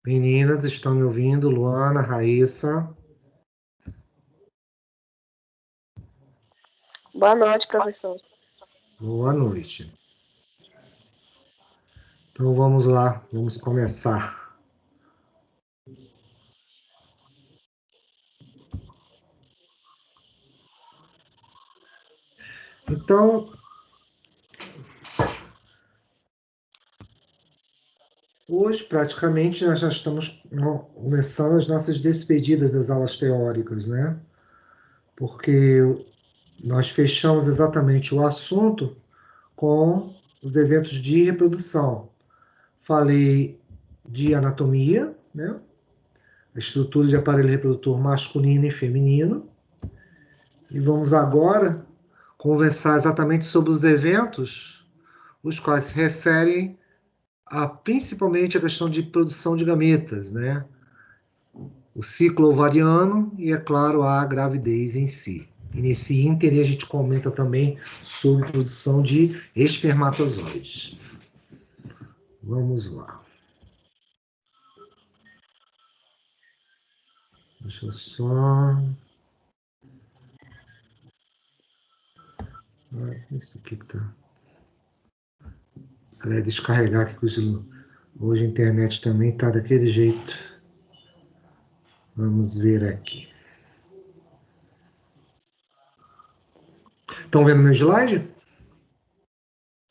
Meninas, estão me ouvindo? Luana, Raíssa. Boa noite, professor. Boa noite. Então vamos lá, vamos começar. Então, hoje praticamente nós já estamos começando as nossas despedidas das aulas teóricas, né? Porque nós fechamos exatamente o assunto com os eventos de reprodução. Falei de anatomia, né? A estrutura de aparelho reprodutor masculino e feminino. E vamos agora conversar exatamente sobre os eventos, os quais se referem principalmente a questão de produção de gametas, né? O ciclo ovariano e, é claro, a gravidez em si. E nesse ínterim a gente comenta também sobre produção de espermatozoides. Vamos lá. Deixa eu só... Isso aqui que tá... Galera, descarregar aqui, hoje a internet também tá daquele jeito. Vamos ver aqui. Estão vendo meu slide?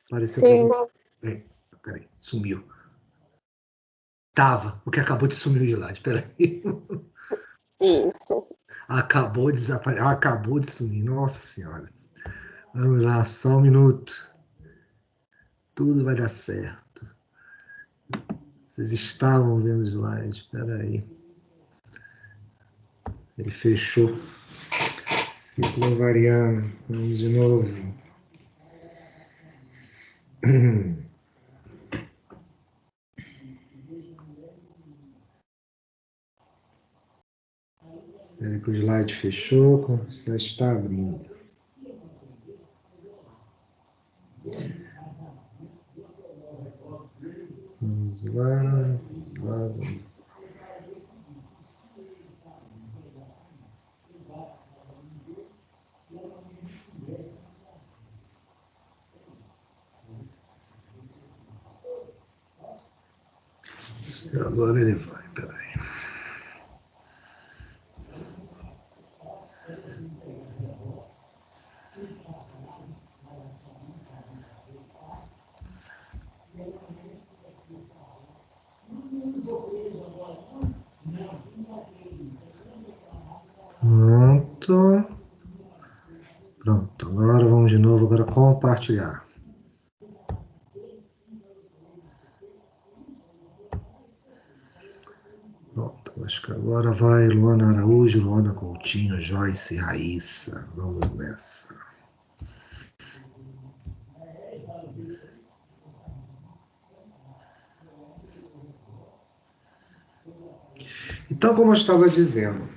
Apareceu Sim. Peraí, sumiu. Tava, porque acabou de sumir o slide, peraí. Isso. Acabou de desaparecer, acabou de sumir, nossa senhora. Vamos lá, só um minuto. Tudo vai dar certo. Vocês estavam vendo o slide, peraí. Ele fechou. Ciclo ovariano, vamos de novo. Peraí que o slide fechou, já está abrindo. Vamos lá, vamos lá, vamos lá. Agora ele vai, peraí. Pronto. Pronto, agora vamos de novo, agora compartilhar. Pronto, acho que agora vai Luana Araújo, Luana Coutinho, Joyce, Raíssa. Vamos nessa. Então, como eu estava dizendo,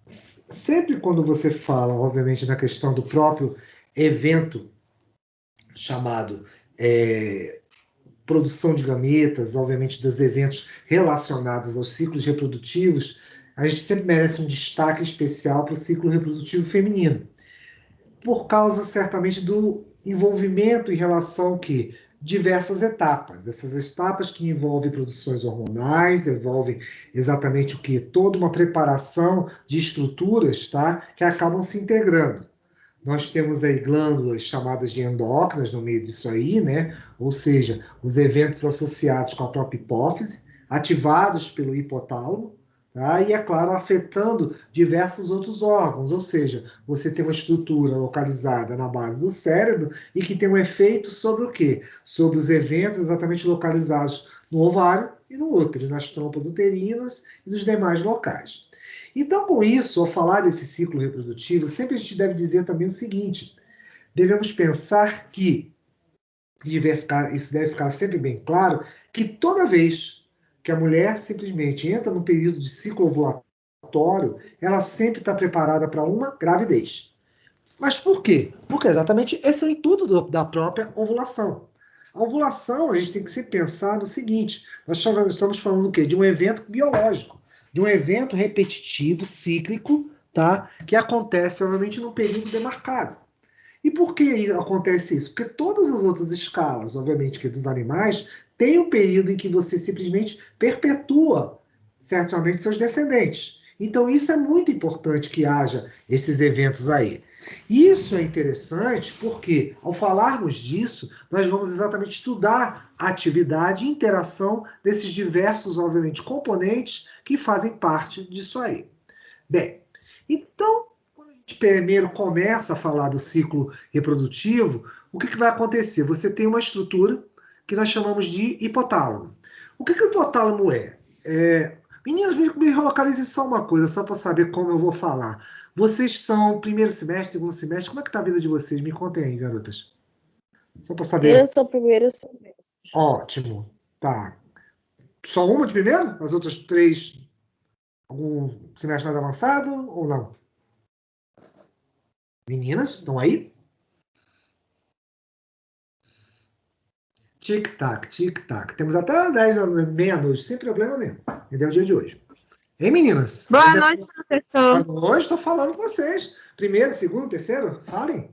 sempre quando você fala, obviamente, na questão do próprio evento chamado produção de gametas, obviamente dos eventos relacionados aos ciclos reprodutivos, a gente sempre merece um destaque especial para o ciclo reprodutivo feminino, por causa certamente do envolvimento em relação que diversas etapas. Essas etapas que envolvem produções hormonais, envolvem exatamente o que? Toda uma preparação de estruturas, tá? Que acabam se integrando. Nós temos aí glândulas chamadas de endócrinas no meio disso aí, né? Ou seja, os eventos associados com a própria hipófise, ativados pelo hipotálamo, tá? E, é claro, afetando diversos outros órgãos. Ou seja, você tem uma estrutura localizada na base do cérebro e que tem um efeito sobre o quê? Sobre os eventos exatamente localizados no ovário e no útero, nas trompas uterinas e nos demais locais. Então, com isso, ao falar desse ciclo reprodutivo, sempre a gente deve dizer também o seguinte: devemos pensar que, isso deve ficar sempre bem claro, que toda vez que a mulher simplesmente entra no período de ciclo ovulatório, ela sempre está preparada para uma gravidez. Mas por quê? Porque exatamente esse é o intuito da própria ovulação. A ovulação, a gente tem que se pensar no seguinte, nós estamos falando do quê? De um evento biológico, de um evento repetitivo, cíclico, tá? Que acontece, obviamente, num período demarcado. E por que acontece isso? Porque todas as outras escalas, obviamente, que dos animais, tem um período em que você simplesmente perpetua, certamente, seus descendentes. Então, isso é muito importante que haja esses eventos aí. Isso é interessante porque, ao falarmos disso, nós vamos exatamente estudar a atividade e interação desses diversos, obviamente, componentes que fazem parte disso aí. Bem, então, quando a gente primeiro começa a falar do ciclo reprodutivo, o que vai acontecer? Você tem uma estrutura que nós chamamos de hipotálamo. O que o hipotálamo é? Meninas, me localizem só uma coisa, só para saber como eu vou falar. Vocês são primeiro semestre, segundo semestre? Como é que tá a vida de vocês? Me contem aí, garotas. Só para saber. Eu sou primeiro semestre. Ótimo. Tá. Só uma de primeiro? As outras três, algum semestre mais avançado ou não? Meninas, estão aí? Tic-tac, tic-tac. Temos até as 10 da meia-noite, sem problema nenhum. Entendeu? O dia de hoje. Hein, meninas? Boa noite, professor. Boa noite, estou falando com vocês. Primeiro, segundo, terceiro? Falem.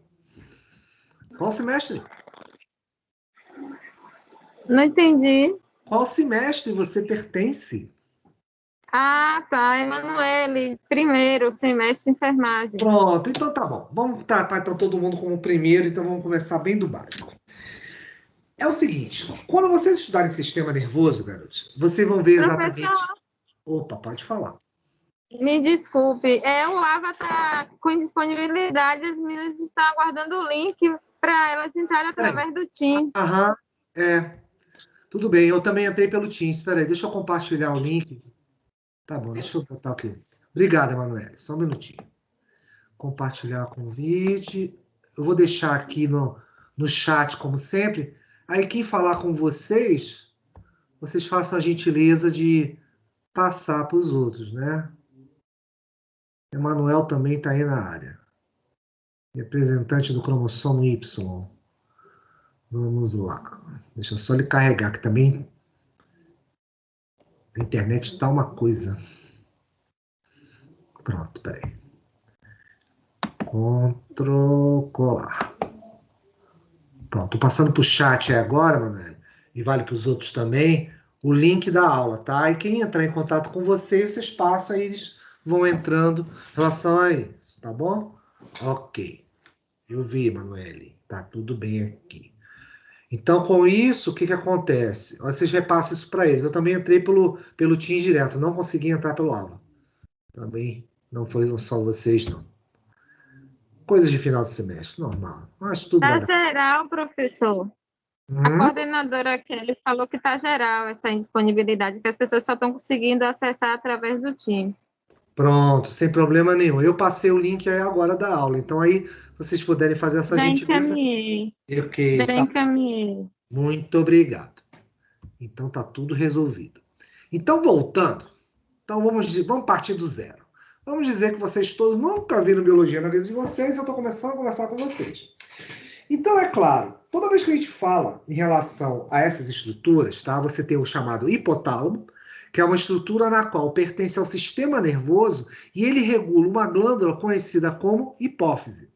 Qual semestre? Não entendi. Qual semestre você pertence? Ah, tá, Emanuele, primeiro semestre de enfermagem. Pronto, então tá bom. Vamos tratar então todo mundo como primeiro, então vamos começar bem do básico. É o seguinte, quando vocês estudarem sistema nervoso, garotos, vocês vão ver exatamente... Professor, Opa, pode falar. me desculpe, o Ava está com disponibilidade, as meninas estão aguardando o link para elas entrarem através do Teams. Aham, tudo bem, eu também entrei pelo Teams. Espera aí, deixa eu compartilhar o link. Tá bom, deixa eu botar aqui. Obrigado, Emanuele. Só um minutinho. Compartilhar convite. Eu vou deixar aqui no chat, como sempre. Aí, quem falar com vocês, vocês façam a gentileza de passar para os outros, né? Emanuel também está aí na área. Representante do cromossomo Y. Vamos lá. Deixa eu só ele carregar, que também a internet está uma coisa. Pronto, peraí. Ctrl colar. Pronto, tô passando para o chat aí agora, Manuel, e vale para os outros também, o link da aula, tá? E quem entrar em contato com vocês passam e eles vão entrando em relação a isso, tá bom? Ok. Eu vi, Manuele. Tá tudo bem aqui. Então, com isso, o que acontece? Vocês repassam isso para eles. Eu também entrei pelo Teams direto, não consegui entrar pelo aula. Também não foi só vocês, não. Coisas de final de semestre, normal. Mas tudo vai Tá dar certo. geral, professor. A coordenadora Kelly falou que tá geral essa indisponibilidade, que as pessoas só estão conseguindo acessar através do Teams. Pronto, sem problema nenhum. Eu passei o link aí agora da aula. Então, aí, vocês puderem fazer essa Já gentileza. encaminhei. Ok, Já tá. encaminhei. Muito obrigado. Então, tá tudo resolvido. Então, voltando. Então, vamos partir do zero. Vamos dizer que vocês todos nunca viram biologia na vida de vocês, eu estou começando a conversar com vocês. Então, é claro, toda vez que a gente fala em relação a essas estruturas, tá? Você tem o chamado hipotálamo, que é uma estrutura na qual pertence ao sistema nervoso e ele regula uma glândula conhecida como hipófise.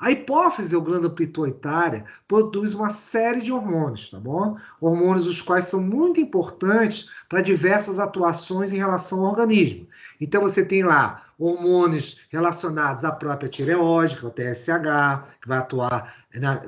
A hipófise, ou glândula pituitária, produz uma série de hormônios, tá bom? Hormônios os quais são muito importantes para diversas atuações em relação ao organismo. Então, você tem lá hormônios relacionados à própria tireoide, que é o TSH, que vai atuar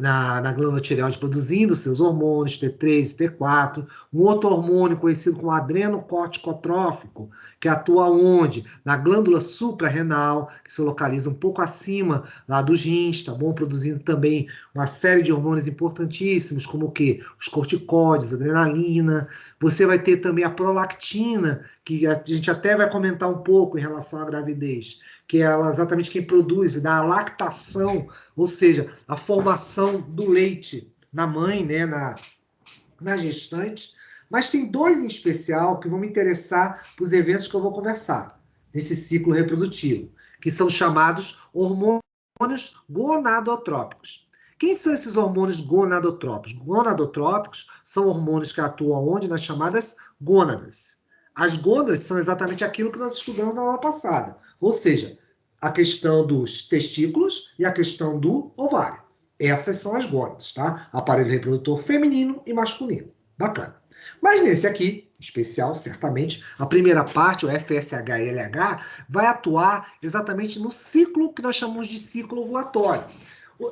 na glândula tireoide produzindo seus hormônios, T3 e T4. Um outro hormônio conhecido como adrenocorticotrófico, que atua onde? Na glândula suprarrenal, que se localiza um pouco acima lá dos rins, tá bom? Produzindo também uma série de hormônios importantíssimos, como o quê? Os corticóides, adrenalina. Você vai ter também a prolactina, que a gente até vai comentar um pouco em relação à gravidez, que é ela exatamente quem produz, dá a lactação, ou seja, a formação do leite na mãe, né, na gestante. Mas tem dois em especial que vão me interessar para os eventos que eu vou conversar, nesse ciclo reprodutivo, que são chamados hormônios gonadotrópicos, Quem são esses hormônios gonadotrópicos? Gonadotrópicos são hormônios que atuam onde? Nas chamadas gônadas. As gônadas são exatamente aquilo que nós estudamos na aula passada, ou seja, a questão dos testículos e a questão do ovário. Essas são as gônadas, tá? Aparelho reprodutor feminino e masculino. Bacana. Mas nesse aqui, especial, certamente, a primeira parte, o FSH e LH, vai atuar exatamente no ciclo que nós chamamos de ciclo ovulatório.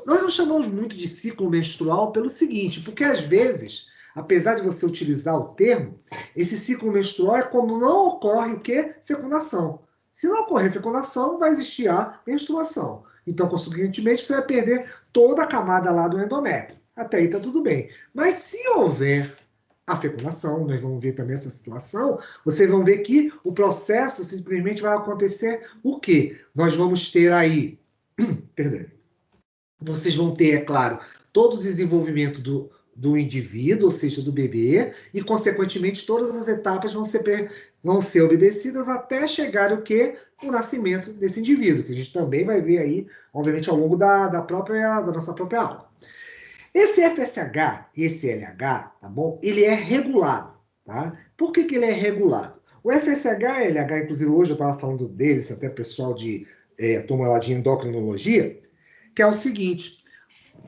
Nós não chamamos muito de ciclo menstrual pelo seguinte, porque às vezes, apesar de você utilizar o termo, esse ciclo menstrual é quando não ocorre o quê? Fecundação. Se não ocorrer fecundação, vai existir a menstruação. Então, consequentemente, você vai perder toda a camada lá do endométrio. Até aí está tudo bem. Mas se houver a fecundação, nós vamos ver também essa situação, vocês vão ver que o processo simplesmente vai acontecer o quê? Nós vamos ter aí, perdão, vocês vão ter, é claro, todo o desenvolvimento do indivíduo, ou seja, do bebê, e, consequentemente, todas as etapas vão ser obedecidas até chegar o quê? O nascimento desse indivíduo, que a gente também vai ver aí, obviamente, ao longo da nossa própria aula. Esse FSH e esse LH, tá bom? Ele é regulado, tá? Por que ele é regulado? O FSH e LH, inclusive hoje eu estava falando deles, até pessoal de turma lá de endocrinologia, que é o seguinte,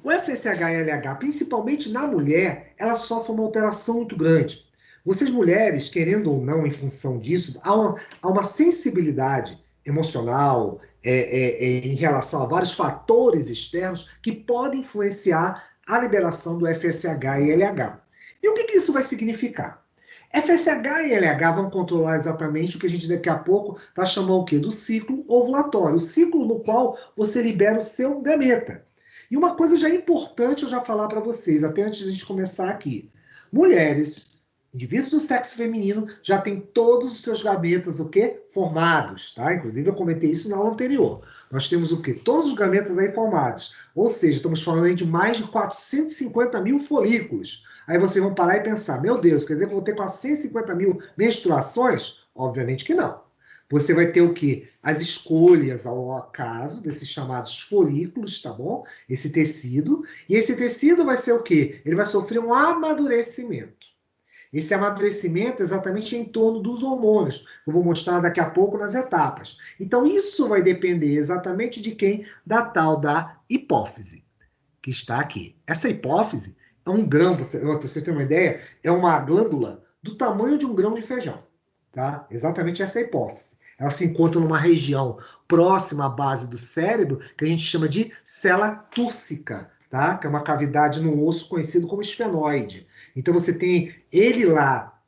o FSH e LH, principalmente na mulher, ela sofre uma alteração muito grande. Vocês mulheres, querendo ou não, em função disso, há uma sensibilidade emocional em relação a vários fatores externos que podem influenciar a liberação do FSH e LH. E o que isso vai significar? FSH e LH vão controlar exatamente o que a gente daqui a pouco vai chamar o quê? Do ciclo ovulatório, o ciclo no qual você libera o seu gameta. E uma coisa já importante eu já falar para vocês, até antes de a gente começar aqui. Mulheres, indivíduos do sexo feminino, já têm todos os seus gametas, o quê? Formados, tá? Inclusive eu comentei isso na aula anterior. Nós temos o quê? Todos os gametas aí formados. Ou seja, estamos falando aí de mais de 450 mil folículos. Aí vocês vão parar e pensar, meu Deus, quer dizer que eu vou ter 450 mil menstruações? Obviamente que não. Você vai ter o quê? As escolhas ao acaso desses chamados folículos, tá bom? Esse tecido. E esse tecido vai ser o quê? Ele vai sofrer um amadurecimento. Esse amadurecimento é exatamente em torno dos hormônios. Eu vou mostrar daqui a pouco nas etapas. Então, isso vai depender exatamente de quem? Da tal da hipófise, que está aqui. Essa hipófise é um grão, você tem uma ideia, é uma glândula do tamanho de um grão de feijão. Tá? Exatamente essa é a hipófise. Ela se encontra numa região próxima à base do cérebro, que a gente chama de célula túrcica, tá? Que é uma cavidade no osso conhecido como esfenoide. Então você tem ele lá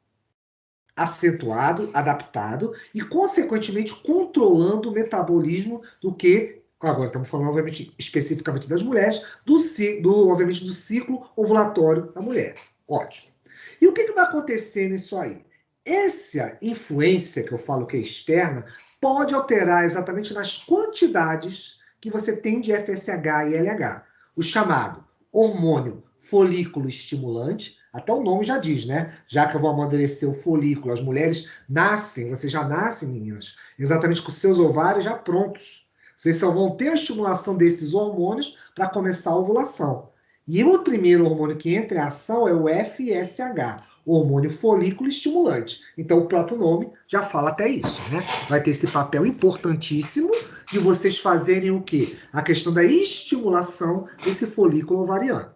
acentuado, adaptado e, consequentemente, controlando o metabolismo do que, agora estamos falando, obviamente, especificamente das mulheres, obviamente, do ciclo ovulatório da mulher. Ótimo. E o que vai acontecer nisso aí? Essa influência, que eu falo que é externa, pode alterar exatamente nas quantidades que você tem de FSH e LH. O chamado hormônio folículo estimulante, até o nome já diz, né? Já que eu vou amadurecer o folículo, as mulheres nascem, vocês já nascem, meninas, exatamente com seus ovários já prontos. Vocês só vão ter a estimulação desses hormônios para começar a ovulação. E o primeiro hormônio que entra em ação é o FSH, o hormônio folículo estimulante. Então, o próprio nome já fala até isso, né? Vai ter esse papel importantíssimo de vocês fazerem o quê? A questão da estimulação desse folículo ovariano.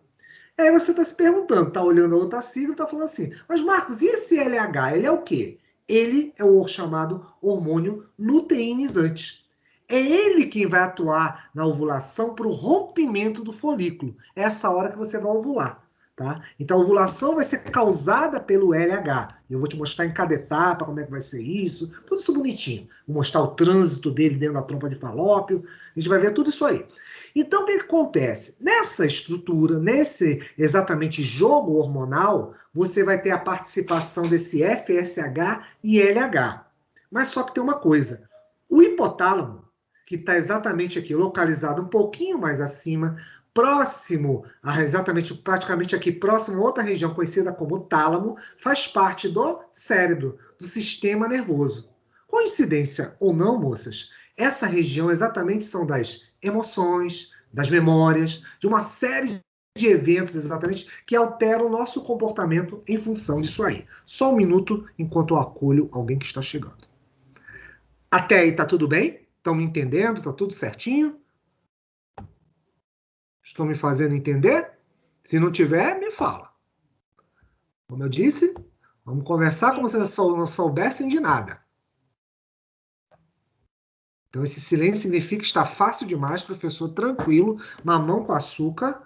Aí você está se perguntando, está olhando a outra sigla e está falando assim, mas Marcos, e esse LH, ele é o quê? Ele é o chamado hormônio luteinizante. É ele quem vai atuar na ovulação para o rompimento do folículo. É essa hora que você vai ovular. Tá? Então, a ovulação vai ser causada pelo LH. Eu vou te mostrar em cada etapa como é que vai ser isso. Tudo isso bonitinho. Vou mostrar o trânsito dele dentro da trompa de Falópio. A gente vai ver tudo isso aí. Então, o que acontece? Nessa estrutura, nesse exatamente jogo hormonal, você vai ter a participação desse FSH e LH. Mas só que tem uma coisa. O hipotálamo, que está exatamente aqui, localizado um pouquinho mais acima, próximo, exatamente, praticamente aqui, próximo a outra região conhecida como tálamo, faz parte do cérebro, do sistema nervoso. Coincidência ou não, moças, essa região exatamente são das emoções, das memórias, de uma série de eventos, exatamente, que alteram o nosso comportamento em função disso aí. Só um minuto, enquanto eu acolho alguém que está chegando. Até aí, tá tudo bem? Estão me entendendo? Tá tudo certinho? Estão me fazendo entender? Se não tiver, me fala. Como eu disse, vamos conversar como se não soubessem de nada. Então, esse silêncio significa que está fácil demais, professor, tranquilo, mamão com açúcar.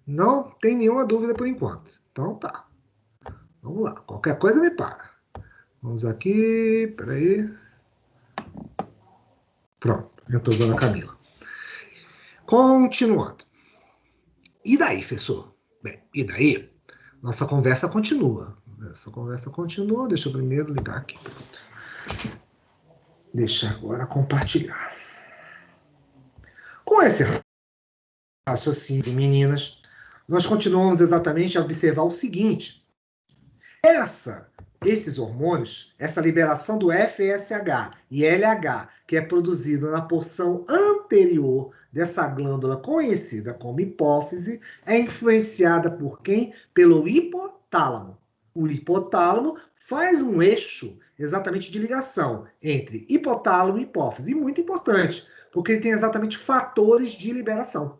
Não tem nenhuma dúvida por enquanto. Então, tá. Vamos lá. Qualquer coisa me para. Vamos aqui. Peraí. Pronto. Entrou a dona Camila. Continuando. E daí, professor? Bem, e daí? Nossa conversa continua. Essa conversa continua. Deixa eu primeiro ligar aqui. Pronto. Deixa agora compartilhar. Com esse raciocínio, meninas, nós continuamos exatamente a observar o seguinte. Esses hormônios, essa liberação do FSH e LH, que é produzido na porção anterior dessa glândula conhecida como hipófise, é influenciada por quem? Pelo hipotálamo. O hipotálamo faz um eixo exatamente de ligação entre hipotálamo e hipófise. E muito importante, porque ele tem exatamente fatores de liberação.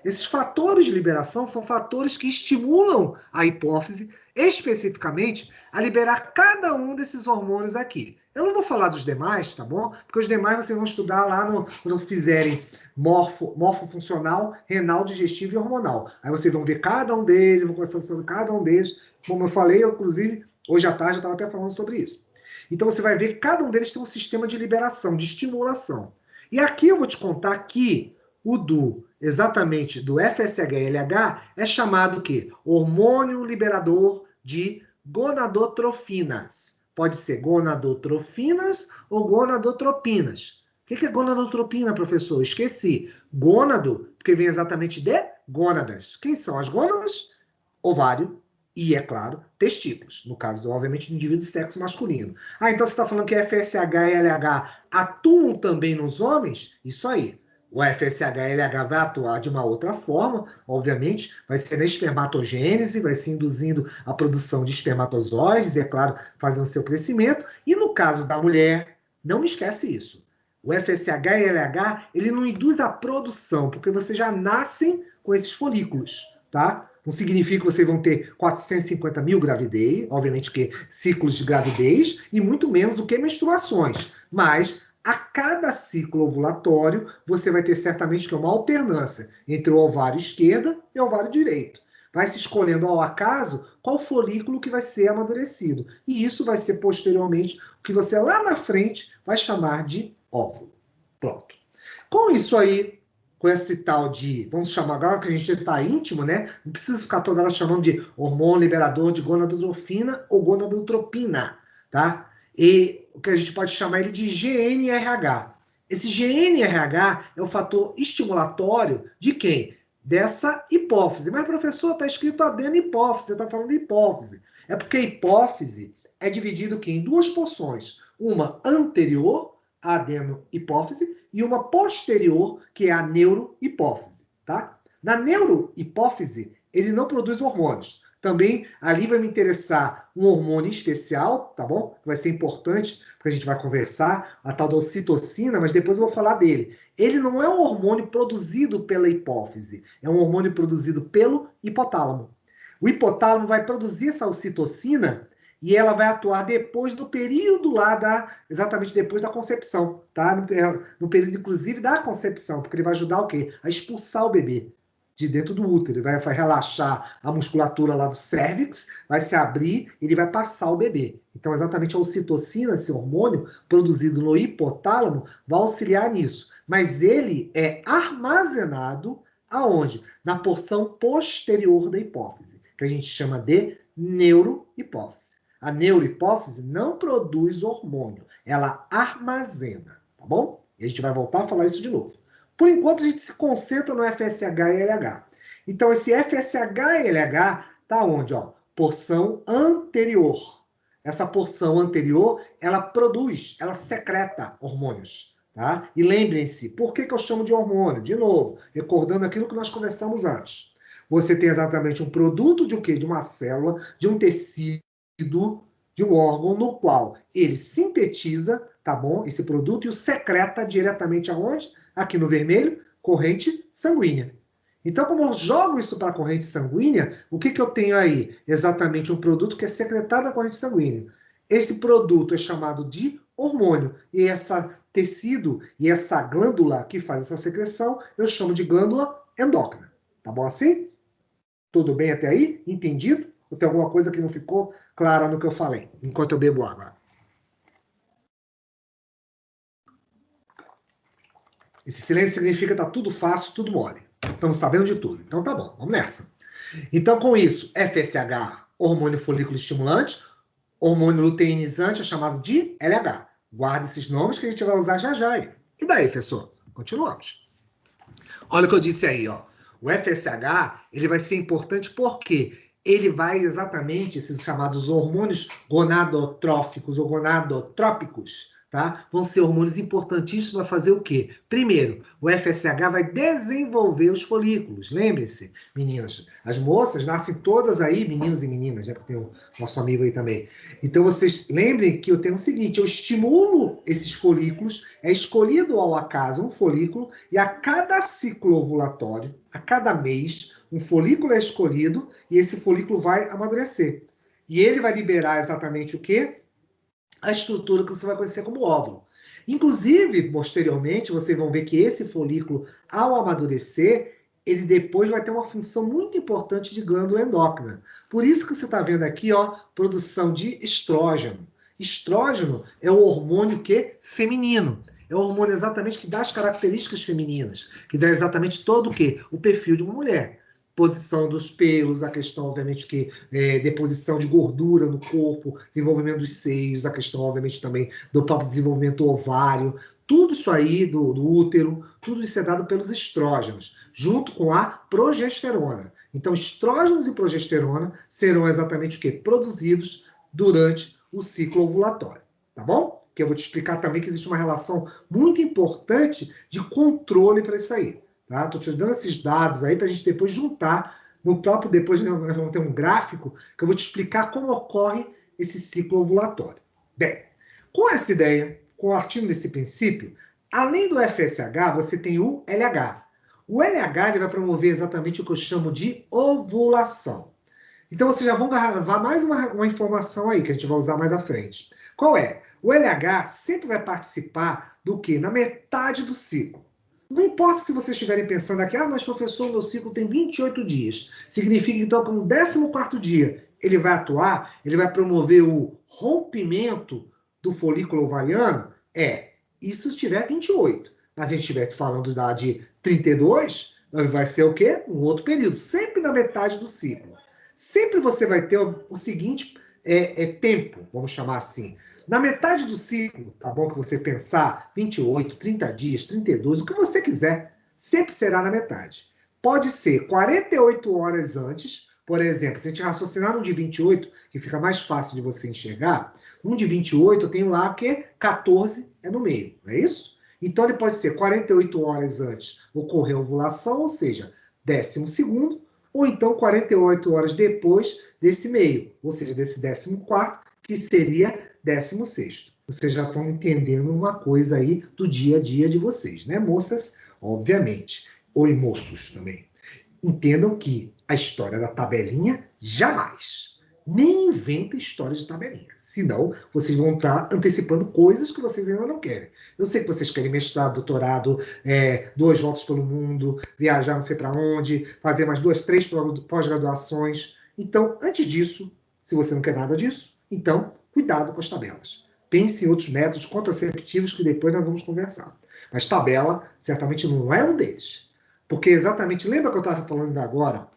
Esses fatores de liberação são fatores que estimulam a hipófise, especificamente, a liberar cada um desses hormônios aqui. Eu não vou falar dos demais, tá bom? Porque os demais vocês vão estudar lá quando fizerem morfofuncional, renal, digestivo e hormonal. Aí vocês vão ver cada um deles, vão conversar sobre cada um deles. Como eu falei, inclusive, hoje à tarde eu estava até falando sobre isso. Então você vai ver que cada um deles tem um sistema de liberação, de estimulação. E aqui eu vou te contar que exatamente do FSH-LH é chamado o quê? Hormônio liberador de gonadotrofinas. Pode ser gonadotrofinas ou gonadotropinas. O que é gonadotropina, professor? Esqueci. Gônado, porque vem exatamente de gônadas. Quem são as gônadas? Ovário e, é claro, testículos. No caso, obviamente, do indivíduo de sexo masculino. Então você está falando que FSH e LH atuam também nos homens? Isso aí. O FSH-LH vai atuar de uma outra forma, obviamente, vai ser na espermatogênese, vai ser induzindo a produção de espermatozoides, e, é claro, fazendo seu crescimento. E no caso da mulher, não esquece isso. O FSH-LH, ele não induz a produção, porque vocês já nascem com esses folículos, tá? Não significa que vocês vão ter 450 mil gravidez, obviamente que ciclos de gravidez, e muito menos do que menstruações, mas a cada ciclo ovulatório, você vai ter certamente uma alternância entre o ovário esquerdo e o ovário direito. Vai se escolhendo ao acaso qual folículo que vai ser amadurecido. E isso vai ser posteriormente o que você lá na frente vai chamar de óvulo. Pronto. Com isso aí, com esse tal de, vamos chamar agora que a gente está íntimo, né? Não precisa ficar toda hora chamando de hormônio liberador de gonadotrofina ou gonadotropina, tá? E o que a gente pode chamar ele de GNRH. Esse GNRH é o fator estimulatório de quem? Dessa hipófise. Mas, professor, está escrito adenihipófise, você está falando de hipófise. É porque a hipófise é dividido aqui em duas porções. Uma anterior, a adenohipófise, e uma posterior, que é a neurohipófise. Tá? Na neurohipófise, ele não produz hormônios. Também ali vai me interessar um hormônio especial, tá bom? Vai ser importante, porque a gente vai conversar, a tal da ocitocina, mas depois eu vou falar dele. Ele não é um hormônio produzido pela hipófise, é um hormônio produzido pelo hipotálamo. O hipotálamo vai produzir essa ocitocina e ela vai atuar depois do período lá exatamente depois da concepção, tá? No período, inclusive, da concepção, porque ele vai ajudar o quê? A expulsar o bebê de dentro do útero, ele vai relaxar a musculatura lá do cérvix, vai se abrir, ele vai passar o bebê. Então, exatamente a ocitocina, esse hormônio produzido no hipotálamo, vai auxiliar nisso. Mas ele é armazenado aonde? Na porção posterior da hipófise, que a gente chama de neurohipófise. A neurohipófise não produz hormônio, ela armazena, tá bom? E a gente vai voltar a falar isso de novo. Por enquanto, a gente se concentra no FSH e LH. Então, esse FSH e LH está onde? Ó? Porção anterior. Essa porção anterior, ela produz, ela secreta hormônios. Tá? E lembrem-se, por que eu chamo de hormônio? De novo, recordando aquilo que nós conversamos antes. você tem exatamente um produto de o quê? De uma célula, de um tecido, de um órgão no qual ele sintetiza, tá bom? Esse produto e o secreta diretamente aonde? Aqui no vermelho, corrente sanguínea. Então, como eu jogo isso para a corrente sanguínea, o que eu tenho aí? Exatamente um produto que é secretado na corrente sanguínea. Esse produto é chamado de hormônio. E esse tecido e essa glândula que faz essa secreção, eu chamo de glândula endócrina. Tá bom assim? Tudo bem até aí? Entendido? Ou tem alguma coisa que não ficou clara no que eu falei, enquanto eu bebo água? Esse silêncio significa que tá tudo fácil, tudo mole. Estamos sabendo de tudo. Então tá bom, vamos nessa. Então, com isso, FSH, hormônio folículo estimulante, hormônio luteinizante é chamado de LH. Guarda esses nomes que a gente vai usar já já aí. E daí, professor? Continuamos. Olha o que eu disse aí, ó. O FSH, ele vai ser importante porque ele vai exatamente, esses chamados hormônios gonadotróficos ou gonadotrópicos, tá? Vão ser hormônios importantíssimos para fazer o quê? Primeiro, o FSH vai desenvolver os folículos. Lembrem-se, meninas, as moças nascem todas aí, meninos e meninas, já que tem o nosso amigo aí também. Então, vocês lembrem que eu tenho o seguinte, eu estimulo esses folículos, é escolhido ao acaso um folículo, e a cada ciclo ovulatório, a cada mês, um folículo é escolhido, e esse folículo vai amadurecer. E ele vai liberar exatamente o quê? A estrutura que você vai conhecer como óvulo. Inclusive, posteriormente, vocês vão ver que esse folículo, ao amadurecer, ele depois vai ter uma função muito importante de glândula endócrina. Por isso que você está vendo aqui, ó, produção de estrógeno. Estrógeno é o hormônio que feminino. É o hormônio exatamente que dá as características femininas, que dá exatamente todo o quê? O perfil de uma mulher. Posição dos pelos, a questão, obviamente, que deposição de gordura no corpo, desenvolvimento dos seios, a questão, obviamente, também do próprio desenvolvimento ovário, tudo isso aí do útero, tudo isso é dado pelos estrógenos, junto com a progesterona. Então, estrógenos e progesterona serão exatamente o quê? Produzidos durante o ciclo ovulatório, tá bom? Que eu vou te explicar também que existe uma relação muito importante de controle para isso aí. Tá? Estou te dando esses dados aí para a gente depois juntar. No próprio, depois nós vamos ter um gráfico que eu vou te explicar como ocorre esse ciclo ovulatório. Bem, com essa ideia, partindo desse princípio, além do FSH, você tem o LH. O LH ele vai promover exatamente o que eu chamo de ovulação. Então, vocês já vão gravar mais uma informação aí que a gente vai usar mais à frente. Qual é? O LH sempre vai participar do quê? Na metade do ciclo. Não importa se vocês estiverem pensando aqui, mas professor, meu ciclo tem 28 dias. Significa, então, que no 14º dia ele vai atuar, ele vai promover o rompimento do folículo ovariano? Isso se tiver 28. Mas se a gente estiver falando de 32, vai ser o quê? Um outro período, sempre na metade do ciclo. Sempre você vai ter o seguinte tempo, vamos chamar assim. Na metade do ciclo, tá bom que você pensar 28, 30 dias, 32, o que você quiser, sempre será na metade. Pode ser 48 horas antes, por exemplo, se a gente raciocinar um de 28, que fica mais fácil de você enxergar, um de 28 eu tenho lá que 14 é no meio, não é isso? Então ele pode ser 48 horas antes ocorrer a ovulação, ou seja, 12º, ou então 48 horas depois desse meio, ou seja, desse 14º, que seria 16º. Vocês já estão entendendo uma coisa aí do dia a dia de vocês, né, moças? Obviamente. Ou moços também. Entendam que a história da tabelinha, jamais. Nem inventa história de tabelinha. Senão, vocês vão estar antecipando coisas que vocês ainda não querem. Eu sei que vocês querem mestrado, doutorado, 2 voltas pelo mundo, viajar não sei para onde, fazer mais 2, 3 pós-graduações. Então, antes disso, se você não quer nada disso, então, cuidado com as tabelas. Pense em outros métodos contraceptivos que depois nós vamos conversar. Mas tabela, certamente, não é um deles. Porque exatamente, lembra que eu estava falando agora?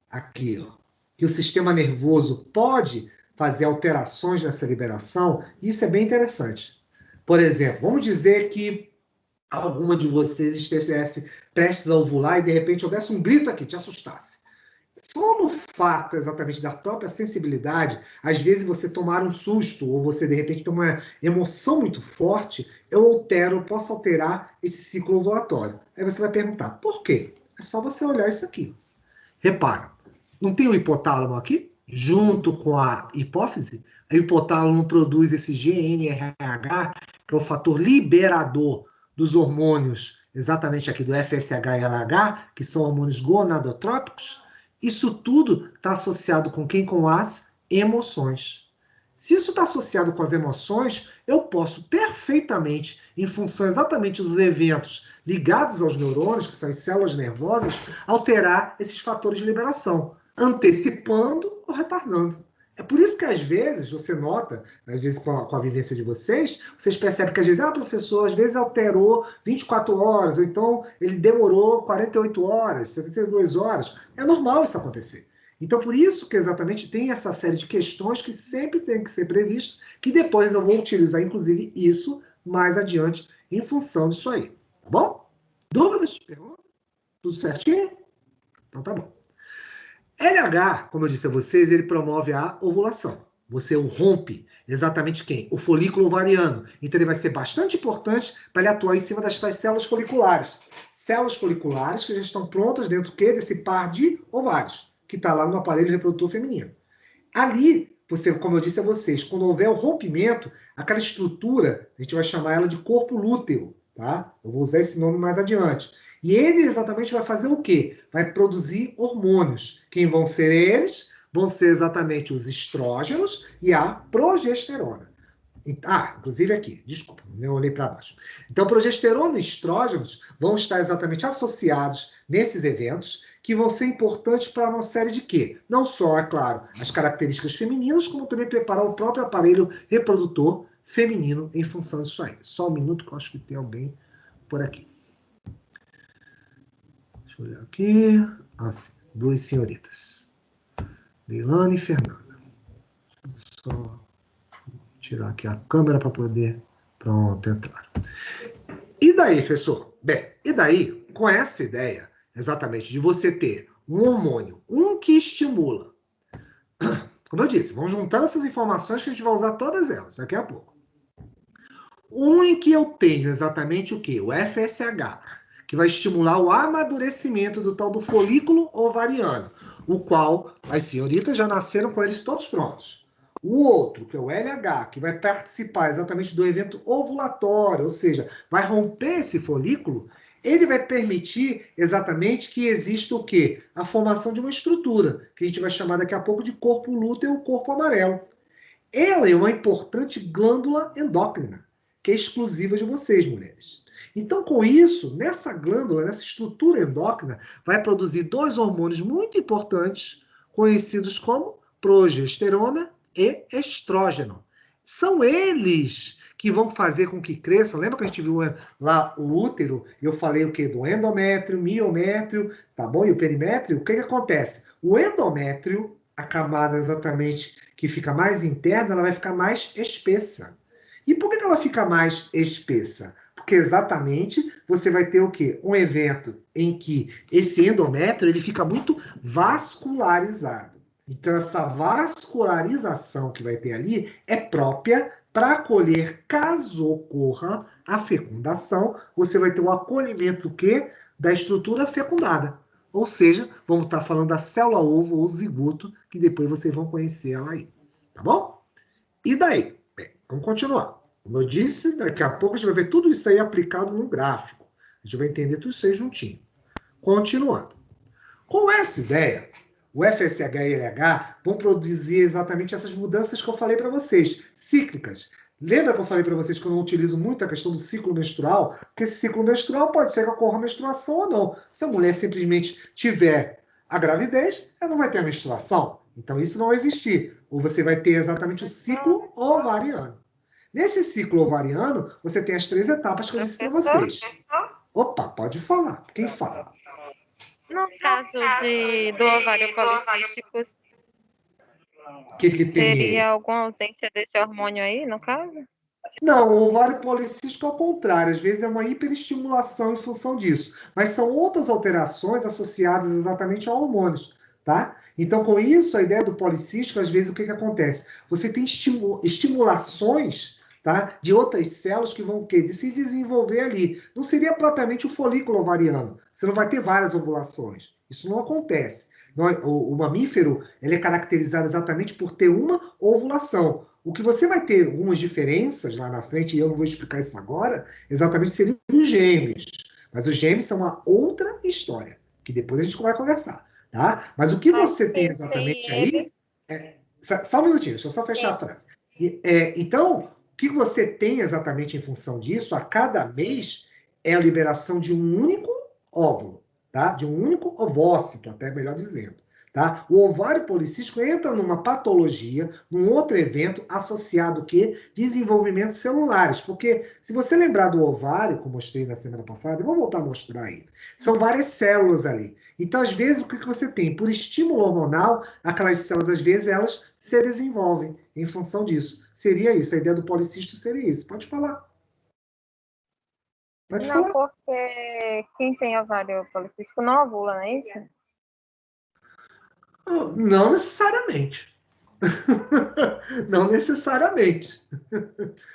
Aqui, ó, que o sistema nervoso pode fazer alterações nessa liberação, isso é bem interessante. Por exemplo, vamos dizer que alguma de vocês estivesse prestes a ovular e de repente houvesse um grito aqui, te assustasse. Só no fato exatamente da própria sensibilidade, às vezes você tomar um susto ou você de repente ter uma emoção muito forte, eu posso alterar esse ciclo ovulatório. Aí você vai perguntar, por quê? É só você olhar isso aqui. Repara, não tem o hipotálamo aqui? Junto com a hipófise? A hipotálamo produz esse GNRH, que é o fator liberador dos hormônios, exatamente aqui do FSH e LH, que são hormônios gonadotrópicos. Isso tudo está associado com quem? Com as emoções. Se isso está associado com as emoções, eu posso perfeitamente, em função exatamente dos eventos ligados aos neurônios, que são as células nervosas, alterar esses fatores de liberação, antecipando ou retardando. É por isso que, às vezes, você nota, às vezes com a vivência de vocês percebem que, às vezes, professor, às vezes alterou 24 horas, ou então ele demorou 48 horas, 72 horas. É normal isso acontecer. Então, por isso que exatamente tem essa série de questões que sempre tem que ser previstas, que depois eu vou utilizar, inclusive, isso mais adiante, em função disso aí. Tá bom? Dúvidas? Perguntas? Tudo certinho? Então tá bom. LH, como eu disse a vocês, ele promove a ovulação. Você o rompe exatamente quem? O folículo ovariano. Então ele vai ser bastante importante para ele atuar em cima das tais células foliculares. Células foliculares que já estão prontas dentro do quê? Desse par de ovários, que está lá no aparelho reprodutor feminino. Ali, você, como eu disse a vocês, quando houver o rompimento, aquela estrutura, a gente vai chamar ela de corpo lúteo, tá? Eu vou usar esse nome mais adiante. E ele exatamente vai fazer o quê? Vai produzir hormônios. Quem vão ser eles? Vão ser exatamente os estrógenos e a progesterona. Inclusive aqui, desculpa, eu olhei para baixo. Então, progesterona e estrógenos vão estar exatamente associados nesses eventos, que vão ser importantes para uma série de quê? Não só, é claro, as características femininas, como também preparar o próprio aparelho reprodutor feminino em função disso aí. Só um minuto que eu acho que tem alguém por aqui. Deixa eu olhar aqui. Sim, duas senhoritas. Leilane e Fernanda. Deixa eu só tirar aqui a câmera para poder... Pronto, entrar. E daí, professor? Bem, e daí, com essa ideia, exatamente, de você ter um hormônio, um que estimula. Como eu disse, vamos juntando essas informações que a gente vai usar todas elas daqui a pouco. Um em que eu tenho exatamente o quê? O FSH, que vai estimular o amadurecimento do tal do folículo ovariano, o qual as senhoritas já nasceram com eles todos prontos. O outro, que é o LH, que vai participar exatamente do evento ovulatório, ou seja, vai romper esse folículo, ele vai permitir exatamente que exista o quê? A formação de uma estrutura, que a gente vai chamar daqui a pouco de corpo lúteo ou corpo amarelo. Ela é uma importante glândula endócrina, que é exclusiva de vocês, mulheres. Então, com isso, nessa glândula, nessa estrutura endócrina, vai produzir dois hormônios muito importantes, conhecidos como progesterona e estrógeno. São eles que vão fazer com que cresçam. Lembra que a gente viu lá o útero? Eu falei o quê? Do endométrio, miométrio, tá bom? E o perimétrio? O que acontece? O endométrio, a camada exatamente que fica mais interna, ela vai ficar mais espessa. E por que ela fica mais espessa? Porque exatamente você vai ter o quê? Um evento em que esse endométrio ele fica muito vascularizado. Então, essa vascularização que vai ter ali é própria para acolher, caso ocorra a fecundação, você vai ter o acolhimento do quê? Da estrutura fecundada. Ou seja, vamos estar falando da célula ovo ou zigoto, que depois vocês vão conhecer ela aí. Tá bom? E daí? Bem, vamos continuar. Como eu disse, daqui a pouco a gente vai ver tudo isso aí aplicado no gráfico. A gente vai entender tudo isso aí juntinho. Continuando. Com essa ideia, o FSH e LH vão produzir exatamente essas mudanças que eu falei para vocês, cíclicas. Lembra que eu falei para vocês que eu não utilizo muito a questão do ciclo menstrual? Porque esse ciclo menstrual pode ser que ocorra a menstruação ou não. Se a mulher simplesmente tiver a gravidez, ela não vai ter a menstruação. Então, isso não vai existir. Ou você vai ter exatamente o ciclo ovariano. Nesse ciclo ovariano, você tem as 3 etapas que eu disse para vocês. Opa, pode falar. Quem fala? No caso do ovário policístico, Que tem? seria alguma ausência desse hormônio aí, no caso? Não, o ovário policístico ao contrário, às vezes é uma hiperestimulação em função disso, mas são outras alterações associadas exatamente a hormônios, tá? Então, com isso, a ideia do policístico, às vezes, o que acontece? Você tem estimulações, tá, de outras células que vão de se desenvolver ali. Não seria propriamente o folículo ovariano, você não vai ter várias ovulações, isso não acontece. O mamífero ele é caracterizado exatamente por ter uma ovulação. O que você vai ter algumas diferenças lá na frente, e eu não vou explicar isso agora, exatamente seriam os gêmeos. Mas os gêmeos são uma outra história, que depois a gente vai conversar. Tá? Mas o que você tem exatamente aí... Só um minutinho, deixa eu só fechar a frase. Então, o que você tem exatamente em função disso, a cada mês, é a liberação de um único óvulo, tá? De um único ovócito, até melhor dizendo. Tá? O ovário policístico entra numa patologia, num outro evento associado ao quê? Desenvolvimentos celulares. Porque, se você lembrar do ovário, que eu mostrei na semana passada, eu vou voltar a mostrar aí, são várias células ali. Então, às vezes, o que você tem? Por estímulo hormonal, aquelas células, às vezes, elas se desenvolvem em função disso. Seria isso. A ideia do policístico seria isso. Pode falar. Pode falar. Não, porque quem tem ovário policístico não ovula, não é isso? Não necessariamente. Não necessariamente.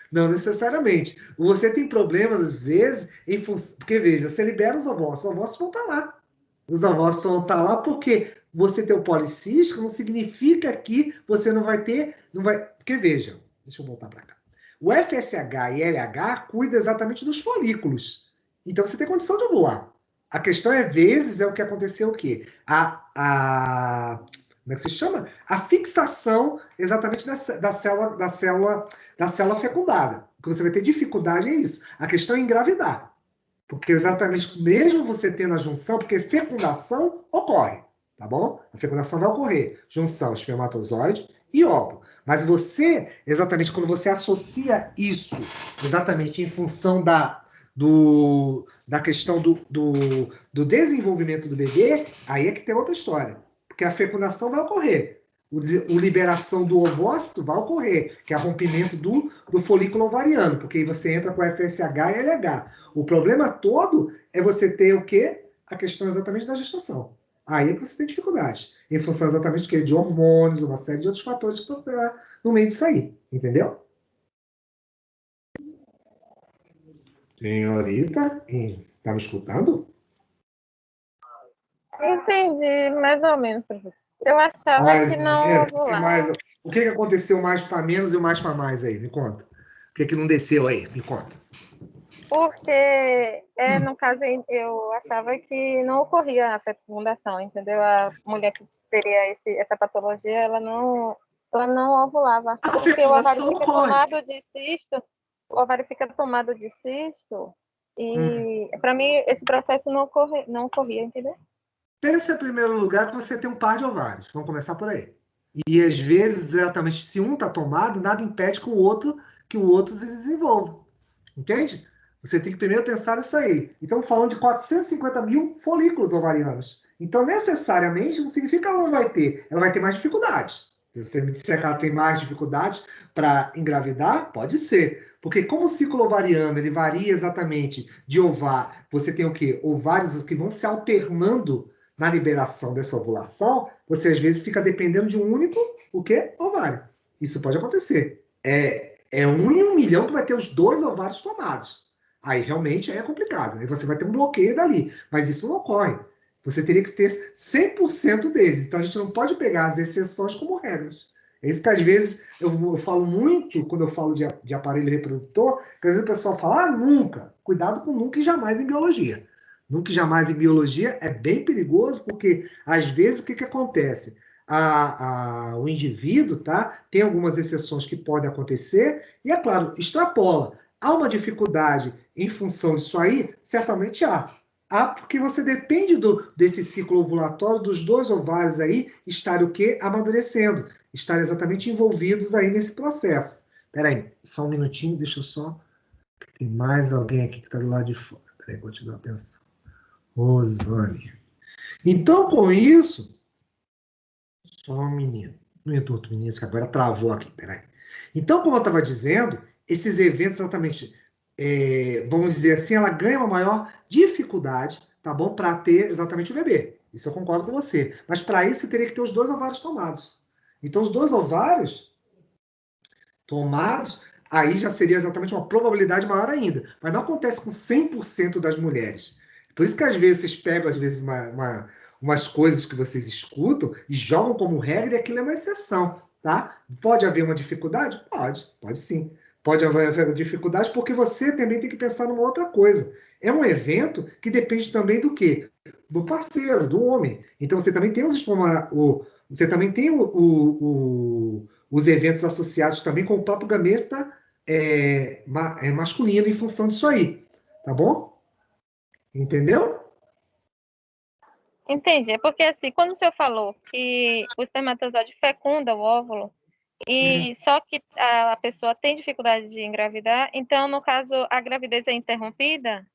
Não necessariamente. Você tem problemas, às vezes, em função... Porque, veja, você libera os ovócitos vão estar lá. Os ovócitos vão estar lá porque você ter o policístico não significa que você não vai ter... Não vai... Porque, veja, deixa eu voltar para cá. O FSH e LH cuida exatamente dos folículos. Então, você tem condição de ovular. A questão, às vezes, é o que aconteceu o quê? Como é que se chama? A fixação exatamente da célula fecundada. O que você vai ter dificuldade é isso. A questão é engravidar. Porque exatamente, mesmo você tendo a junção, porque fecundação ocorre, tá bom? A fecundação vai ocorrer. Junção, espermatozoide e óvulo. Mas você, exatamente, quando você associa isso, exatamente em função da questão do desenvolvimento do bebê, aí é que tem outra história. Porque a fecundação vai ocorrer. A liberação do ovócito vai ocorrer, que é o rompimento do folículo ovariano, porque aí você entra com FSH e LH. O problema todo é você ter o quê? A questão exatamente da gestação. Aí é que você tem dificuldade. Em função exatamente de hormônios, uma série de outros fatores que estão no meio disso aí. Entendeu? Senhorita, está me escutando? Entendi, mais ou menos, professor. Eu achava que não ovulava. O que aconteceu mais para menos e o mais para mais aí? Me conta. O que não desceu aí? Me conta. Porque, no caso, eu achava que não ocorria a fecundação, entendeu? A mulher que teria essa patologia, ela não ovulava. Porque o ovário fica tomado de cisto, e, para mim, esse processo não ocorria, entendeu? Pensa em primeiro lugar que você tem um par de ovários. Vamos começar por aí. E às vezes, exatamente, se um está tomado, nada impede que o outro se desenvolva. Entende? Você tem que primeiro pensar nisso aí. Então, falando de 450 mil folículos ovarianos. Então, necessariamente, não significa que ela não vai ter. Ela vai ter mais dificuldades. Se você me disser que ela tem mais dificuldades para engravidar, pode ser. Porque como o ciclo ovariano ele varia exatamente de ovário, você tem o quê? Ovários que vão se alternando na liberação dessa ovulação, você às vezes fica dependendo de um único, o quê? Ovário. Isso pode acontecer. É 1 em 1 milhão que vai ter os 2 ovários tomados. Aí realmente é complicado. Aí você vai ter um bloqueio dali. Mas isso não ocorre. Você teria que ter 100% deles. Então a gente não pode pegar as exceções como regras. É isso que às vezes eu falo muito quando eu falo de aparelho reprodutor, que às vezes o pessoal fala, nunca. Cuidado com nunca e jamais em biologia. Nunca e jamais em biologia é bem perigoso, porque às vezes o que acontece? O indivíduo, tá? Tem algumas exceções que podem acontecer, e é claro, extrapola. Há uma dificuldade em função disso aí? Certamente há. Porque você depende desse ciclo ovulatório, dos 2 ovários aí estarem o quê? Amadurecendo, estarem exatamente envolvidos aí nesse processo. Espera aí, só um minutinho, deixa eu só... Tem mais alguém aqui que está do lado de fora. Espera aí, vou te dar atenção. Rosane. Então, com isso... Só um menino. Não é outro menino, que agora travou aqui, peraí. Então, como eu estava dizendo, esses eventos exatamente, vamos dizer assim, ela ganha uma maior dificuldade, tá bom? Para ter exatamente o bebê. Isso eu concordo com você. Mas para isso você teria que ter os 2 ovários tomados. Então, os 2 ovários tomados, aí já seria exatamente uma probabilidade maior ainda. Mas não acontece com 100% das mulheres. Por isso que às vezes vocês pegam, às vezes, umas coisas que vocês escutam e jogam como regra e aquilo é uma exceção, tá? Pode haver uma dificuldade? Pode sim. Pode haver dificuldade porque você também tem que pensar numa outra coisa. É um evento que depende também do quê? Do parceiro, do homem. Então você também tem você também tem os eventos associados também com o próprio gameta masculino em função disso aí. Tá bom? Entendeu? Entendi. É porque, assim, quando o senhor falou que o espermatozoide fecunda o óvulo, e só que a pessoa tem dificuldade de engravidar, então, no caso, a gravidez é interrompida?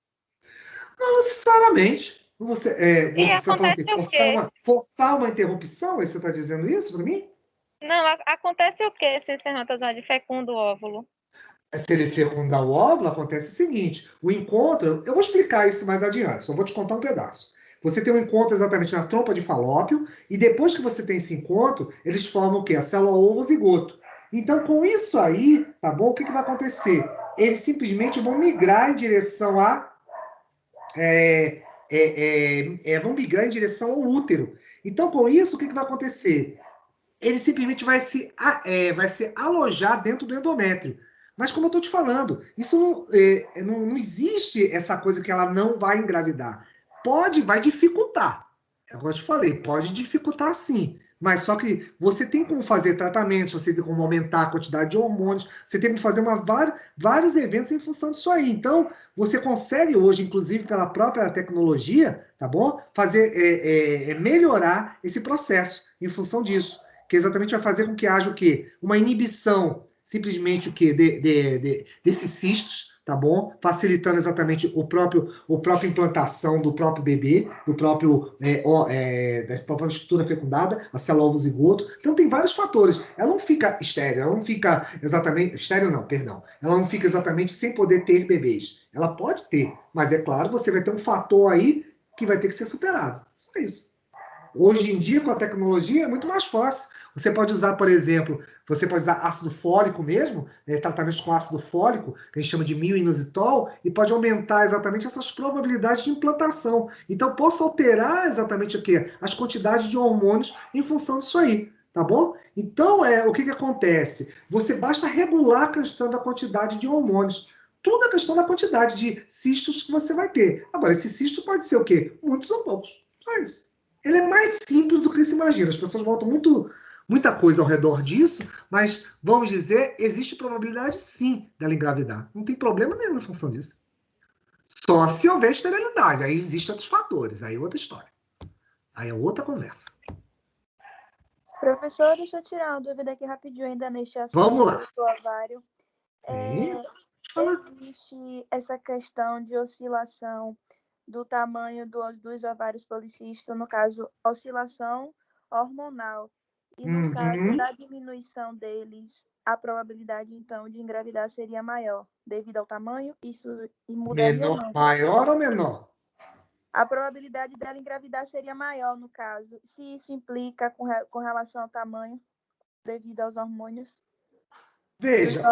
Não necessariamente. E Você está falando acontece que o quê? forçar uma interrupção? Você está dizendo isso para mim? Não, acontece o quê se o espermatozoide fecunda o óvulo? Se ele fecundar o óvulo, acontece o seguinte: o encontro, eu vou explicar isso mais adiante, só vou te contar um pedaço. Você tem um encontro exatamente na trompa de Falópio, e depois que você tem esse encontro, eles formam o quê? A célula ovo-zigoto. Então, com isso aí, tá bom? O que vai acontecer? Eles simplesmente vão migrar em direção vão migrar em direção ao útero. Então, com isso, o que vai acontecer? Ele simplesmente vai se alojar dentro do endométrio. Mas, como eu estou te falando, isso não existe essa coisa que ela não vai engravidar. Vai dificultar. É como eu te falei, pode dificultar sim. Mas só que você tem como fazer tratamentos, você tem como aumentar a quantidade de hormônios, você tem como fazer vários eventos em função disso aí. Então, você consegue hoje, inclusive pela própria tecnologia, tá bom? Melhorar esse processo em função disso, que exatamente vai fazer com que haja o quê? Uma inibição, simplesmente o quê? Desses cistos, tá bom? Facilitando exatamente a própria implantação do próprio bebê, da própria estrutura fecundada, a célula ovo-zigoto. Então tem vários fatores. Ela não fica estéril, ela não fica exatamente estéril não, perdão. Ela não fica exatamente sem poder ter bebês. Ela pode ter, mas é claro, você vai ter um fator aí que vai ter que ser superado. Só isso. Hoje em dia, com a tecnologia, é muito mais fácil. Você pode usar, por exemplo, você pode usar ácido fólico mesmo, tratamentos com ácido fólico, que a gente chama de mioinositol, e pode aumentar exatamente essas probabilidades de implantação. Então, posso alterar exatamente o quê? As quantidades de hormônios em função disso aí, tá bom? Então, o que acontece? Você basta regular a questão da quantidade de hormônios. Tudo é questão da quantidade de cistos que você vai ter. Agora, esse cisto pode ser o quê? Muitos ou poucos. Só isso. Ele é mais simples do que se imagina. As pessoas botam muita coisa ao redor disso, mas, vamos dizer, existe probabilidade sim dela engravidar. Não tem problema nenhum em função disso. Só se houver esterilidade. Aí existem outros fatores. Aí é outra história. Aí é outra conversa. Professor, deixa eu tirar uma dúvida aqui rapidinho ainda neste assunto Vamos lá. do ovário. Sim. Existe essa questão de oscilação do tamanho dos ovários policísticos, no caso, oscilação hormonal. E no caso da diminuição deles, a probabilidade, então, de engravidar seria maior, devido ao tamanho? Isso mudaria ou não? Maior ou menor? A probabilidade dela engravidar seria maior, no caso, se isso implica com relação ao tamanho, devido aos hormônios. Veja,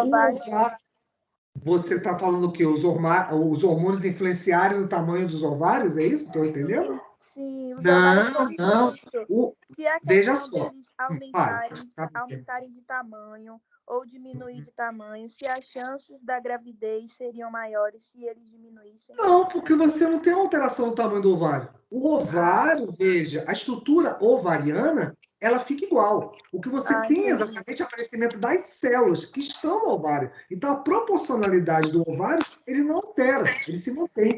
você está falando o quê? Os hormônios influenciarem no tamanho dos ovários? É isso? Estou entendendo? Sim, os não. ovários se a Veja questão só. deles aumentarem de tamanho ou diminuir de tamanho, se as chances da gravidez seriam maiores se eles diminuíssem? Não, porque você não tem alteração no tamanho do ovário. O ovário, veja, a estrutura ovariana, ela fica igual. O que você tem é exatamente o aparecimento das células que estão no ovário. Então, a proporcionalidade do ovário, ele não altera, ele se mantém.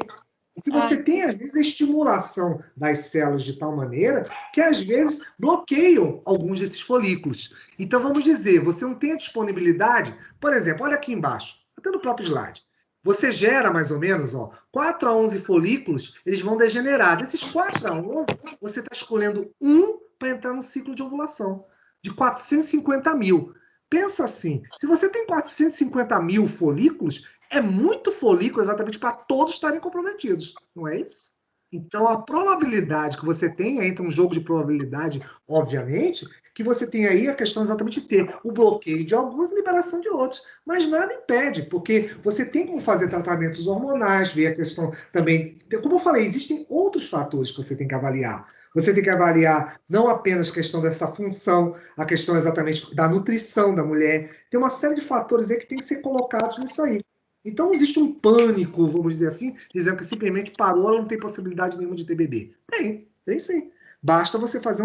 O que você tem, às vezes, é a estimulação das células de tal maneira que, às vezes, bloqueiam alguns desses folículos. Então, vamos dizer, você não tem a disponibilidade, por exemplo, olha aqui embaixo, até no próprio slide. Você gera mais ou menos 4 a 11 folículos, eles vão degenerar. Desses 4 a 11, você está escolhendo um para entrar no ciclo de ovulação, de 450 mil. Pensa assim, se você tem 450 mil folículos, é muito folículo exatamente para todos estarem comprometidos, não é isso? Então, a probabilidade que você tem, entra um jogo de probabilidade, obviamente, que você tem aí a questão exatamente de ter o bloqueio de alguns e liberação de outros. Mas nada impede, porque você tem como fazer tratamentos hormonais, ver a questão também. Como eu falei, existem outros fatores que você tem que avaliar. Você tem que avaliar não apenas a questão dessa função, a questão exatamente da nutrição da mulher. Tem uma série de fatores aí que tem que ser colocados nisso aí. Então, não existe um pânico, vamos dizer assim, dizendo que simplesmente parou, ela não tem possibilidade nenhuma de ter bebê. Tem sim. Basta você fazer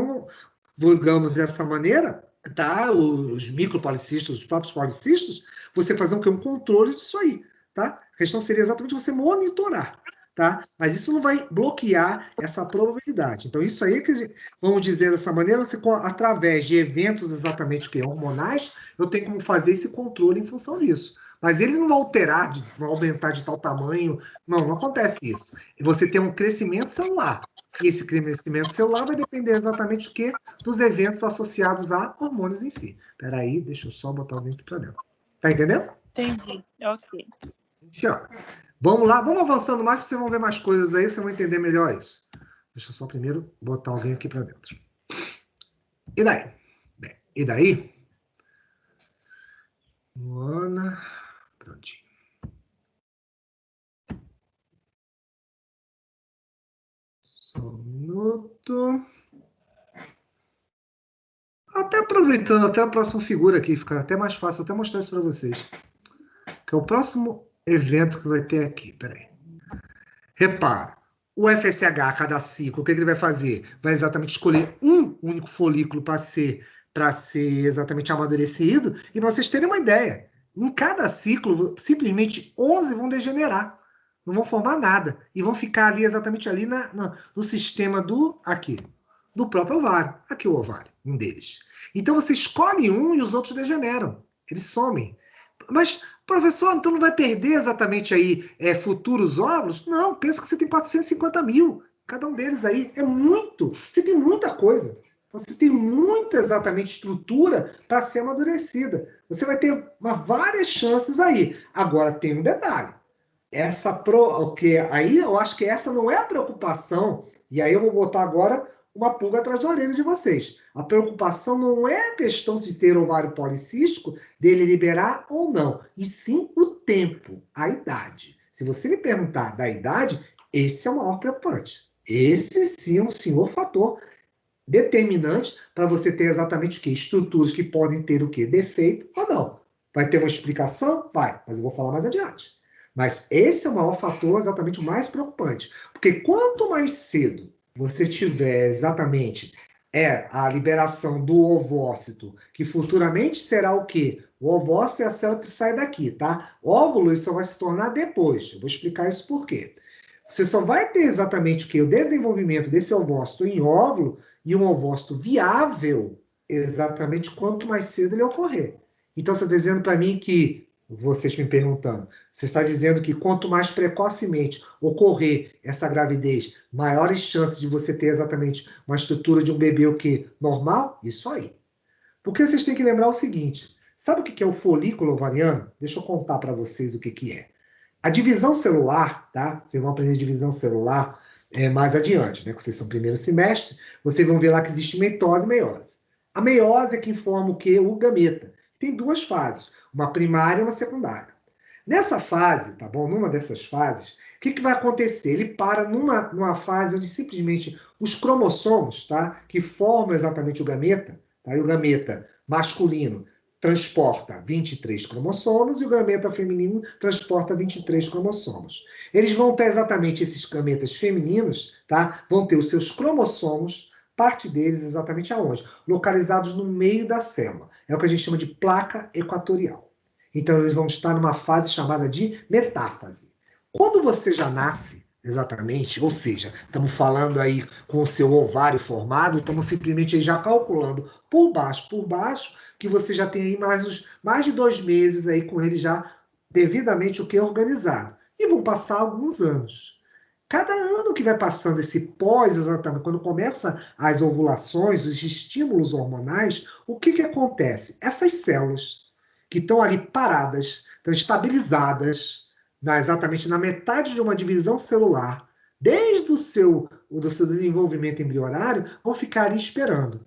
digamos dessa maneira, tá? Os micropolicistas, os próprios policistas, você fazer um controle disso aí, tá? A questão seria exatamente você monitorar, tá? Mas isso não vai bloquear essa probabilidade. Então, isso aí que, vamos dizer dessa maneira, você, através de eventos exatamente que hormonais, eu tenho como fazer esse controle em função disso. Mas ele não vai alterar, vai aumentar de tal tamanho. Não acontece isso. Você tem um crescimento celular. E esse crescimento celular vai depender exatamente do quê? Dos eventos associados a hormônios em si. Espera aí, deixa eu só botar o link para dentro. Tá entendendo? Entendi. Ok. Sim, senhora. Vamos lá, vamos avançando mais, vocês vão ver mais coisas aí, vocês vão entender melhor isso. Deixa eu só primeiro botar alguém aqui para dentro. E daí? Bem, e daí? Luana, prontinho. Só um minuto. Até aproveitando até a próxima figura aqui, fica até mais fácil até mostrar isso para vocês. Que é o próximo evento que vai ter aqui. Peraí. Repara, o FSH, a cada ciclo, o que ele vai fazer? Vai exatamente escolher um único folículo para ser exatamente amadurecido. E para vocês terem uma ideia, em cada ciclo, simplesmente 11 vão degenerar. Não vão formar nada. E vão ficar ali exatamente ali no sistema do próprio ovário. Aqui o ovário, um deles. Então você escolhe um e os outros degeneram. Eles somem. Mas, professor, então não vai perder exatamente aí futuros óvulos? Não, pensa que você tem 450 mil. Cada um deles aí é muito. Você tem muita coisa. Você tem muita exatamente estrutura para ser amadurecida. Você vai ter várias chances aí. Agora tem um detalhe. Aí eu acho que essa não é a preocupação. E aí eu vou botar agora uma pulga atrás da orelha de vocês. A preocupação não é a questão de ter ovário policístico, dele liberar ou não, e sim o tempo, a idade. Se você me perguntar da idade, esse é o maior preocupante. Esse sim é um senhor fator determinante para você ter exatamente o quê? Estruturas que podem ter o quê? Defeito ou não. Vai ter uma explicação? Vai, mas eu vou falar mais adiante. Mas esse é o maior fator, exatamente o mais preocupante. Porque quanto mais cedo você tiver exatamente a liberação do ovócito, que futuramente será o quê? O ovócito é a célula que sai daqui, tá? Óvulo, isso vai se tornar depois. Eu vou explicar isso por quê. Você só vai ter exatamente o quê? O desenvolvimento desse ovócito em óvulo e um ovócito viável exatamente quanto mais cedo ele ocorrer. Então, você está dizendo para mim que, vocês me perguntando, você está dizendo que quanto mais precocemente ocorrer essa gravidez, maiores chances de você ter exatamente uma estrutura de um bebê o quê? Normal? Isso aí. Porque vocês têm que lembrar o seguinte, sabe o que é o folículo ovariano? Deixa eu contar para vocês o que é. A divisão celular, tá? Vocês vão aprender divisão celular mais adiante, né? Porque vocês são primeiro semestre, vocês vão ver lá que existe mitose e meiose. A meiose é que informa o quê? O gameta. Tem duas fases, uma primária e uma secundária. Nessa fase, tá bom? Numa dessas fases, o que vai acontecer? Ele para numa fase onde simplesmente os cromossomos, tá? Que formam exatamente o gameta, tá? E o gameta masculino transporta 23 cromossomos e o gameta feminino transporta 23 cromossomos. Eles vão ter exatamente esses gametas femininos, tá? Vão ter os seus cromossomos, parte deles exatamente aonde? Localizados no meio da célula. É o que a gente chama de placa equatorial. Então, eles vão estar numa fase chamada de metáfase. Quando você já nasce, exatamente, ou seja, estamos falando aí com o seu ovário formado, estamos simplesmente aí já calculando por baixo, que você já tem aí mais de 2 meses aí com ele já devidamente o que organizado. E vão passar alguns anos. Cada ano que vai passando esse pós, exatamente, quando começa as ovulações, os estímulos hormonais, o que acontece? Essas células que estão ali paradas, estão estabilizadas, exatamente na metade de uma divisão celular, desde o seu desenvolvimento embrionário, vão ficar ali esperando.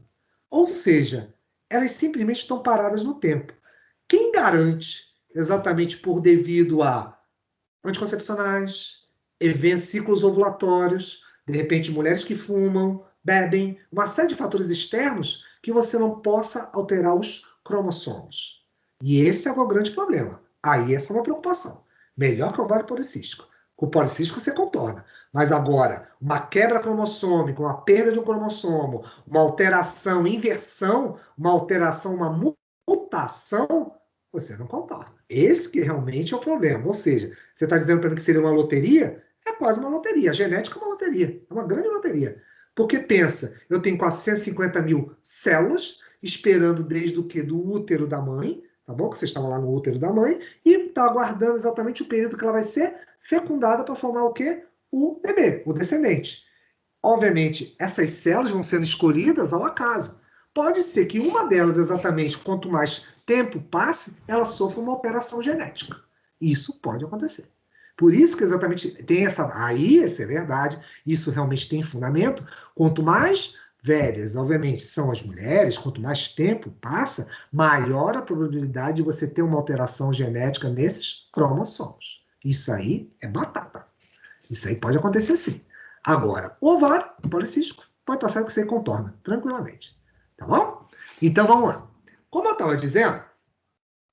Ou seja, elas simplesmente estão paradas no tempo. Quem garante, exatamente por devido a anticoncepcionais, eventos, ciclos ovulatórios, de repente mulheres que fumam, bebem, uma série de fatores externos que você não possa alterar os cromossomos. E esse é o grande problema. Aí essa é uma preocupação. Melhor que o ovário policístico. Com o policístico você contorna. Mas agora, uma quebra cromossômica, uma perda de um cromossomo, uma alteração, inversão, uma alteração, uma mutação, você não contorna. Esse que realmente é o problema. Ou seja, você está dizendo para mim que seria uma loteria? É quase uma loteria. A genética é uma loteria. É uma grande loteria. Porque pensa, eu tenho 450 mil células esperando desde o quê? Do útero da mãe, tá bom? Que vocês estavam lá no útero da mãe, e está aguardando exatamente o período que ela vai ser fecundada para formar o quê? O bebê, o descendente. Obviamente, essas células vão sendo escolhidas ao acaso. Pode ser que uma delas, exatamente, quanto mais tempo passe, ela sofra uma alteração genética. Isso pode acontecer. Por isso que exatamente tem essa... Aí, isso é verdade, isso realmente tem fundamento. Quanto mais velhas, obviamente, são as mulheres, quanto mais tempo passa, maior a probabilidade de você ter uma alteração genética nesses cromossomos. Isso aí é batata. Isso aí pode acontecer sim. Agora, o ovário policístico pode estar certo que você contorna tranquilamente. Tá bom? Então vamos lá. Como eu estava dizendo,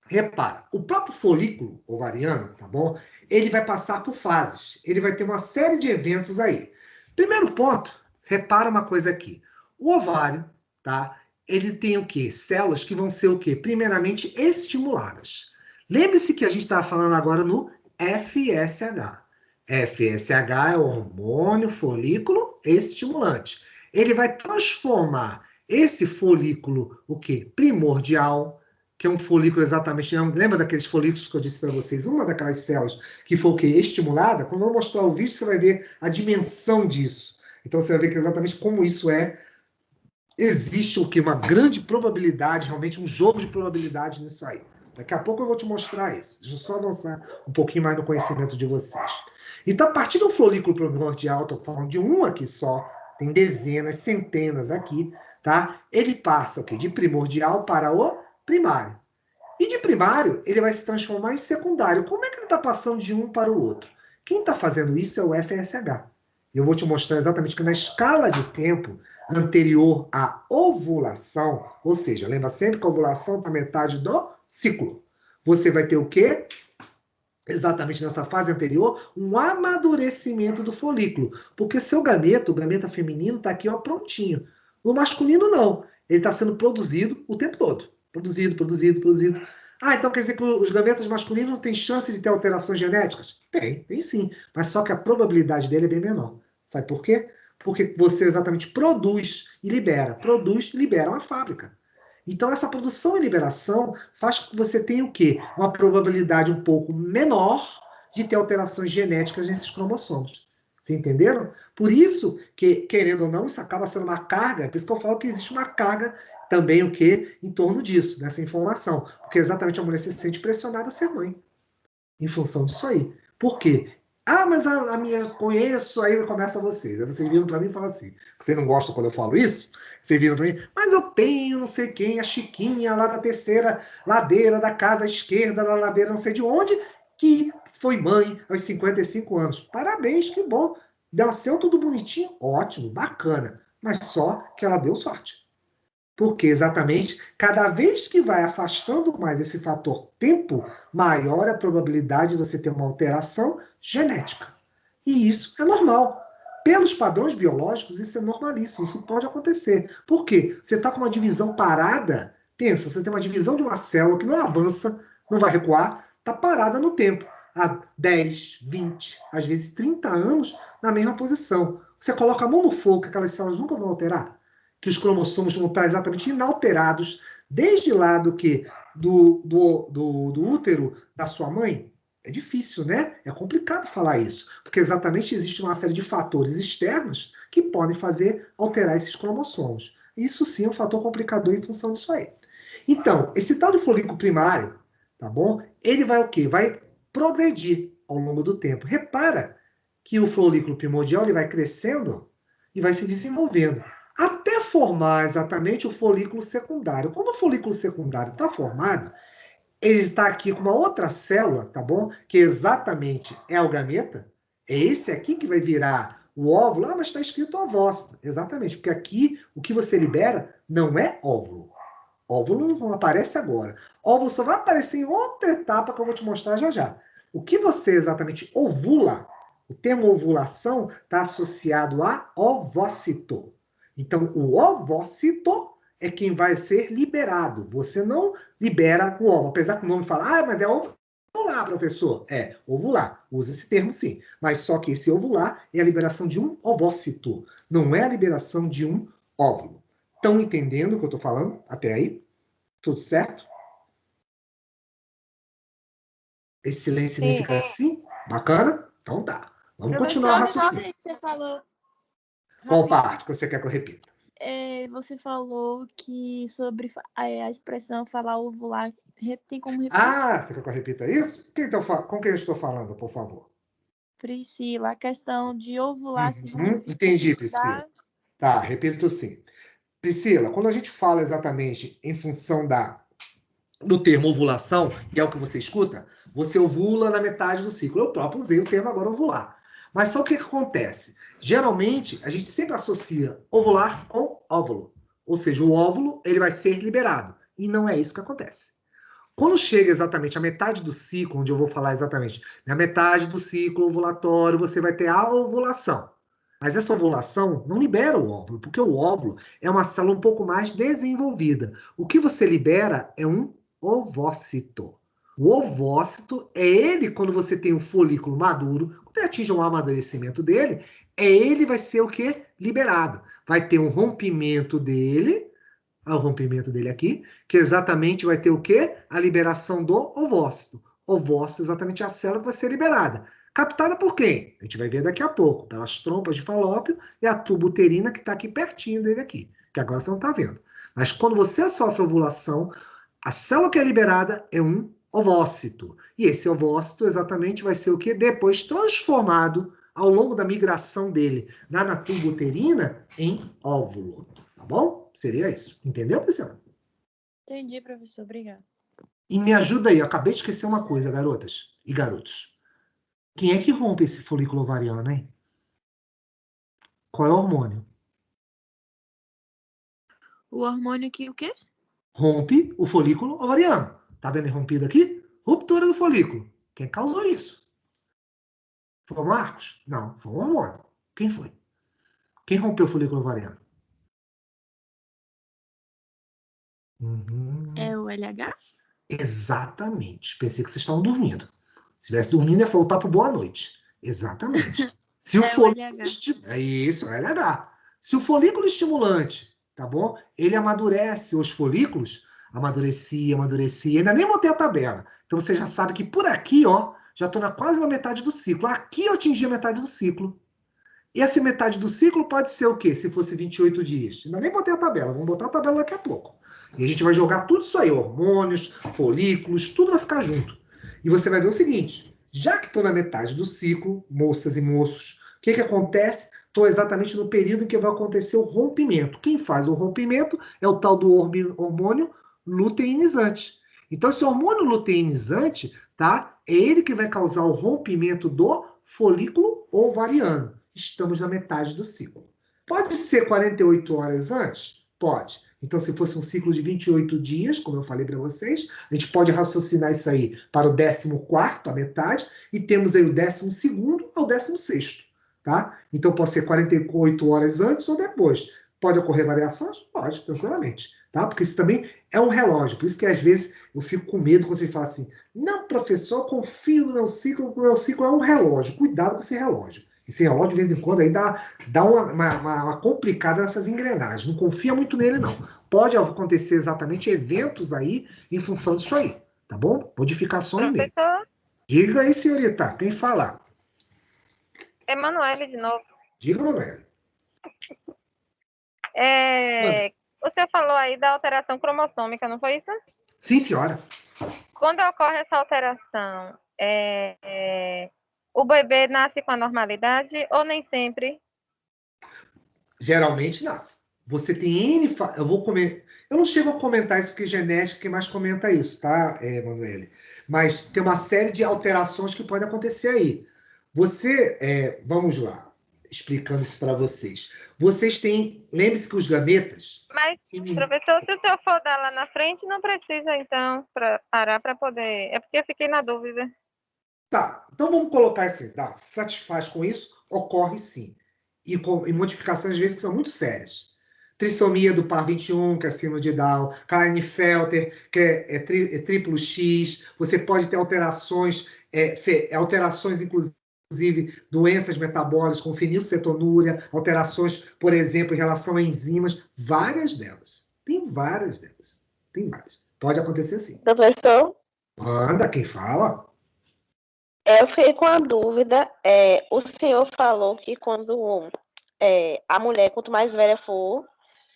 repara, o próprio folículo ovariano, tá bom? Ele vai passar por fases. Ele vai ter uma série de eventos aí. Primeiro ponto, repara uma coisa aqui. O ovário, tá? Ele tem o quê? Células que vão ser o quê? Primeiramente estimuladas. Lembre-se que a gente estava falando agora no FSH. FSH é o hormônio folículo estimulante. Ele vai transformar esse folículo, o quê? Primordial, que é um folículo exatamente... Lembra daqueles folículos que eu disse para vocês? Uma daquelas células que foi o quê? Estimulada. Quando eu vou mostrar o vídeo, você vai ver a dimensão disso. Então, você vai ver que exatamente como isso é. Existe o quê? Uma grande probabilidade, realmente um jogo de probabilidade nisso aí. Daqui a pouco eu vou te mostrar isso. Deixa eu só avançar um pouquinho mais no conhecimento de vocês. Então, a partir do folículo primordial, estou falando de um aqui só, tem dezenas, centenas aqui, tá? Ele passa o quê? De primordial para o primário. E de primário, ele vai se transformar em secundário. Como é que ele está passando de um para o outro? Quem está fazendo isso é o FSH. Eu vou te mostrar exatamente que na escala de tempo anterior à ovulação, ou seja, lembra sempre que a ovulação está metade do ciclo. Você vai ter o quê? Exatamente nessa fase anterior, um amadurecimento do folículo. Porque seu gameta, o gameta feminino, está aqui ó, prontinho. No masculino, não. Ele está sendo produzido o tempo todo. Produzido, produzido, produzido. Ah, então quer dizer que os gametas masculinos não têm chance de ter alterações genéticas? Tem sim. Mas só que a probabilidade dele é bem menor. Sabe por quê? Porque você exatamente produz e libera. Produz e libera uma fábrica. Então, essa produção e liberação faz com que você tenha o quê? Uma probabilidade um pouco menor de ter alterações genéticas nesses cromossomos. Vocês entenderam? Por isso que, querendo ou não, isso acaba sendo uma carga. Por isso que eu falo que existe uma carga também o quê? Em torno disso, dessa informação. Porque exatamente a mulher se sente pressionada a ser mãe. Em função disso aí. Por quê? Ah, mas a minha conheço, aí começa vocês. Aí vocês viram para mim e falam assim, você não gosta quando eu falo isso? Vocês viram para mim, mas eu tenho não sei quem, a Chiquinha lá da terceira ladeira da casa à esquerda, da ladeira não sei de onde, que foi mãe aos 55 anos. Parabéns, que bom. Nasceu tudo bonitinho, ótimo, bacana. Mas só que ela deu sorte. Porque exatamente, cada vez que vai afastando mais esse fator tempo, maior a probabilidade de você ter uma alteração genética. E isso é normal. Pelos padrões biológicos, isso é normalíssimo, isso pode acontecer. Por quê? Você está com uma divisão parada, pensa, você tem uma divisão de uma célula que não avança, não vai recuar, está parada no tempo, há 10, 20, às vezes 30 anos na mesma posição. Você coloca a mão no fogo, aquelas células nunca vão alterar, que os cromossomos vão estar exatamente inalterados, desde lá do que? Do útero da sua mãe. É difícil, né? É complicado falar isso, porque exatamente existe uma série de fatores externos que podem fazer alterar esses cromossomos. Isso sim é um fator complicador em função disso aí. Então, esse tal de folículo primário, tá bom? Ele vai o quê? Vai progredir ao longo do tempo. Repara que o folículo primordial ele vai crescendo e vai se desenvolvendo, até formar exatamente o folículo secundário. Quando o folículo secundário está formado, ele está aqui com uma outra célula, tá bom? Que exatamente é o gameta. É esse aqui que vai virar o óvulo, mas está escrito ovócito. Exatamente, porque aqui o que você libera não é óvulo. Óvulo não aparece agora. Óvulo só vai aparecer em outra etapa que eu vou te mostrar já já. O que você exatamente ovula, o termo ovulação está associado a ovócito. Então, o ovócito é quem vai ser liberado. Você não libera o óvulo. Apesar que o nome fala, mas é ovular, professor. É, ovular. Usa esse termo sim. Mas só que esse ovular é a liberação de um ovócito. Não é a liberação de um óvulo. Estão entendendo o que eu estou falando até aí? Tudo certo? Esse silêncio significa sim? Bacana? Então tá. Vamos continuar o raciocínio. Você falou, Qual parte que você quer que eu repita? você falou que sobre a expressão falar ovular, tem como repetir? Ah, você quer que eu repita isso? Com quem eu estou falando, por favor? Priscila, a questão de ovular significa Entendi, Priscila. Tá, repito sim. Priscila, quando a gente fala exatamente em função do termo ovulação, que é o que você escuta, você ovula na metade do ciclo. Eu próprio usei o termo agora ovular. Mas só o que acontece? Geralmente, a gente sempre associa ovular com óvulo. Ou seja, o óvulo ele vai ser liberado. E não é isso que acontece. Quando chega exatamente a metade do ciclo, onde eu vou falar exatamente, na metade do ciclo ovulatório, você vai ter a ovulação. Mas essa ovulação não libera o óvulo, porque o óvulo é uma célula um pouco mais desenvolvida. O que você libera é um ovócito. O ovócito é ele, quando você tem um folículo maduro, quando ele atinge um amadurecimento dele, ele vai ser o que? Liberado. Vai ter um rompimento dele, o rompimento dele aqui, que exatamente vai ter o quê? A liberação do ovócito. Ovócito é exatamente a célula que vai ser liberada. Captada por quem? A gente vai ver daqui a pouco, pelas trompas de falópio e a tuba uterina que está aqui pertinho dele aqui, que agora você não está vendo. Mas quando você sofre ovulação, a célula que é liberada é um ovócito. E esse ovócito exatamente vai ser o que? Depois transformado ao longo da migração dele na tuba uterina em óvulo. Tá bom? Seria isso. Entendeu, Priscila? Entendi, professor. Obrigada. E me ajuda aí. Eu acabei de esquecer uma coisa, garotas e garotos. Quem é que rompe esse folículo ovariano, hein? Qual é o hormônio? O hormônio que o quê? Rompe o folículo ovariano. Tá vendo rompido aqui? Ruptura do folículo. Quem causou isso? Foi o Marcos? Não, foi o hormônio. Quem foi? Quem rompeu o folículo ovariano? É o LH? Exatamente. Pensei que vocês estavam dormindo. Se estivesse dormindo, ia voltar para boa noite. Exatamente. Se o folículo é isso, é LH. Se o folículo estimulante, tá bom? Ele amadurece os folículos, amadurecia, ainda nem montei a tabela. Então você já sabe que por aqui, ó, já estou quase na metade do ciclo. Aqui eu atingi a metade do ciclo. E essa metade do ciclo pode ser o quê? Se fosse 28 dias. Ainda nem botei a tabela, vamos botar a tabela daqui a pouco. E a gente vai jogar tudo isso aí, hormônios, folículos, tudo vai ficar junto. E você vai ver o seguinte, já que estou na metade do ciclo, moças e moços, o que acontece? Estou exatamente no período em que vai acontecer o rompimento. Quem faz o rompimento é o tal do hormônio luteinizante. Então, esse hormônio luteinizante, tá? É ele que vai causar o rompimento do folículo ovariano. Estamos na metade do ciclo. Pode ser 48 horas antes? Pode. Então, se fosse um ciclo de 28 dias, como eu falei para vocês, a gente pode raciocinar isso aí para o 14º, a metade, e temos aí o 12º ao 16º, tá? Então, pode ser 48 horas antes ou depois. Pode ocorrer variações? Pode, tranquilamente, tá? Porque isso também é um relógio. Por isso que, às vezes, eu fico com medo quando você fala assim, não, professor, eu confio no meu ciclo é um relógio. Cuidado com esse relógio. Esse relógio, de vez em quando, aí dá uma complicada nessas engrenagens. Não confia muito nele, não. Pode acontecer exatamente eventos aí em função disso aí, tá bom? Modificações nele. Diga aí, senhorita, quem fala? Emanuele, de novo. Diga, Emanuele. O senhor falou aí da alteração cromossômica, não foi isso? Sim, senhora. Quando ocorre essa alteração, o bebê nasce com a normalidade ou nem sempre? Geralmente nasce. Você tem N... Eu não chego a comentar isso porque genética quem mais comenta isso, tá, Emanuele? Mas tem uma série de alterações que podem acontecer aí. Vamos lá. explicando isso para vocês. Vocês têm... Lembre-se que os gametas... Mas, professor, se o senhor for dar lá na frente, não precisa, então, parar para poder... É porque eu fiquei na dúvida. Tá, então vamos colocar assim, tá, se satisfaz com isso, ocorre sim. E modificações, às vezes, que são muito sérias. Trissomia do par 21, que é síndrome de Down, Klinefelter, que é triplo X, você pode ter alterações, alterações, inclusive, doenças metabólicas, como fenilcetonúria, alterações, por exemplo, em relação a enzimas, várias delas. Tem várias delas. Tem várias. Pode acontecer sim. Professor, Manda, quem fala. eu fiquei com a dúvida. O senhor falou que quando a mulher, quanto mais velha for,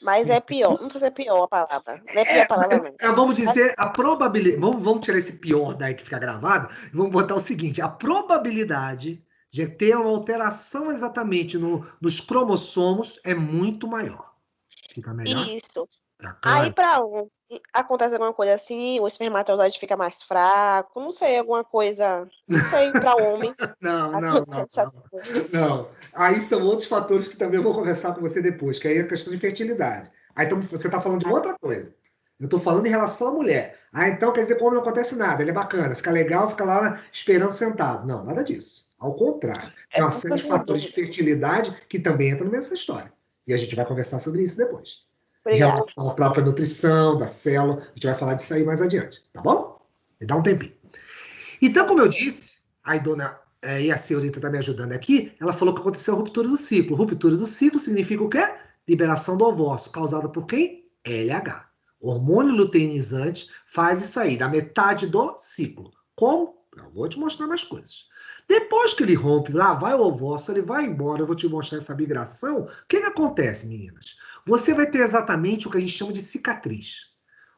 mais é pior. Não sei se é pior a palavra. Não é pior a palavra, não. Vamos dizer, a probabilidade... Vamos tirar esse pior daí que fica gravado, e vamos botar o seguinte, a probabilidade de ter uma alteração exatamente nos cromossomos é muito maior. Fica melhor? Isso. Bacana. Aí, para homem, acontece alguma coisa assim, o espermatozoide fica mais fraco, não sei, alguma coisa, não sei, para homem. Não. Acontece alguma coisa. Não. Aí são outros fatores que também eu vou conversar com você depois, que aí é a questão de fertilidade. Aí então, você está falando de outra coisa. Eu estou falando em relação à mulher. Ah, então quer dizer que o homem não acontece nada, ele é bacana, fica legal, fica lá esperando sentado. Não, nada disso. Ao contrário. Tem uma série de fatores de fertilidade que também entram nessa história. E a gente vai conversar sobre isso depois. Em Obrigada. relação à própria nutrição, da célula, a gente vai falar disso aí mais adiante, tá bom? Me dá um tempinho. Então, como eu disse, a dona e a senhorita está me ajudando aqui, ela falou que aconteceu a ruptura do ciclo. Ruptura do ciclo significa o quê? Liberação do ovócito, causada por quem? LH. Hormônio luteinizante faz isso aí, da metade do ciclo. Como? Eu vou te mostrar mais coisas. Depois que ele rompe, lá vai o ovócito, ele vai embora, eu vou te mostrar essa migração. O que acontece, meninas? Você vai ter exatamente o que a gente chama de cicatriz.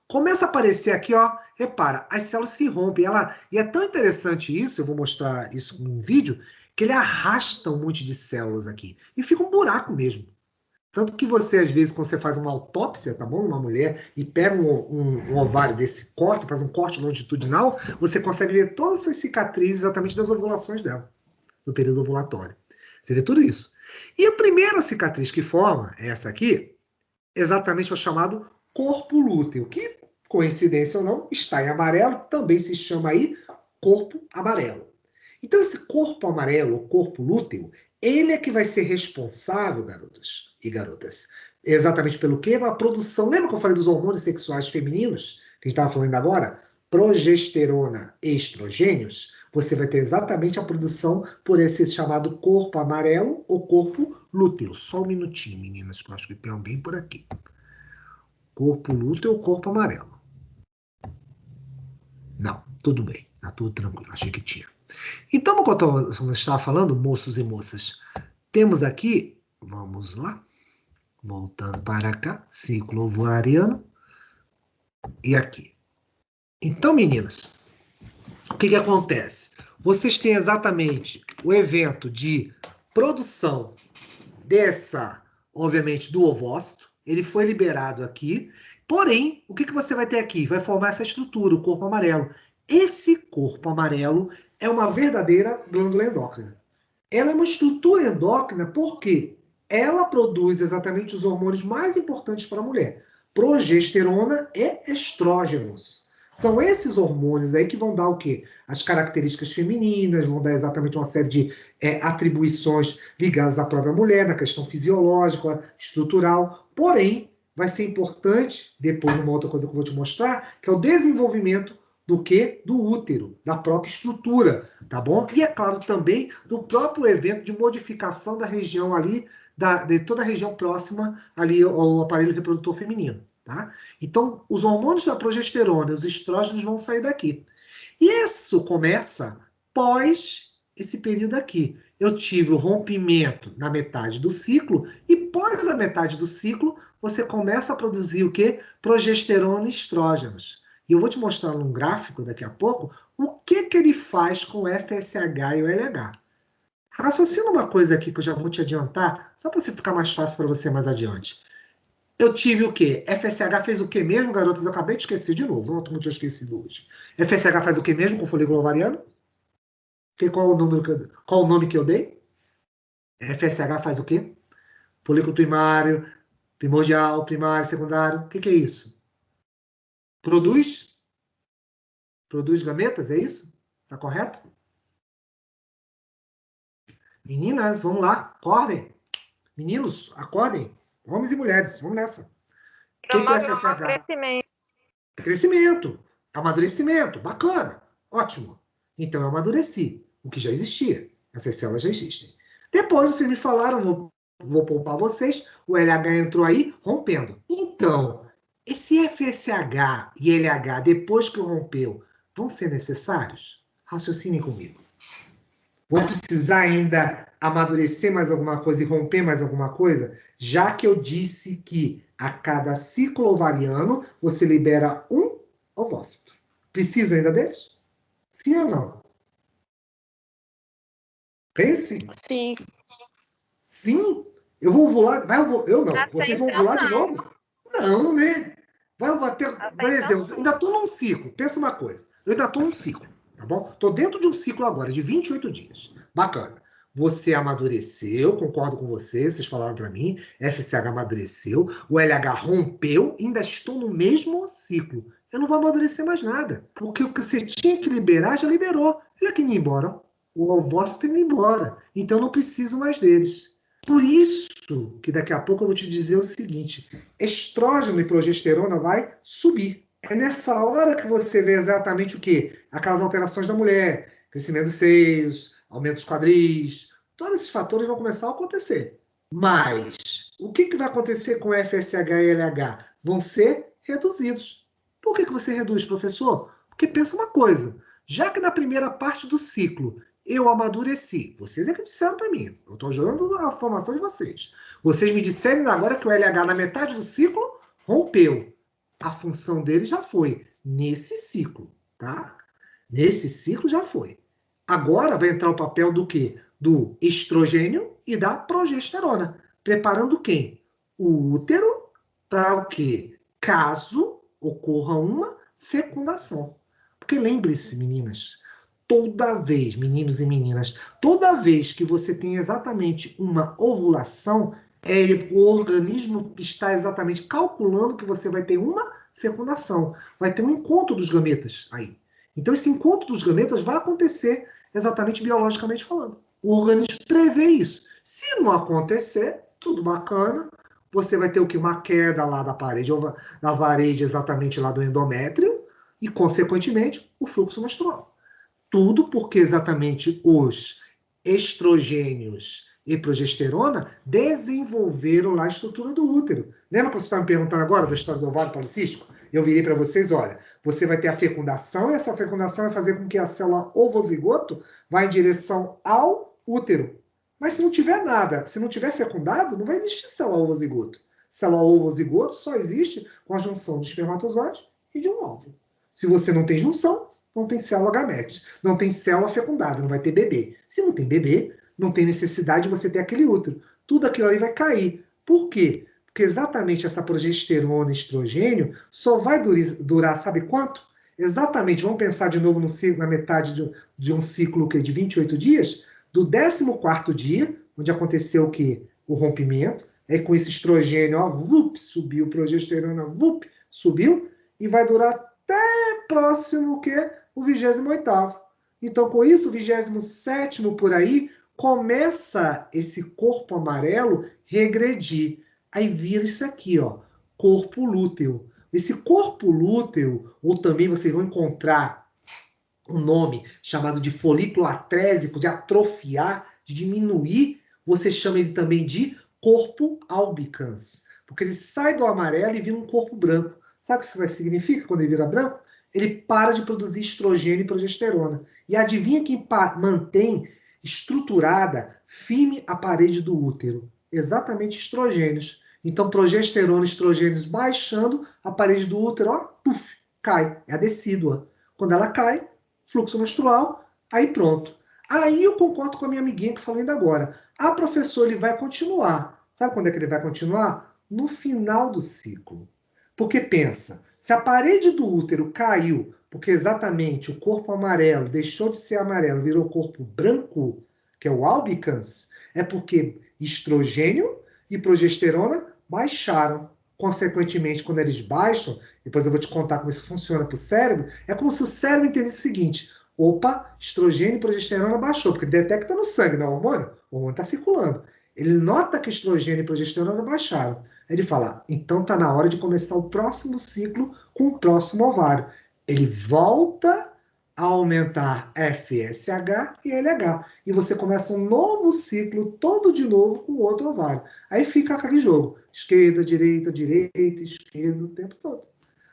Começa a aparecer aqui, ó, repara, as células se rompem. E é tão interessante isso, eu vou mostrar isso num vídeo, que ele arrasta um monte de células aqui. E fica um buraco mesmo. Tanto que você, às vezes, quando você faz uma autópsia, tá bom? Numa mulher, e pega um ovário desse, corte, faz um corte longitudinal, você consegue ver todas essas cicatrizes exatamente das ovulações dela, no período ovulatório. Você vê tudo isso. E a primeira cicatriz que forma, essa aqui, exatamente é o chamado corpo lúteo, que, coincidência ou não, está em amarelo, também se chama aí corpo amarelo. Então, esse corpo amarelo, o corpo lúteo, ele é que vai ser responsável, garotas e garotas, exatamente pelo quê? A produção, lembra que eu falei dos hormônios sexuais femininos, que a gente estava falando agora? Progesterona e estrogênios, você vai ter exatamente a produção por esse chamado corpo amarelo ou corpo lúteo. Só um minutinho, meninas, que eu acho que tem alguém por aqui. Corpo lúteo ou corpo amarelo? Não, tudo bem, tá tudo tranquilo, achei que tinha. Então, como eu estava falando, moços e moças, temos aqui, vamos lá, voltando para cá, ciclo ovariano, e aqui. Então, meninas, o que acontece? Vocês têm exatamente o evento de produção dessa, obviamente, do ovócito, ele foi liberado aqui, porém, o que você vai ter aqui? Vai formar essa estrutura, o corpo amarelo. Esse corpo amarelo é uma verdadeira glândula endócrina. Ela é uma estrutura endócrina porque ela produz exatamente os hormônios mais importantes para a mulher. Progesterona e estrógenos. São esses hormônios aí que vão dar o quê? As características femininas, vão dar exatamente uma série de atribuições ligadas à própria mulher, na questão fisiológica, estrutural. Porém, vai ser importante, depois uma outra coisa que eu vou te mostrar, que é o desenvolvimento do quê? Do útero, da própria estrutura, tá bom? E é claro também do próprio evento de modificação da região ali, de toda a região próxima ali ao aparelho reprodutor feminino, tá? Então, os hormônios da progesterona, os estrógenos vão sair daqui. E isso começa pós esse período aqui. Eu tive o rompimento na metade do ciclo e pós a metade do ciclo, você começa a produzir o quê? Progesterona e estrógenos. E eu vou te mostrar num gráfico daqui a pouco o que ele faz com o FSH e o LH. Raciocina uma coisa aqui que eu já vou te adiantar, só para ficar mais fácil para você mais adiante. Eu tive o quê? FSH fez o quê mesmo, garotas? Eu acabei de esquecer de novo, não tinha esquecido hoje. FSH faz o quê mesmo com folículo ovariano? Qual o nome que eu dei? FSH faz o quê? Folículo primário, primordial, primário, secundário. O que é isso? Produz gametas, é isso? Tá correto? Meninas, vamos lá, acordem. Meninos, acordem. Homens e mulheres, vamos nessa. O que é o FSH? Crescimento. Crescimento, amadurecimento, bacana, ótimo. Então eu amadureci, o que já existia. Essas células já existem. Depois vocês me falaram, vou poupar vocês, o LH entrou aí rompendo. Então, esse FSH e LH, depois que rompeu, vão ser necessários? Raciocinem comigo. Vou precisar ainda amadurecer mais alguma coisa e romper mais alguma coisa? Já que eu disse que a cada ciclo ovariano você libera um ovócito. Preciso ainda deles? Sim ou não? Pense. Sim. Sim. Eu vou ovular. Eu não. Até Vocês vão então, ovular de não. novo? Não, né? Vai ovular até. Até Por então, exemplo, não. ainda estou num ciclo. Pensa uma coisa. Eu ainda estou num ciclo. Tá bom? Estou dentro de um ciclo agora, de 28 dias. Bacana. Você amadureceu, concordo com você, vocês falaram para mim, FSH amadureceu, o LH rompeu, ainda estou no mesmo ciclo. Eu não vou amadurecer mais nada, porque o que você tinha que liberar, já liberou. Ele aqui indo embora, ó. O ovócito indo embora, então eu não preciso mais deles. Por isso que daqui a pouco eu vou te dizer o seguinte, estrógeno e progesterona vai subir. É nessa hora que você vê exatamente o quê? Aquelas alterações da mulher, crescimento dos seios, aumento dos quadris, todos esses fatores vão começar a acontecer. Mas o que vai acontecer com FSH e LH? Vão ser reduzidos. Por que você reduz, professor? Porque pensa uma coisa, já que na primeira parte do ciclo eu amadureci, vocês é que disseram para mim, eu estou jogando a formação de vocês. Vocês me disserem agora que o LH na metade do ciclo rompeu. A função dele já foi nesse ciclo, tá? Nesse ciclo já foi. Agora vai entrar o papel do quê? Do estrogênio e da progesterona. Preparando quem? O útero para o quê? Caso ocorra uma fecundação. Porque lembre-se, meninas, toda vez, meninos e meninas, toda vez que você tem exatamente uma ovulação, o organismo está exatamente calculando que você vai ter uma fecundação. Vai ter um encontro dos gametas aí. Então, esse encontro dos gametas vai acontecer exatamente biologicamente falando. O organismo prevê isso. Se não acontecer, tudo bacana, você vai ter o que? Uma queda lá da parede exatamente lá do endométrio e, consequentemente, o fluxo menstrual. Tudo porque exatamente os estrogênios e progesterona desenvolveram lá a estrutura do útero. Lembra que você estava me perguntando agora da história do ovário policístico? Eu virei para vocês, olha, você vai ter a fecundação e essa fecundação vai fazer com que a célula ovozigoto vá em direção ao útero. Mas se não tiver nada, se não tiver fecundado, não vai existir célula ovozigoto. Célula ovozigoto só existe com a junção de espermatozoide e de um óvulo. Se você não tem junção, não tem célula gamética, não tem célula fecundada, não vai ter bebê. Se não tem bebê, não tem necessidade de você ter aquele útero. Tudo aquilo aí vai cair. Por quê? Porque exatamente essa progesterona e estrogênio só vai durar, sabe quanto? Exatamente, vamos pensar de novo no ciclo, na metade de um ciclo de 28 dias, do 14º dia, onde aconteceu o quê? O rompimento, aí com esse estrogênio, ó, vup, subiu, progesterona, vup, subiu, e vai durar até próximo o quê? O 28º. Então, com isso, o 27º por aí, começa esse corpo amarelo regredir. Aí vira isso aqui, ó, corpo lúteo. Esse corpo lúteo, ou também vocês vão encontrar um nome chamado de folículo atrésico, de atrofiar, de diminuir, você chama ele também de corpo albicans, porque ele sai do amarelo e vira um corpo branco. Sabe o que isso significa quando ele vira branco? Ele para de produzir estrogênio e progesterona. E adivinha quem mantém estruturada, firme a parede do útero? Exatamente estrogênios. Então, progesterona e estrogênios baixando, a parede do útero, ó, puf, cai. É a decídua. Quando ela cai, fluxo menstrual, aí pronto. Aí eu concordo com a minha amiguinha que falou ainda agora. A professora, ele vai continuar. Sabe quando é que ele vai continuar? No final do ciclo. Porque pensa, se a parede do útero caiu, porque exatamente o corpo amarelo deixou de ser amarelo, virou corpo branco, que é o albicans, É porque estrogênio e progesterona baixaram. Consequentemente, quando eles baixam, depois eu vou te contar como isso funciona para o cérebro, é como se o cérebro entendesse o seguinte: opa, estrogênio e progesterona baixou, porque detecta no sangue, não é hormônio? O hormônio está circulando. Ele nota que estrogênio e progesterona baixaram. Aí ele fala, então está na hora de começar o próximo ciclo com o próximo ovário. Ele volta a aumentar FSH e LH. E você começa um novo ciclo todo de novo com outro ovário. Aí fica aquele jogo. Esquerda, direita, direita, esquerda, o tempo todo.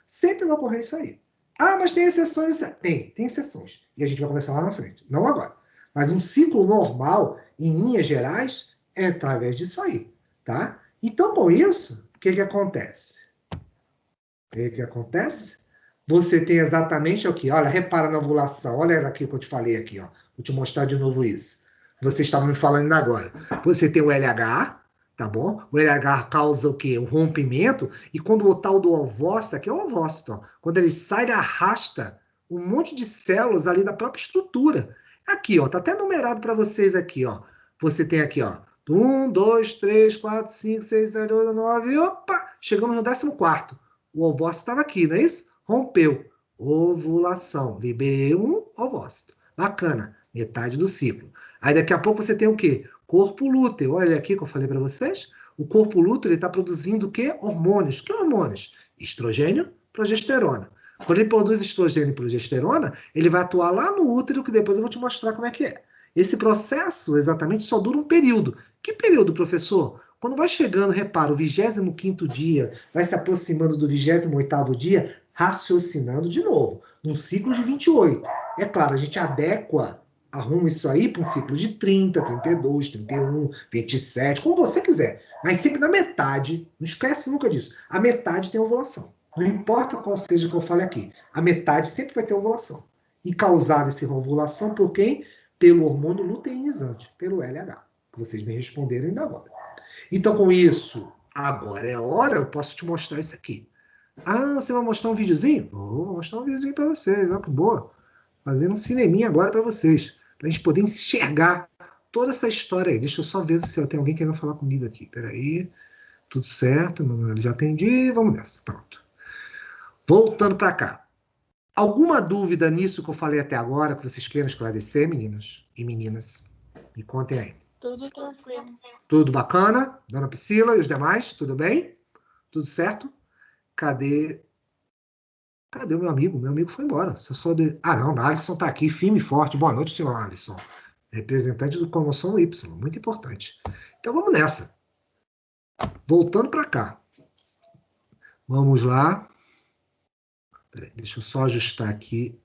Sempre vai ocorrer isso aí. Ah, mas tem exceções? Tem exceções. E a gente vai conversar lá na frente. Não agora. Mas um ciclo normal, em linhas gerais, é através disso aí. Tá? Então, com isso, o que acontece? O que acontece? Você tem exatamente aqui, olha, repara na ovulação, olha aqui o que eu te falei aqui, ó. Vou te mostrar de novo isso. Você estava me falando ainda agora. Você tem o LH, tá bom? O LH causa o quê? O rompimento, e quando o tal do ovócito, aqui é o ovócito, ó, quando ele sai, ele arrasta um monte de células ali da própria estrutura. Aqui, ó, tá até numerado para vocês aqui, ó. Você tem aqui, ó, 1, 2, 3, 4, 5, 6, 7, 8, 9, opa! Chegamos no 14º. O ovócito estava aqui, não é isso? Rompeu. Ovulação. Liberei um ovócito. Bacana. Metade do ciclo. Aí daqui a pouco você tem o quê? Corpo lúteo. Olha aqui que eu falei para vocês. O corpo lúteo está produzindo o quê? Hormônios. Que hormônios? Estrogênio, progesterona. Quando ele produz estrogênio e progesterona, ele vai atuar lá no útero, que depois eu vou te mostrar como é que é. Esse processo exatamente só dura um período. Que período, professor? Quando vai chegando, repara, o 25º dia, vai se aproximando do 28º dia, raciocinando de novo, num ciclo de 28. É claro, a gente arruma isso aí para um ciclo de 30, 32, 31, 27, como você quiser. Mas sempre na metade, não esquece nunca disso, a metade tem ovulação. Não importa qual seja o que eu fale aqui, a metade sempre vai ter ovulação. E causada essa ovulação por quem? Pelo hormônio luteinizante, pelo LH, que vocês me responderam ainda agora. Então, com isso, agora é hora, eu posso te mostrar isso aqui. Ah, você vai mostrar um videozinho? Vou mostrar um videozinho para vocês, ó, que boa. Fazendo um cineminha agora para vocês, para a gente poder enxergar toda essa história aí. Deixa eu só ver se tem alguém querendo falar comigo aqui. Peraí, tudo certo, já atendi, vamos nessa, pronto. Voltando para cá. Alguma dúvida nisso que eu falei até agora, que vocês queiram esclarecer, meninos e meninas? Me contem aí. Tudo tranquilo. Tudo bacana? Dona Priscila e os demais, tudo bem? Tudo certo? Cadê o meu amigo? Meu amigo foi embora. Ah, não, a Alisson está aqui, firme e forte. Boa noite, senhor Alisson. Representante do cromossomo Y, muito importante. Então vamos nessa. Voltando para cá. Vamos lá. Peraí, deixa eu só ajustar aqui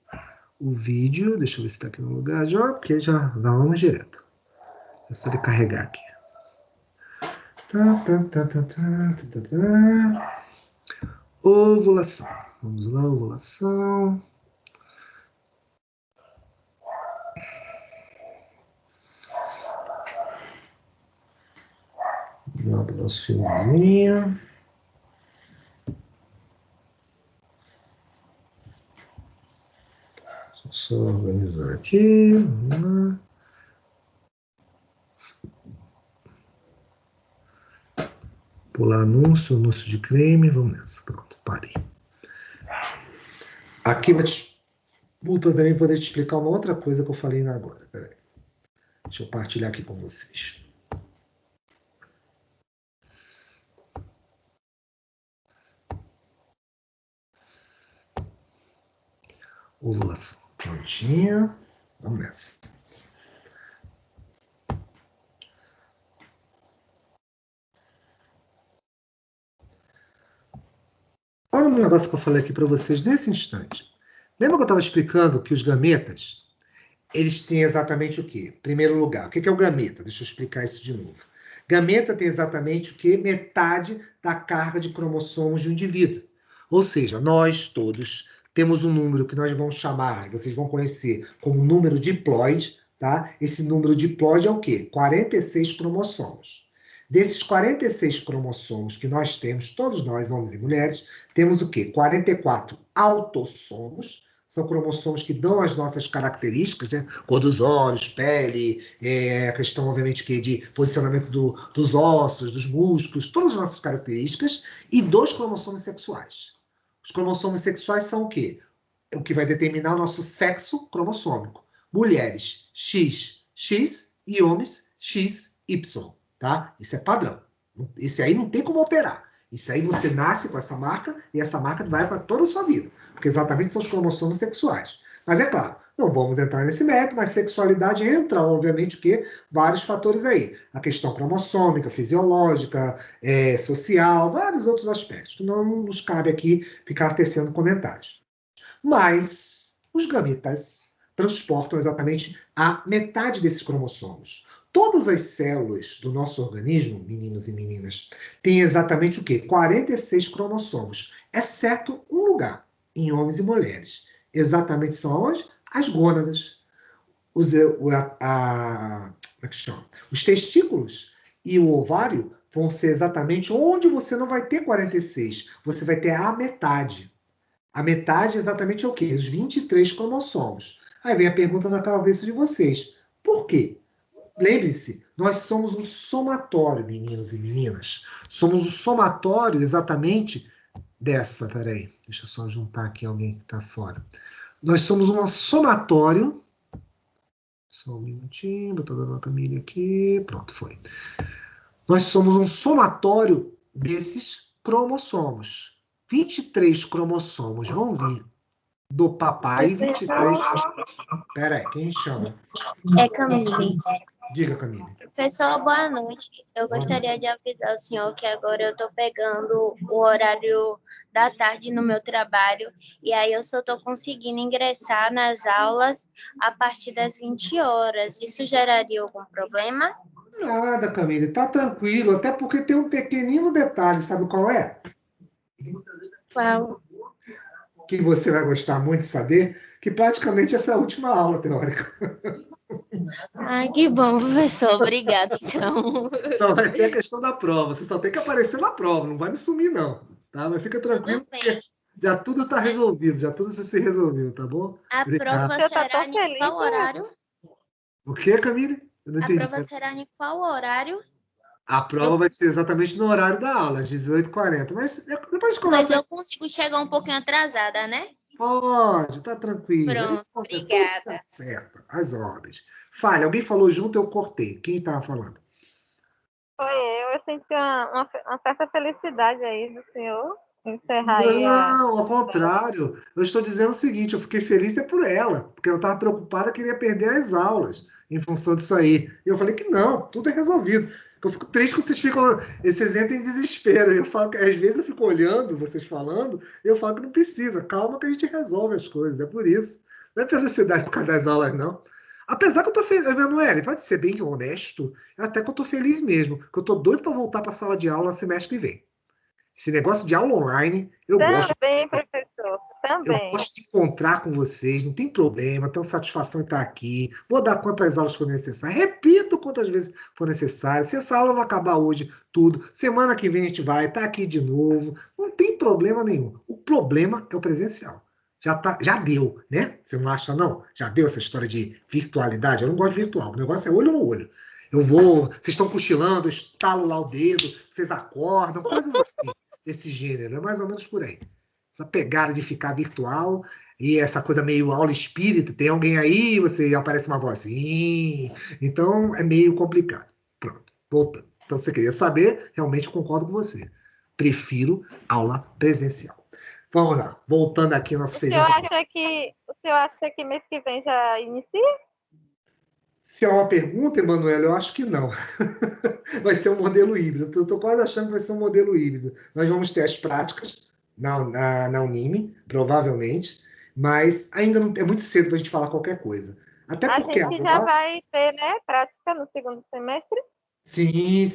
o vídeo. Deixa eu ver se está aqui no lugar já, porque já vamos direto. É só ele carregar aqui. Ovulação. Vamos lá, ovulação. Vamos lá para o nosso filmezinho. Só organizar aqui. Vamos lá. Pular anúncio de claim, vamos nessa. Pronto, parei. Aqui vai também poder te explicar uma outra coisa que eu falei agora. Peraí. Deixa eu partilhar aqui com vocês. Ovulação. Prontinha. Vamos nessa. Olha um negócio que eu falei aqui para vocês nesse instante. Lembra que eu estava explicando que os gametas, eles têm exatamente o quê? Em primeiro lugar, o que é o gameta? Deixa eu explicar isso de novo. Gameta tem exatamente o quê? Metade da carga de cromossomos de um indivíduo. Ou seja, nós todos temos um número que nós vamos chamar, vocês vão conhecer como número diploide, tá? Esse número diploide é o quê? 46 cromossomos. Desses 46 cromossomos que nós temos, todos nós, homens e mulheres, temos o quê? 44 autossomos, são cromossomos que dão as nossas características, né? Cor dos olhos, pele, a questão, obviamente, de posicionamento dos ossos, dos músculos, todas as nossas características, e 2 cromossomos sexuais. Os cromossomos sexuais são o quê? O que vai determinar o nosso sexo cromossômico. Mulheres, XX, e homens, XY, tá? Isso é padrão. Esse aí não tem como alterar. Isso aí você nasce com essa marca e essa marca vai para toda a sua vida. Porque exatamente são os cromossomos sexuais. Mas é claro, não vamos entrar nesse mérito, mas sexualidade entra, obviamente, que vários fatores aí. A questão cromossômica, fisiológica, social, vários outros aspectos. Não nos cabe aqui ficar tecendo comentários. Mas os gametas transportam exatamente a metade desses cromossomos. Todas as células do nosso organismo, meninos e meninas, têm exatamente o quê? 46 cromossomos, exceto um lugar, em homens e mulheres. Exatamente são onde? As gônadas. Como é que chama? Os testículos e o ovário vão ser exatamente onde você não vai ter 46, você vai ter a metade. A metade exatamente é o quê? Os 23 cromossomos. Aí vem a pergunta na cabeça de vocês. Por quê? Lembre-se, nós somos um somatório, meninos e meninas. Somos um somatório exatamente dessa. Peraí, deixa eu só juntar aqui alguém que está fora. Nós somos um somatório. Só um minutinho, botar a Camila aqui. Pronto, foi. Nós somos um somatório desses cromossomos. 23 cromossomos vão vir do papai, 23. Peraí, quem chama? É Camille. Diga, Camille. Professor, boa noite. Eu gostaria de avisar o senhor que agora eu estou pegando o horário da tarde no meu trabalho e aí eu só estou conseguindo ingressar nas aulas a partir das 20 horas. Isso geraria algum problema? Nada, Camille, tá tranquilo, até porque tem um pequenino detalhe, sabe qual é? Qual? Que você vai gostar muito de saber, que praticamente essa é a última aula teórica. Ai, que bom, professor. Obrigada, então. Só vai ter a questão da prova, você só tem que aparecer na prova, não vai me sumir, não. Tá? Mas fica tranquilo, porque já tudo está resolvido, já tudo se resolveu, tá bom? A Obrigado. prova será em qual horário? O que, Camille? Eu não A entendi. prova será em qual horário? A prova vai ser exatamente no horário da aula, às 18h40. Mas depois de Mas conversar. eu consigo chegar um pouquinho atrasada, né? Pode, tá tranquilo. Pronto, Tudo se obrigada. acerta, as ordens. Fale, alguém falou junto, eu cortei. Quem estava falando? Foi eu senti uma certa felicidade aí do senhor encerrar aí Não, ao contrário. Eu estou dizendo o seguinte, eu fiquei feliz é por ela, porque ela estava preocupada, queria perder as aulas em função disso aí. E eu falei que não, tudo é resolvido. Eu fico triste que vocês entram em desespero. Eu falo que às vezes eu fico olhando vocês falando, e eu falo que não precisa, calma que a gente resolve as coisas, é por isso. Não é felicidade por causa das aulas, não. Apesar que eu tô feliz, Emanuele, pode ser bem honesto, até que eu tô feliz mesmo, que eu tô doido para voltar para a sala de aula no semestre que vem. Esse negócio de aula online, eu gosto. Também, professor, Eu também. gosto de encontrar com vocês, não tem problema, tenho satisfação em estar aqui. Vou dar quantas aulas for necessário, repito quantas vezes for necessário. Se essa aula não acabar hoje, tudo, semana que vem a gente vai estar aqui de novo. Não tem problema nenhum. O problema é o presencial. Já deu, né? Você não acha, não? Já deu essa história de virtualidade? Eu não gosto de virtual, o negócio é olho no olho. Eu vou, vocês estão cochilando, eu estalo lá o dedo, vocês acordam, coisas assim, desse gênero. É mais ou menos por aí. Essa pegada de ficar virtual e essa coisa meio aula espírita, tem alguém aí, você aparece uma vozinha, então é meio complicado. Pronto, voltando. Então, você queria saber, realmente concordo com você. Prefiro aula presencial. Vamos lá, voltando aqui ao nosso feijão. O senhor acha que mês que vem já inicia? Se é uma pergunta, Emanuel, eu acho que não. Vai ser um modelo híbrido. Eu estou quase achando que vai ser um modelo híbrido. Nós vamos ter as práticas na Unime, provavelmente, mas ainda não é muito cedo para a gente falar qualquer coisa. Até porque a gente já vai ter, né, prática no segundo semestre? Sim,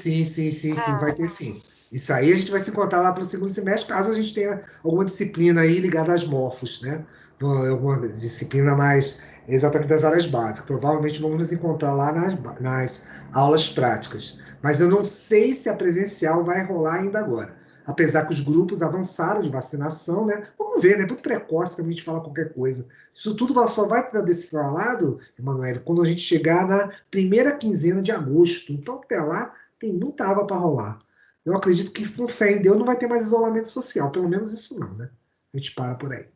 vai ter sim. Isso aí a gente vai se encontrar lá pelo segundo semestre, caso a gente tenha alguma disciplina aí ligada às morfos, né? Alguma disciplina mais exatamente das áreas básicas. Provavelmente vamos nos encontrar lá nas aulas práticas. Mas eu não sei se a presencial vai rolar ainda agora. apesar que os grupos avançaram de vacinação, né? Vamos ver, né? Muito precoce também a gente falar qualquer coisa. Isso tudo só vai para desse falado, Emanuele, quando a gente chegar na primeira quinzena de agosto. Então, até lá, tem muita água para rolar. Eu acredito que, com fé em Deus, não vai ter mais isolamento social. Pelo menos isso não, né? A gente para por aí.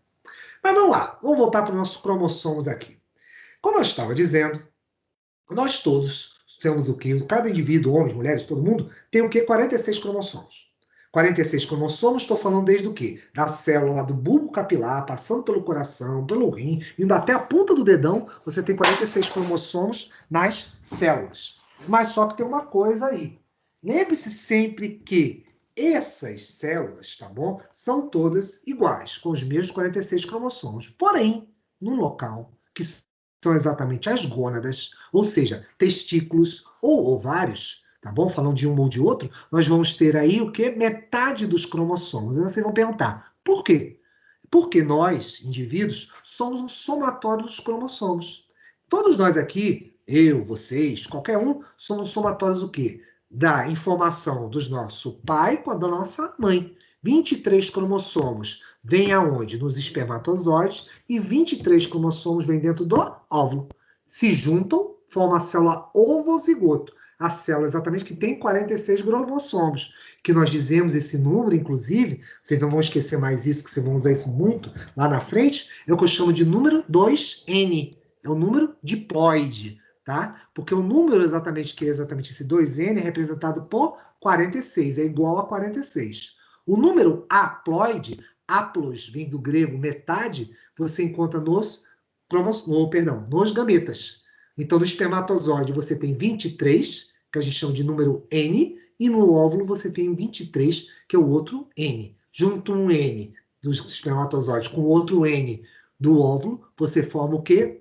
Mas vamos lá, vamos voltar para os nossos cromossomos aqui. Como eu estava dizendo, nós todos temos o quê? Cada indivíduo, homens, mulheres, todo mundo, tem o quê? 46 cromossomos. 46 cromossomos, estou falando desde o quê? Da célula do bulbo capilar, passando pelo coração, pelo rim, indo até a ponta do dedão, você tem 46 cromossomos nas células. Mas só que tem uma coisa aí. Lembre-se sempre que essas células, tá bom? São todas iguais, com os mesmos 46 cromossomos. Porém, num local que são exatamente as gônadas, ou seja, testículos ou ovários, tá bom? Falando de um ou de outro, nós vamos ter aí o quê? Metade dos cromossomos. E vocês vão perguntar, por quê? Porque nós, indivíduos, somos um somatório dos cromossomos. Todos nós aqui, eu, vocês, qualquer um, somos somatórios do quê? Da informação do nosso pai com a da nossa mãe. 23 cromossomos vêm aonde? Nos espermatozoides, e 23 cromossomos vêm dentro do óvulo. Se juntam, formam a célula ovozigoto. A célula exatamente que tem 46 cromossomos. Que nós dizemos esse número, inclusive, vocês não vão esquecer mais isso, que vocês vão usar isso muito lá na frente, é o que eu chamo de número 2N. É o número diploide. Tá? Porque o número exatamente, que é exatamente esse 2N, é representado por 46, é igual a 46. O número haploide, haplos vem do grego metade, você encontra nos gametas. Então, no espermatozoide você tem 23, que a gente chama de número N, e no óvulo você tem 23, que é o outro N. Junto um N dos espermatozoides com outro N do óvulo, você forma o quê?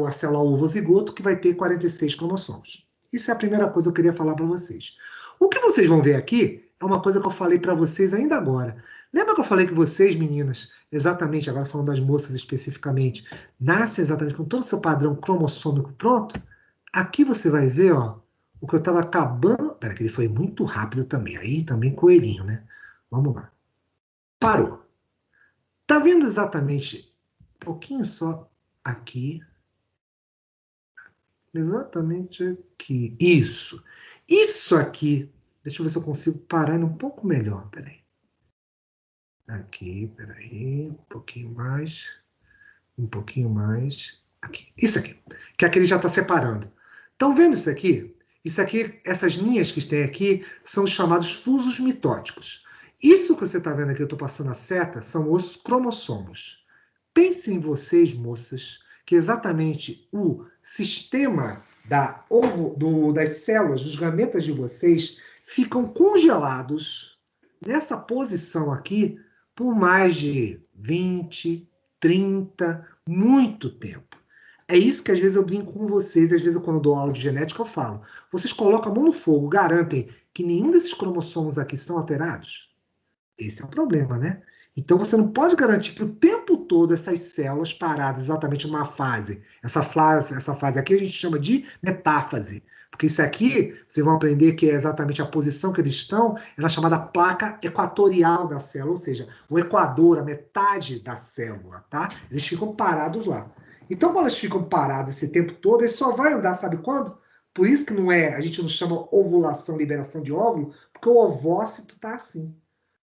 A célula ovozigoto, que vai ter 46 cromossomos. Isso é a primeira coisa que eu queria falar para vocês. O que vocês vão ver aqui é uma coisa que eu falei para vocês ainda agora. Lembra que eu falei que vocês, meninas, exatamente, agora falando das moças especificamente, nascem exatamente com todo o seu padrão cromossômico pronto? Aqui você vai ver, ó, o que eu estava acabando... Pera, que ele foi muito rápido também. Aí também coelhinho, né? Vamos lá. Parou. Tá vendo exatamente um pouquinho só aqui? Exatamente aqui. Isso. Isso aqui. Deixa eu ver se eu consigo parar um pouco melhor. Peraí. Aqui, peraí. Um pouquinho mais. Um pouquinho mais. Aqui. Isso aqui. Que aqui ele já está separando. Estão vendo isso aqui? Isso aqui, essas linhas que tem aqui, são os chamados fusos mitóticos. Isso que você está vendo aqui, eu estou passando a seta, são os cromossomos. Pensem em vocês, moças, que exatamente o sistema das células, dos gametas de vocês, ficam congelados nessa posição aqui por mais de 20, 30, muito tempo. É isso que às vezes eu brinco com vocês, às vezes quando eu dou aula de genética eu falo, vocês colocam a mão no fogo, garantem que nenhum desses cromossomos aqui são alterados? Esse é o problema, né? Então você não pode garantir que o tempo todo essas células paradas exatamente numa fase, essa fase aqui a gente chama de metáfase, porque isso aqui, vocês vão aprender que é exatamente a posição que eles estão, ela é chamada placa equatorial da célula, ou seja, o equador, a metade da célula, tá? Eles ficam parados lá. Então, quando eles ficam parados esse tempo todo, eles só vão andar, sabe quando? Por isso que a gente não chama ovulação, liberação de óvulo, porque o ovócito está assim.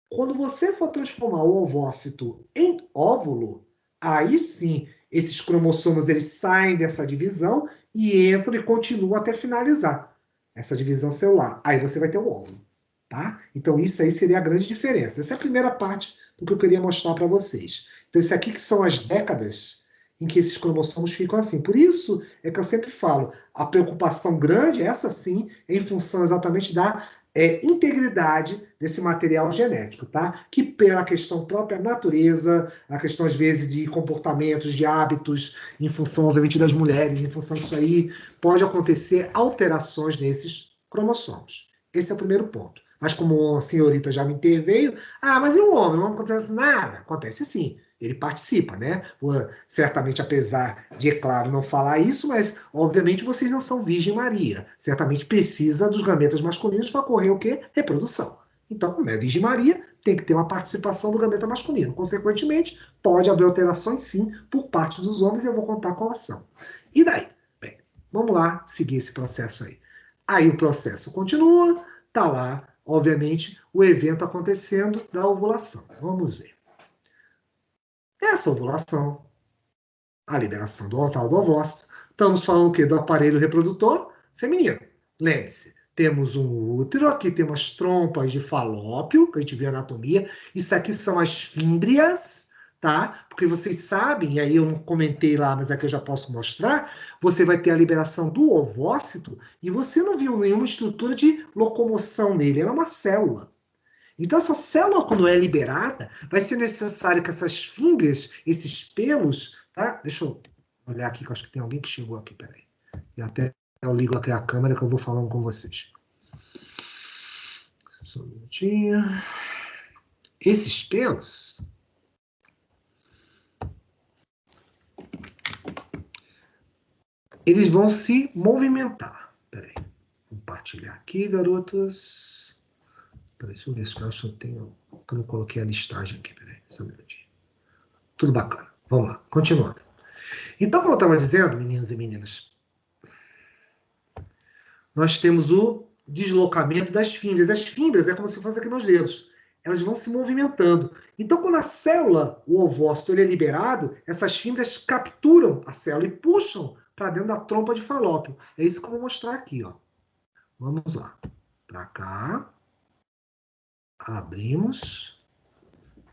Quando você for transformar o ovócito em óvulo, aí sim, esses cromossomos eles saem dessa divisão e entram e continuam até finalizar essa divisão celular. Aí você vai ter o óvulo, tá? Então isso aí seria a grande diferença. Essa é a primeira parte do que eu queria mostrar para vocês. Então isso aqui que são as décadas em que esses cromossomos ficam assim. Por isso é que eu sempre falo, a preocupação grande, essa sim, é em função exatamente da integridade desse material genético, tá? Que pela questão própria natureza, a questão às vezes de comportamentos, de hábitos, em função obviamente das mulheres, em função disso aí, pode acontecer alterações nesses cromossomos. Esse é o primeiro ponto. Mas como a senhorita já me interveio, mas e o homem? Não acontece nada? Acontece sim. Ele participa, né? Certamente, apesar de, é claro, não falar isso, mas, obviamente, vocês não são Virgem Maria. Certamente precisa dos gametas masculinos para ocorrer o quê? Reprodução. Então, como é Virgem Maria, tem que ter uma participação do gameta masculino. Consequentemente, pode haver alterações, sim, por parte dos homens, e eu vou contar qual ação. E daí? Bem, vamos lá seguir esse processo aí. Aí o processo continua, está lá, obviamente, o evento acontecendo da ovulação. Vamos ver. Essa ovulação, a liberação do tal do ovócito, estamos falando o quê? Do aparelho reprodutor feminino. Lembre-se, temos um útero, aqui temos as trompas de falópio, que a gente viu a anatomia. Isso aqui são as fímbrias, tá? Porque vocês sabem, e aí eu não comentei lá, mas aqui eu já posso mostrar, você vai ter a liberação do ovócito e você não viu nenhuma estrutura de locomoção nele, ela é uma célula. Então, essa célula, quando é liberada, vai ser necessário que essas fímbrias, esses pelos, tá? Deixa eu olhar aqui, que eu acho que tem alguém que chegou aqui, peraí. E até eu ligo aqui a câmera que eu vou falando com vocês. Só um minutinho. Esses pelos, eles vão se movimentar. Peraí. Vou compartilhar aqui, garotos. Peraí, deixa eu ver se eu tenho... Eu não coloquei a listagem aqui, peraí, só um minutinho. Tudo bacana. Vamos lá, continuando. Então, como eu estava dizendo, meninos e meninas, nós temos o deslocamento das fímbrias. As fímbrias é como se fosse aqui nos dedos. Elas vão se movimentando. Então, quando a célula, o ovócito, ele é liberado, essas fímbrias capturam a célula e puxam para dentro da trompa de falópio. É isso que eu vou mostrar aqui, ó. Vamos lá. Para cá. Abrimos.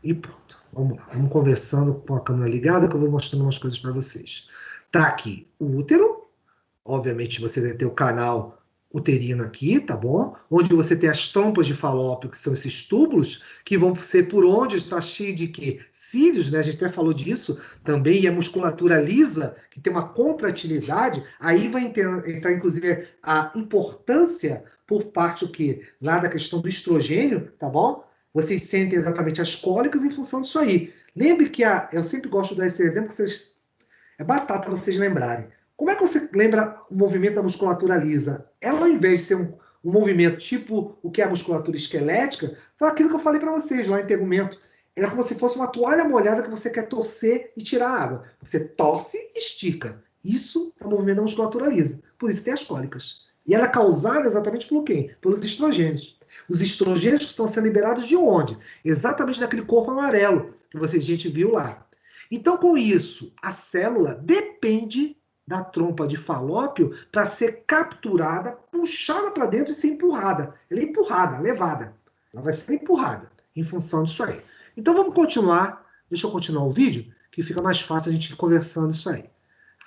E pronto. Vamos lá. Vamos conversando com a câmera ligada que eu vou mostrando umas coisas para vocês. Tá aqui o útero. Obviamente você vai ter o canal uterino aqui, tá bom? Onde você tem as trompas de falópio, que são esses túbulos, que vão ser por onde está cheio de quê? Cílios, né? A gente até falou disso também, e a musculatura lisa, que tem uma contratilidade, aí vai entrar, inclusive, a importância por parte do quê? Lá da questão do estrogênio, tá bom? Vocês sentem exatamente as cólicas em função disso aí. Lembre que eu sempre gosto de dar esse exemplo, que é batata vocês lembrarem. Como é que você lembra o movimento da musculatura lisa? Ela, ao invés de ser um movimento tipo o que é a musculatura esquelética, foi aquilo que eu falei para vocês lá em tegumento. Era como se fosse uma toalha molhada que você quer torcer e tirar a água. Você torce e estica. Isso é o movimento da musculatura lisa. Por isso tem as cólicas. E ela é causada exatamente por quem? Pelos estrogênios. Os estrogênios que estão sendo liberados de onde? Exatamente daquele corpo amarelo que a gente viu lá. Então, com isso, a célula depende da trompa de falópio para ser capturada, puxada para dentro e ser empurrada. Ela é empurrada, levada. Ela vai ser empurrada em função disso aí. Então vamos continuar. Deixa eu continuar o vídeo, que fica mais fácil a gente ir conversando isso aí.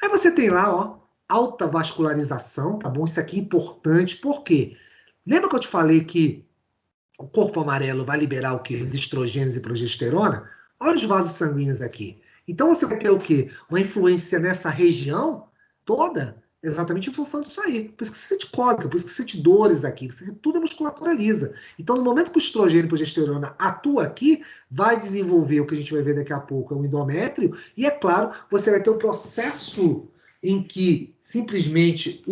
Aí você tem lá, ó, alta vascularização, tá bom? Isso aqui é importante, por quê? Lembra que eu te falei que o corpo amarelo vai liberar o quê? Os estrogênios e progesterona? Olha os vasos sanguíneos aqui. Então você vai ter o quê? Uma influência nessa região toda, exatamente em função disso aí. Por isso que você sente cólica, por isso que você sente dores aqui, porque tudo é musculatura lisa. Então, no momento que o estrogênio e a progesterona atua aqui, vai desenvolver o que a gente vai ver daqui a pouco, é o endométrio, e é claro, você vai ter um processo em que simplesmente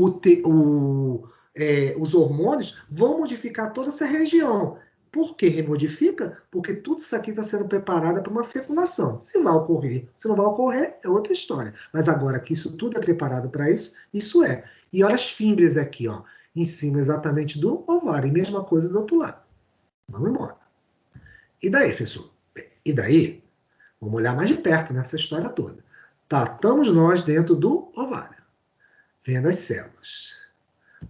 os hormônios vão modificar toda essa região. Por que remodifica? Porque tudo isso aqui está sendo preparado para uma fecundação. Se vai ocorrer, se não vai ocorrer, é outra história. Mas agora que isso tudo é preparado para isso, isso é. E olha as fímbrias aqui, ó, em cima exatamente do ovário. E mesma coisa do outro lado. Vamos embora. E daí, professor? E daí? Vamos olhar mais de perto nessa história toda. Tá, estamos nós dentro do ovário. Vendo as células.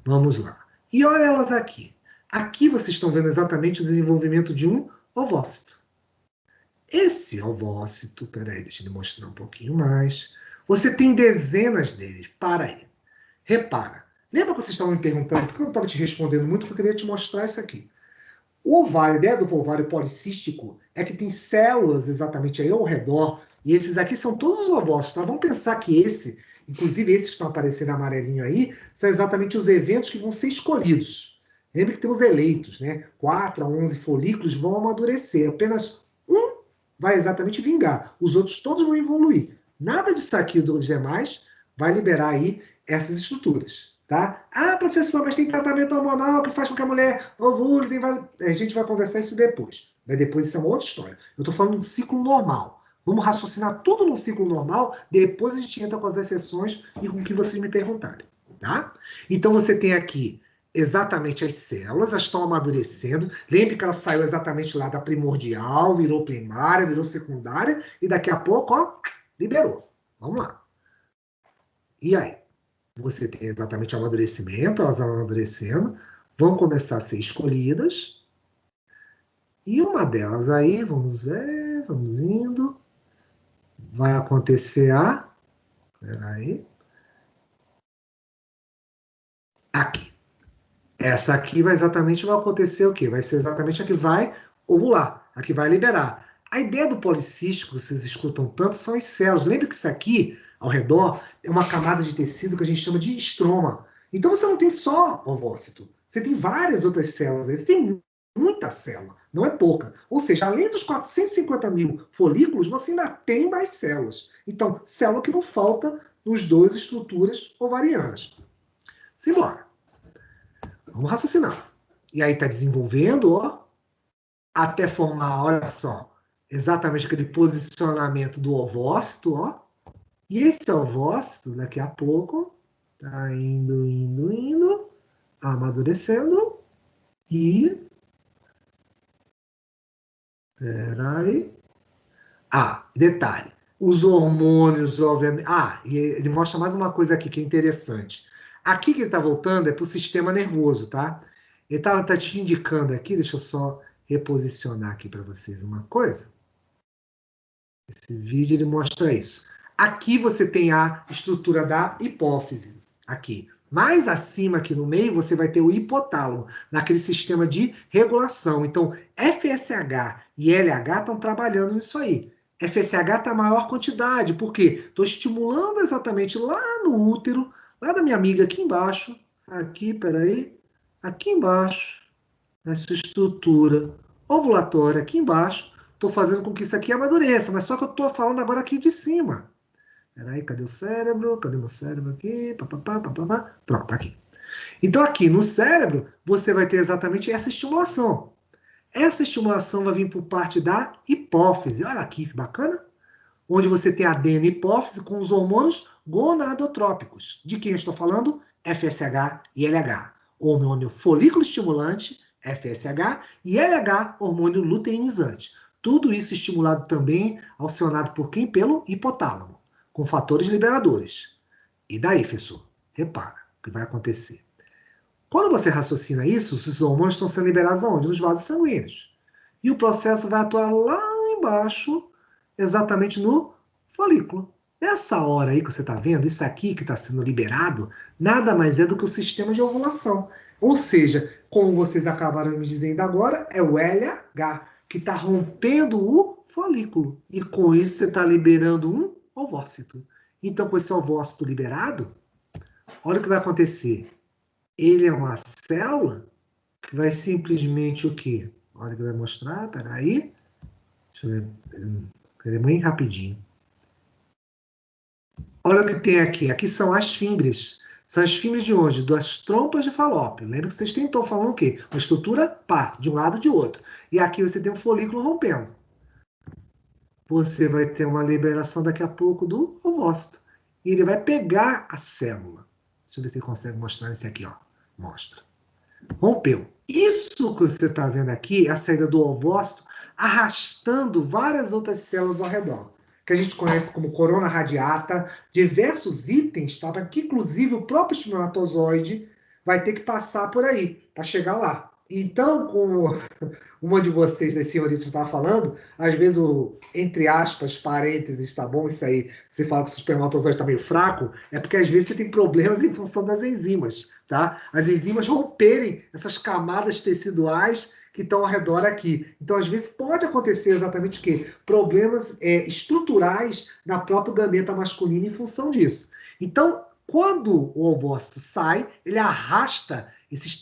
Vamos lá. E olha elas aqui. Aqui vocês estão vendo exatamente o desenvolvimento de um ovócito. Esse ovócito, peraí, deixa eu mostrar um pouquinho mais. Você tem dezenas deles. Para aí. Repara. Lembra que vocês estavam me perguntando, porque eu não estava te respondendo muito, porque eu queria te mostrar isso aqui. O ovário, a ideia do ovário policístico é que tem células exatamente aí ao redor, e esses aqui são todos os ovócitos, tá? Vamos pensar que inclusive esses que estão aparecendo amarelinho aí, são exatamente os eventos que vão ser escolhidos. Lembre que tem os eleitos, né? 4 a 11 folículos vão amadurecer. Apenas um vai exatamente vingar. Os outros todos vão evoluir. Nada disso aqui dos demais vai liberar aí essas estruturas. tá? Ah, professor, mas tem tratamento hormonal que faz com que a mulher ovule, a gente vai conversar isso depois. Mas depois isso é uma outra história. Eu estou falando de ciclo normal. Vamos raciocinar tudo no ciclo normal, depois a gente entra com as exceções e com o que vocês me perguntarem, tá? Então você tem aqui exatamente as células, elas estão amadurecendo. Lembre que ela saiu exatamente lá da primordial, virou primária, virou secundária, e daqui a pouco, ó, liberou. Vamos lá. E aí? Você tem exatamente o amadurecimento, elas vão amadurecendo, vão começar a ser escolhidas. E uma delas aí, vamos ver, vamos indo, vai acontecer a... Peraí. Aqui. Essa aqui vai acontecer o quê? Vai ser exatamente a que vai ovular, a que vai liberar. A ideia do policístico, vocês escutam tanto, são as células. Lembra que isso aqui, ao redor, é uma camada de tecido que a gente chama de estroma. Então você não tem só ovócito, você tem várias outras células. Você tem muita célula, não é pouca. Ou seja, além dos 450 mil folículos, você ainda tem mais células. Então, célula que não falta nos dois estruturas ovarianas. Simbora. Vamos raciocinar. E aí está desenvolvendo, ó, até formar, olha só, exatamente aquele posicionamento do ovócito, ó. E esse ovócito, daqui a pouco, tá indo, amadurecendo e... Peraí. Ah, detalhe. Os hormônios, obviamente... Ah, e ele mostra mais uma coisa aqui que é interessante. Aqui que ele está voltando é para o sistema nervoso, tá? Ele tá te indicando aqui, deixa eu só reposicionar aqui para vocês uma coisa. Esse vídeo ele mostra isso. Aqui você tem a estrutura da hipófise, aqui. Mais acima aqui no meio você vai ter o hipotálamo, naquele sistema de regulação. Então, FSH e LH estão trabalhando nisso aí. FSH está a maior quantidade, por quê? Estou estimulando exatamente lá no útero, lá da minha amiga aqui embaixo, aqui, peraí, aqui embaixo, nessa estrutura ovulatória aqui embaixo, estou fazendo com que isso aqui amadureça, mas só que eu estou falando agora aqui de cima. Peraí, cadê o cérebro? Cadê meu cérebro aqui? Papapá. Pronto, tá aqui. Então aqui no cérebro, você vai ter exatamente essa estimulação. Essa estimulação vai vir por parte da hipófise. Olha aqui que bacana. Onde você tem a adeno-hipófise com os hormônios gonadotrópicos. De quem eu estou falando? FSH e LH. Hormônio folículo estimulante, FSH, e LH, hormônio luteinizante. Tudo isso estimulado também, acionado por quem? Pelo hipotálamo, com fatores liberadores. E daí, professor? Repara o que vai acontecer. Quando você raciocina isso, os hormônios estão sendo liberados aonde? Nos vasos sanguíneos. E o processo vai atuar lá embaixo, exatamente no folículo. Essa hora aí que você está vendo, isso aqui que está sendo liberado, nada mais é do que o sistema de ovulação. Ou seja, como vocês acabaram me dizendo agora, é o LH, que está rompendo o folículo. E com isso você está liberando um ovócito. Então, com esse ovócito liberado, olha o que vai acontecer. Ele é uma célula que vai simplesmente o quê? Olha o que vai mostrar, peraí. Deixa eu ver bem rapidinho. Olha o que tem aqui. Aqui são as fímbrias. São as fímbrias de onde? Das trompas de Falópio. Lembra que vocês estão falando o quê? Uma estrutura par, de um lado e de outro. E aqui você tem um folículo rompendo. Você vai ter uma liberação daqui a pouco do ovócito. E ele vai pegar a célula. Deixa eu ver se ele consegue mostrar esse aqui, ó. Mostra. Rompeu. Isso que você está vendo aqui é a saída do ovócito arrastando várias outras células ao redor, que a gente conhece como corona radiata, diversos itens, tá? Que inclusive o próprio espermatozoide vai ter que passar por aí para chegar lá. Então, como uma de vocês, das senhoritas, estava falando, às vezes o, entre aspas, parênteses, tá bom, isso aí, você fala que o espermatozoide está meio fraco, é porque às vezes você tem problemas em função das enzimas, tá? As enzimas romperem essas camadas teciduais que estão ao redor aqui. Então, às vezes, pode acontecer exatamente o quê? Problemas estruturais na própria gameta masculina em função disso. Então, quando o ovócito sai, ele arrasta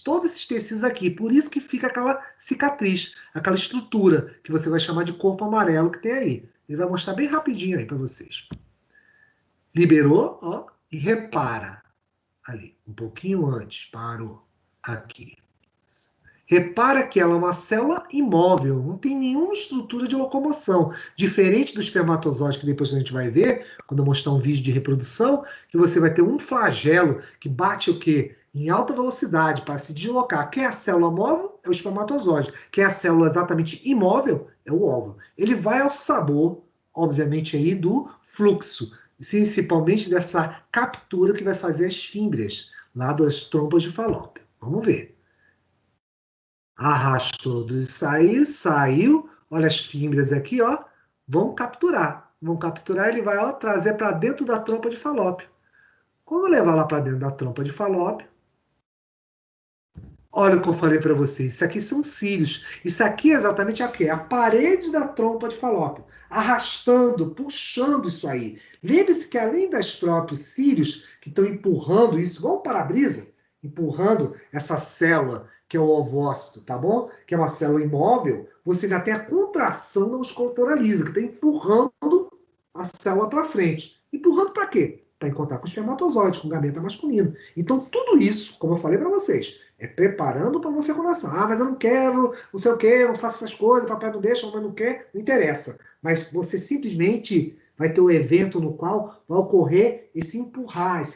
todos esses tecidos aqui. Por isso que fica aquela cicatriz, aquela estrutura, que você vai chamar de corpo amarelo que tem aí. Ele vai mostrar bem rapidinho aí para vocês. Liberou, ó, e repara. Ali, um pouquinho antes, parou. Aqui. Repara que ela é uma célula imóvel, não tem nenhuma estrutura de locomoção. Diferente do espermatozoide, que depois a gente vai ver, quando eu mostrar um vídeo de reprodução, que você vai ter um flagelo que bate o quê? Em alta velocidade para se deslocar. Quem é a célula móvel? É o espermatozoide. Quem é a célula exatamente imóvel? É o óvulo. Ele vai ao sabor, obviamente, aí do fluxo, principalmente dessa captura que vai fazer as fímbrias lá das trompas de Falópio. Vamos ver. Arrastou do sair, saiu. Olha as fímbrias aqui, ó. Vão capturar. Vão capturar, ele vai ó, trazer para dentro da trompa de Falópio. Quando levar lá para dentro da trompa de Falópio, olha o que eu falei para vocês. Isso aqui são cílios. Isso aqui é exatamente a quê? A parede da trompa de Falópio. Arrastando, puxando isso aí. Lembre-se que além das próprios cílios que estão empurrando isso, igual um para-brisa, empurrando essa célula que é o ovócito, tá bom? Que é uma célula imóvel, você ainda tem a contração da musculatura lisa, que está empurrando a célula para frente. Empurrando para quê? Para encontrar com o espermatozoide, com o gameta masculino. Então, tudo isso, como eu falei para vocês, é preparando para uma fecundação. Ah, mas eu não quero, não sei o quê, eu não faço essas coisas, papai não deixa, mamãe não quer, não interessa. Mas você simplesmente vai ter um evento no qual vai ocorrer esse empurrar,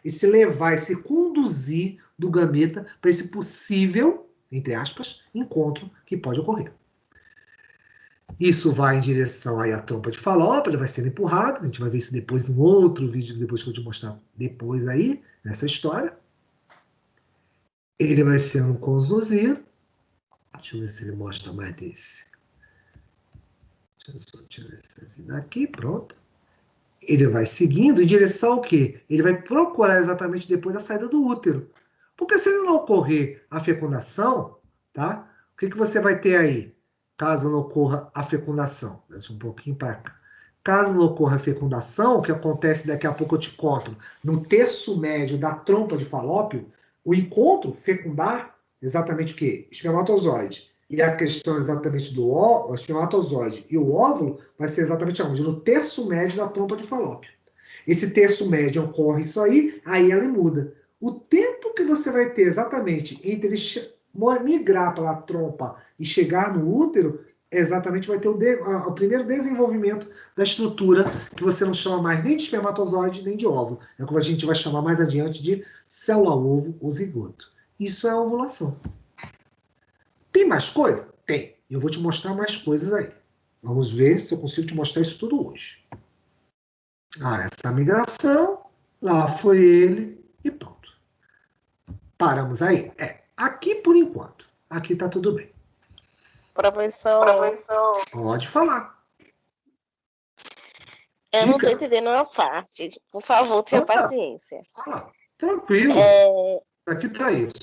esse levar, esse conduzir do gameta para esse possível, entre aspas, encontro que pode ocorrer. Isso vai em direção aí à trompa de Falópio, ele vai sendo empurrado, a gente vai ver isso depois em outro vídeo, depois que eu te mostrar depois aí, nessa história. Ele vai sendo conduzido. Deixa eu ver se ele mostra mais desse. Deixa eu só tirar essa aqui daqui, pronto. Ele vai seguindo em direção ao quê? Ele vai procurar exatamente depois a saída do útero. Porque se não ocorrer a fecundação, tá? O que você vai ter aí? Caso não ocorra a fecundação. Deixa um pouquinho para cá. Caso não ocorra a fecundação, o que acontece daqui a pouco eu te conto, no terço médio da trompa de Falópio, o encontro fecundar, exatamente o quê? Espermatozoide. E a questão exatamente do espermatozoide e o óvulo vai ser exatamente aonde? No terço médio da trompa de Falópio. Esse terço médio ocorre isso aí ela muda. O tempo que você vai ter exatamente entre migrar pela trompa e chegar no útero, exatamente vai ter o primeiro desenvolvimento da estrutura, que você não chama mais nem de espermatozoide, nem de óvulo. É o que a gente vai chamar mais adiante de célula-ovo ou zigoto. Isso é a ovulação. Tem mais coisa? Tem. Eu vou te mostrar mais coisas aí. Vamos ver se eu consigo te mostrar isso tudo hoje. Essa migração, lá foi ele e pronto. Paramos aí? Aqui por enquanto. Aqui tá tudo bem. Professor. Pode falar. Eu não estou entendendo uma parte. Por favor, tenha paciência. Tranquilo. Aqui para isso.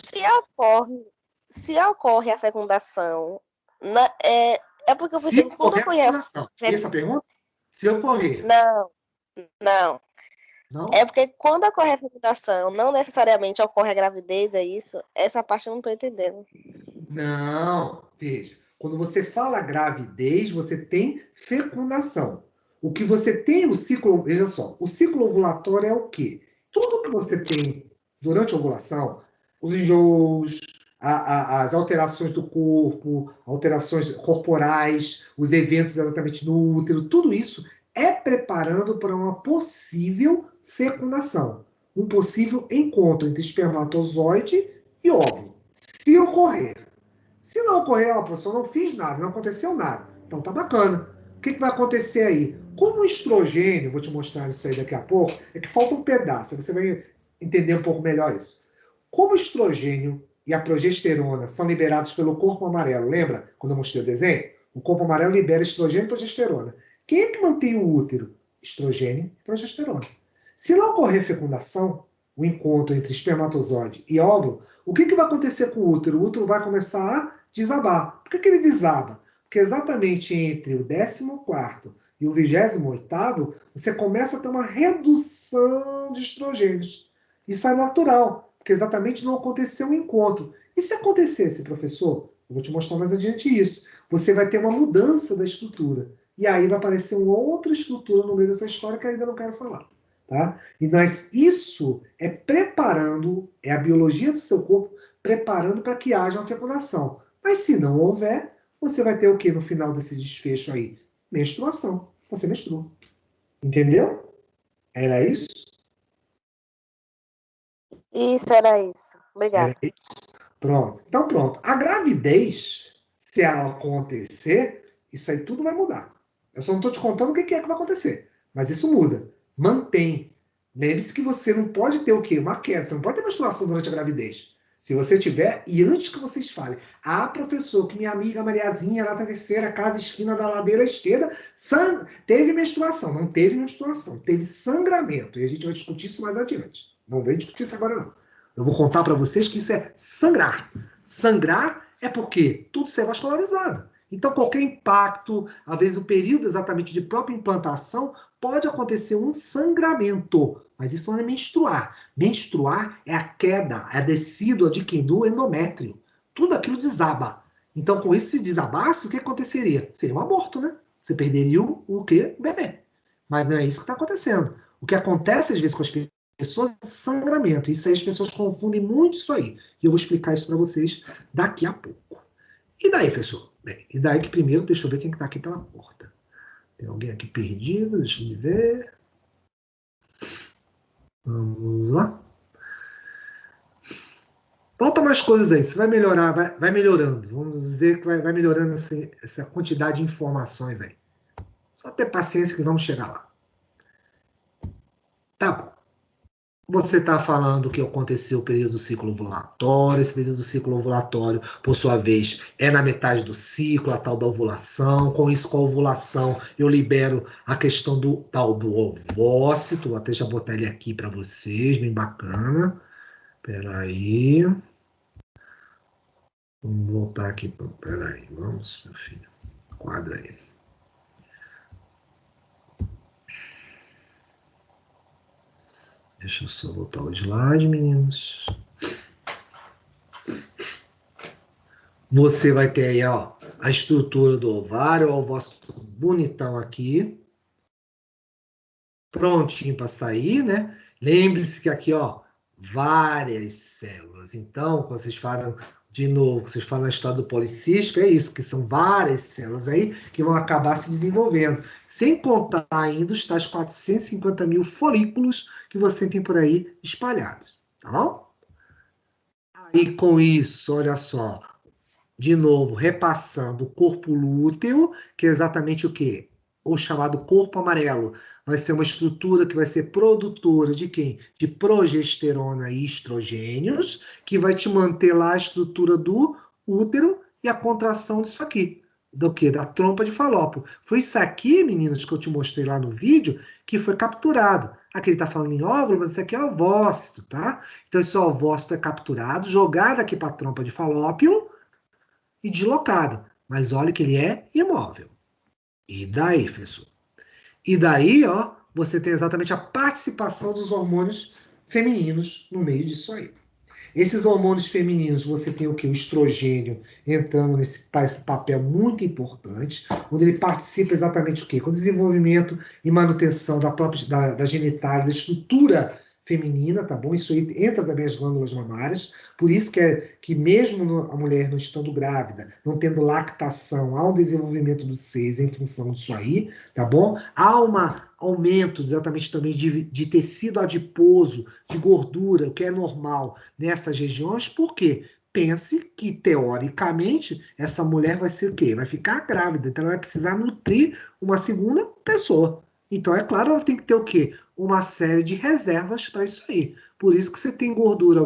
Se ocorre a fecundação, é porque eu pensei que quando ocorrer a fecundação. Essa pergunta? Se ocorrer. Não. É porque quando ocorre a fecundação, não necessariamente ocorre a gravidez, é isso? Essa parte eu não estou entendendo. Não, veja. Quando você fala gravidez, você tem fecundação. O que você tem no ciclo, veja só, o ciclo ovulatório é o quê? Tudo que você tem durante a ovulação, os enjoos, as alterações do corpo, alterações corporais, os eventos exatamente no útero, tudo isso é preparando para uma possível fecundação, um possível encontro entre espermatozoide e óvulo. Se ocorrer. Se não ocorrer, professor, não fiz nada, não aconteceu nada. Então tá bacana. O que vai acontecer aí? Como o estrogênio, vou te mostrar isso aí daqui a pouco, é que falta um pedaço, você vai entender um pouco melhor isso. Como o estrogênio e a progesterona são liberados pelo corpo amarelo, lembra quando eu mostrei o desenho? O corpo amarelo libera estrogênio e progesterona. Quem é que mantém o útero? Estrogênio e progesterona. Se não ocorrer fecundação, o encontro entre espermatozoide e óvulo, o que vai acontecer com o útero? O útero vai começar a desabar. Por que ele desaba? Porque exatamente entre o 14º e o 28º, você começa a ter uma redução de estrogênios. Isso é natural, porque exatamente não aconteceu um encontro. E se acontecesse, professor? Eu vou te mostrar mais adiante isso. Você vai ter uma mudança da estrutura. E aí vai aparecer uma outra estrutura no meio dessa história que eu ainda não quero falar. tá? E isso é preparando, é a biologia do seu corpo preparando para que haja uma fecundação. Mas se não houver, você vai ter o que no final desse desfecho aí? Menstruação. Você menstrua. Entendeu? Era isso? Isso, era isso. Obrigada. Era isso. Pronto. Então, pronto. A gravidez, se ela acontecer, isso aí tudo vai mudar. Eu só não estou te contando o que é que vai acontecer. Mas isso muda. Mantém. Lembre-se que você não pode ter o quê? Uma queda. Você não pode ter menstruação durante a gravidez. Se você tiver, e antes que vocês falem, professor, que minha amiga Mariazinha, lá da terceira casa, esquina da ladeira esquerda, teve menstruação. Não teve menstruação, teve sangramento. E a gente vai discutir isso mais adiante. Não vem discutir isso agora, não. Eu vou contar para vocês que isso é sangrar. Sangrar é porque tudo isso é vascularizado. Então, qualquer impacto, às vezes o período exatamente de própria implantação, pode acontecer um sangramento. Mas isso não é menstruar. Menstruar é a queda, é a descida de quem? Do endométrio. Tudo aquilo desaba. Então, com isso, se desabasse, o que aconteceria? Seria um aborto, né? Você perderia o quê? O bebê. Mas não é isso que está acontecendo. O que acontece, às vezes, com as pessoas é sangramento. Isso aí as pessoas confundem muito isso aí. E eu vou explicar isso para vocês daqui a pouco. E daí, professor? Bem, e daí que primeiro, deixa eu ver quem está aqui pela porta. Tem alguém aqui perdido? Deixa eu ver. Vamos lá. Bota mais coisas aí. Isso vai melhorar, vai melhorando. Vamos dizer que vai melhorando essa quantidade de informações aí. Só ter paciência que vamos chegar lá. Tá bom. Você está falando que aconteceu o período do ciclo ovulatório. Esse período do ciclo ovulatório, por sua vez, é na metade do ciclo, a tal da ovulação. Com isso, com a ovulação, eu libero a questão do tal do ovócito. Vou até já botar ele aqui para vocês, bem bacana. Espera aí. Vamos voltar aqui. Espera aí, vamos, meu filho. Quadra aí. Deixa eu só voltar o slide, meninos. Você vai ter aí, ó, a estrutura do ovário, ó, o ovócito bonitão aqui. Prontinho para sair, né? Lembre-se que aqui, ó, várias células. Então, quando vocês falam, de novo, vocês falam na história do policístico, é isso, que são várias células aí que vão acabar se desenvolvendo. Sem contar ainda os tais 450 mil folículos que você tem por aí espalhados. Tá bom? Aí, com isso, olha só. De novo, repassando o corpo lúteo, que é exatamente o quê? O chamado corpo amarelo. Vai ser uma estrutura que vai ser produtora de quem? De progesterona e estrogênios, que vai te manter lá a estrutura do útero e a contração disso aqui. Do quê? Da trompa de falópio. Foi isso aqui, meninos, que eu te mostrei lá no vídeo, que foi capturado. Aqui ele está falando em óvulo, mas isso aqui é ovócito, tá? Então esse ovócito é capturado, jogado aqui para a trompa de falópio, e deslocado. Mas olha que ele é imóvel. E daí, professor? E daí, ó, você tem exatamente a participação dos hormônios femininos no meio disso aí. Esses hormônios femininos, você tem o quê? O estrogênio entrando nesse papel muito importante, onde ele participa exatamente o quê? Com o desenvolvimento e manutenção da própria da genitália, da estrutura feminina, tá bom? Isso aí entra também as glândulas mamárias, por isso que mesmo a mulher não estando grávida, não tendo lactação, há um desenvolvimento dos seios em função disso aí, tá bom? Há um aumento exatamente também de tecido adiposo, de gordura, o que é normal nessas regiões, por quê? Pense que, teoricamente, essa mulher vai ser o quê? Vai ficar grávida, então ela vai precisar nutrir uma segunda pessoa. Então, é claro, ela tem que ter o quê? Uma série de reservas para isso aí. Por isso que você tem gordura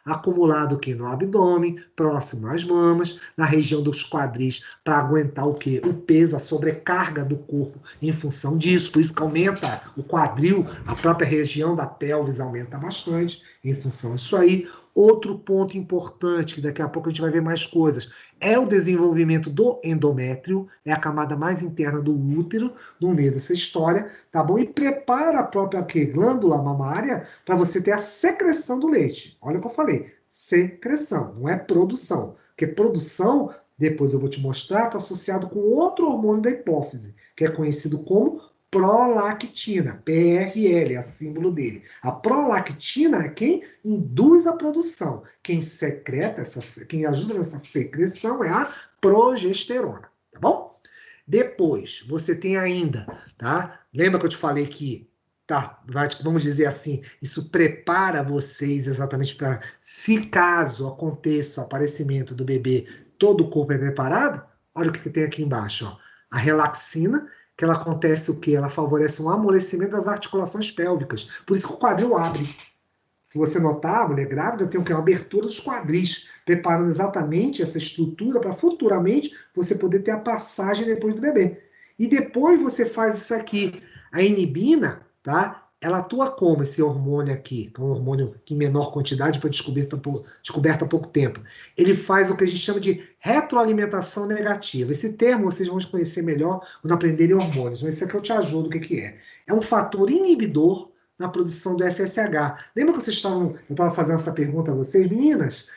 acumulada aqui no abdômen, próximo às mamas, na região dos quadris, para aguentar o quê? O peso, a sobrecarga do corpo em função disso. Por isso que aumenta o quadril, a própria região da pelvis aumenta bastante em função disso aí. Outro ponto importante, que daqui a pouco a gente vai ver mais coisas, é o desenvolvimento do endométrio, é a camada mais interna do útero, no meio dessa história, tá bom? E prepara a própria glândula mamária para você ter a secreção do leite. Olha o que eu falei, secreção, não é produção. Porque produção, depois eu vou te mostrar, está associado com outro hormônio da hipófise, que é conhecido como prolactina, PRL, é o símbolo dele. A prolactina é quem induz a produção. Quem secreta, quem ajuda nessa secreção é a progesterona, tá bom? Depois, você tem ainda, tá? Lembra que eu te falei que, tá, vamos dizer assim, isso prepara vocês exatamente para, se caso aconteça o aparecimento do bebê, todo o corpo é preparado? Olha o que tem aqui embaixo, ó. A relaxina, que ela acontece o quê? Ela favorece um amolecimento das articulações pélvicas. Por isso que o quadril abre. Se você notar, a mulher grávida tem o quê? Uma abertura dos quadris, preparando exatamente essa estrutura para futuramente você poder ter a passagem depois do bebê. E depois você faz isso aqui. A inibina, tá? Ela atua como esse hormônio aqui, que é um hormônio que em menor quantidade foi descoberto há pouco tempo. Ele faz o que a gente chama de retroalimentação negativa. Esse termo vocês vão conhecer melhor quando aprenderem hormônios, mas isso aqui eu te ajudo o que é. É um fator inibidor na produção do FSH. Lembra que eu estava fazendo essa pergunta a vocês, meninas?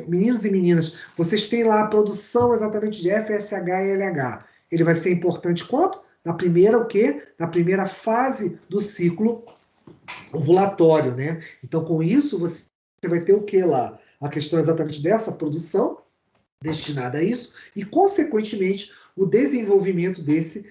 Meninos e meninas, vocês têm lá a produção exatamente de FSH e LH. Ele vai ser importante quanto? Na primeira, o quê? Na primeira fase do ciclo ovulatório, né? Então, com isso, você vai ter o quê lá? A questão exatamente dessa produção destinada a isso e, consequentemente, o desenvolvimento desse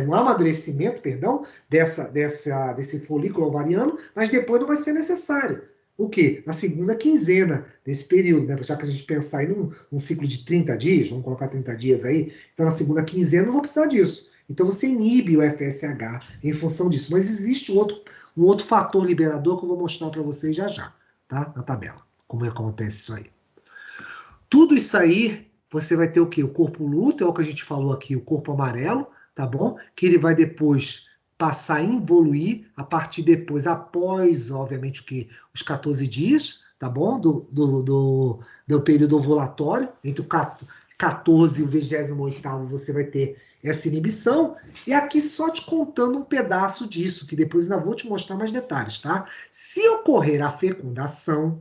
um amadurecimento, perdão, desse folículo ovariano, mas depois não vai ser necessário. O quê? Na segunda quinzena desse período, né? Já que a gente pensar aí num ciclo de 30 dias, vamos colocar 30 dias aí, então na segunda quinzena não vou precisar disso. Então você inibe o FSH em função disso. Mas existe um outro fator liberador que eu vou mostrar para vocês já, tá? Na tabela. Como acontece isso aí. Tudo isso aí, você vai ter o quê? O corpo lúteo, é o que a gente falou aqui, o corpo amarelo, tá bom? Que ele vai depois passar a evoluir a partir depois, após, obviamente, o quê? Os 14 dias, tá bom? Do período ovulatório, entre o 14 e o 28º você vai ter essa inibição. E aqui só te contando um pedaço disso, que depois ainda vou te mostrar mais detalhes, tá? Se ocorrer a fecundação,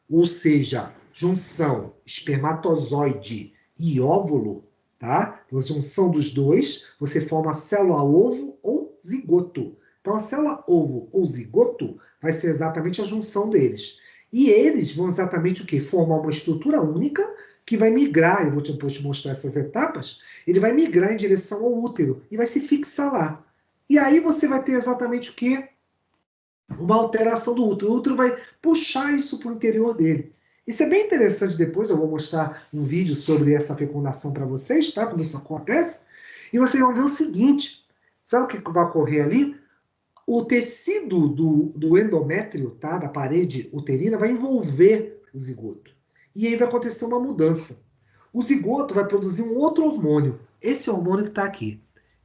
ou seja, junção espermatozoide e óvulo, tá? A junção dos dois, você forma célula ovo ou zigoto. Então, a célula ovo ou zigoto vai ser exatamente a junção deles. E eles vão exatamente o quê? Formar uma estrutura única que vai migrar, eu vou depois te mostrar essas etapas, ele vai migrar em direção ao útero e vai se fixar lá. E aí você vai ter exatamente o quê? Uma alteração do útero. O útero vai puxar isso para o interior dele. Isso é bem interessante depois, eu vou mostrar um vídeo sobre essa fecundação para vocês, tá? Como isso acontece. E vocês vão ver o seguinte, sabe o que vai ocorrer ali? O tecido do endométrio, tá? Da parede uterina, vai envolver o zigoto. E aí vai acontecer uma mudança. O zigoto vai produzir um outro hormônio. Esse hormônio que está aqui.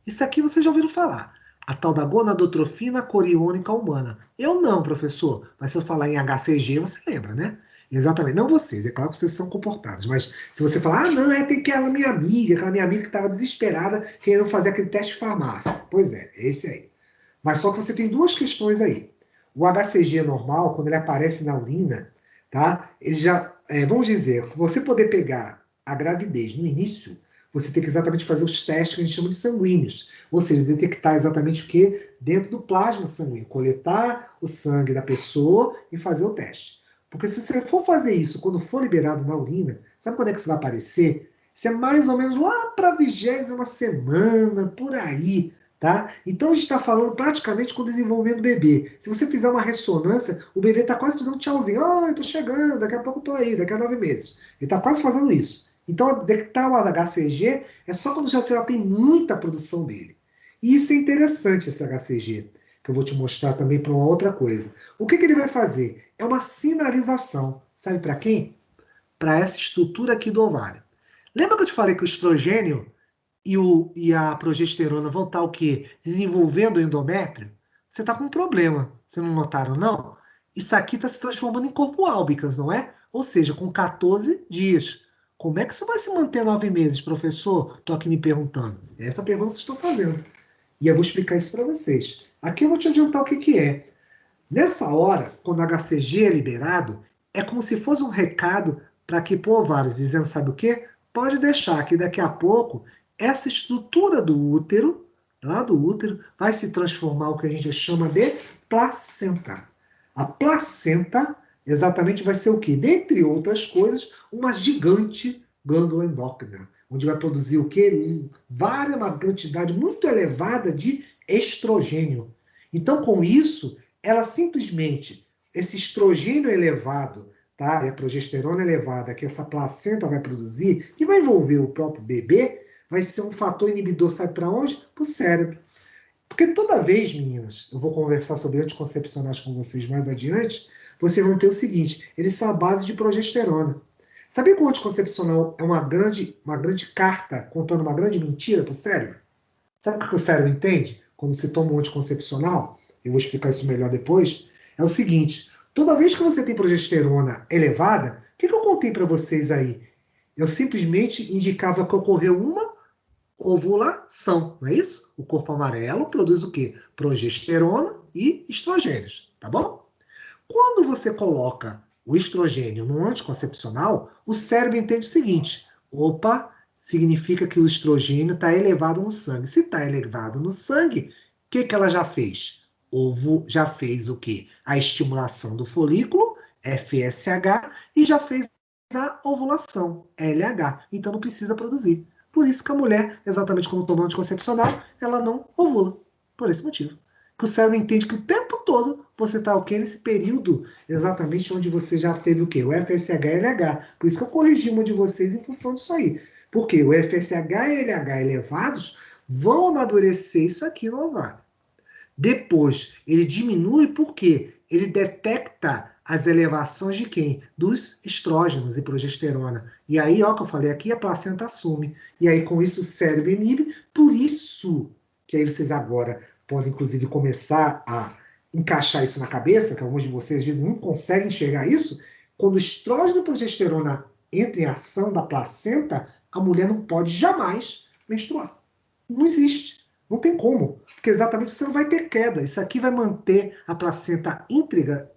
Isso aqui vocês já ouviram falar. A tal da gonadotrofina coriônica humana. Eu não, professor. Mas se eu falar em HCG, você lembra, né? Exatamente. Não vocês, é claro que vocês são comportados. Mas se você falar, não, tem aquela minha amiga que estava desesperada querendo fazer aquele teste de farmácia. Pois é esse aí. Mas só que você tem duas questões aí. O HCG normal, quando ele aparece na urina, tá? Ele já, vamos dizer, você poder pegar a gravidez no início, você tem que exatamente fazer os testes que a gente chama de sanguíneos. Ou seja, detectar exatamente o que dentro do plasma sanguíneo. Coletar o sangue da pessoa e fazer o teste. Porque se você for fazer isso quando for liberado na urina, sabe quando é que isso vai aparecer? Isso é mais ou menos lá para a 20ª semana, por aí. Tá? Então a gente está falando praticamente com o desenvolvimento do bebê. Se você fizer uma ressonância, o bebê está quase te dando um tchauzinho. Eu estou chegando, daqui a pouco estou aí, daqui a 9 meses. Ele está quase fazendo isso. Então, detectar o HCG é só quando já tem muita produção dele. E isso é interessante, esse HCG, que eu vou te mostrar também para uma outra coisa. O que ele vai fazer? É uma sinalização. Sabe para quem? Para essa estrutura aqui do ovário. Lembra que eu te falei que o estrogênio e a progesterona vão estar o quê? Desenvolvendo o endométrio? Você está com um problema. Vocês não notaram, não? Isso aqui está se transformando em corpo albicans, não é? Ou seja, com 14 dias. Como é que isso vai se manter 9 meses, professor? Estou aqui me perguntando. Essa pergunta que vocês estão fazendo. E eu vou explicar isso para vocês. Aqui eu vou te adiantar o que é. Nessa hora, quando o HCG é liberado, é como se fosse um recado para que pro ovário, dizendo, sabe o quê? Pode deixar que daqui a pouco essa estrutura do útero, lá do útero, vai se transformar o que a gente chama de placenta. A placenta exatamente vai ser o quê? Dentre outras coisas, uma gigante glândula endócrina, onde vai produzir o quê? Uma quantidade muito elevada de estrogênio. Então, com isso, ela simplesmente, esse estrogênio elevado, tá? E a progesterona elevada que essa placenta vai produzir, que vai envolver o próprio bebê, vai ser um fator inibidor, sabe para onde? Para o cérebro. Porque toda vez, meninas, eu vou conversar sobre anticoncepcionais com vocês mais adiante, vocês vão ter o seguinte, eles são a base de progesterona. Sabia que o anticoncepcional é uma grande carta contando uma grande mentira para o cérebro? Sabe o que o cérebro entende quando se toma um anticoncepcional? Eu vou explicar isso melhor depois. É o seguinte, toda vez que você tem progesterona elevada, o que eu contei para vocês aí? Eu simplesmente indicava que ocorreu uma ovulação, não é isso? O corpo amarelo produz o quê? Progesterona e estrogênios, tá bom? Quando você coloca o estrogênio no anticoncepcional, o cérebro entende o seguinte: opa, significa que o estrogênio está elevado no sangue. Se está elevado no sangue, o que ela já fez? Já fez o quê? A estimulação do folículo, FSH, e já fez a ovulação, LH. Então não precisa produzir. Por isso que a mulher, exatamente como toma anticoncepcional, ela não ovula. Por esse motivo. Que o cérebro entende que o tempo todo você está o quê? Nesse período exatamente onde você já teve o quê? O FSH e LH. Por isso que eu corrigi uma de vocês em função disso aí. Porque o FSH e LH elevados vão amadurecer isso aqui no ovário. Depois, ele diminui porque ele detecta as elevações de quem? Dos estrógenos e progesterona. E aí, ó, que eu falei aqui, a placenta assume. E aí, com isso, o cérebro inibe. Por isso que aí vocês agora podem, inclusive, começar a encaixar isso na cabeça, que alguns de vocês, às vezes, não conseguem enxergar isso. Quando o estrógeno e a progesterona entram em ação da placenta, a mulher não pode jamais menstruar. Não existe. Não tem como, porque exatamente você não vai ter queda. Isso aqui vai manter a placenta íntegra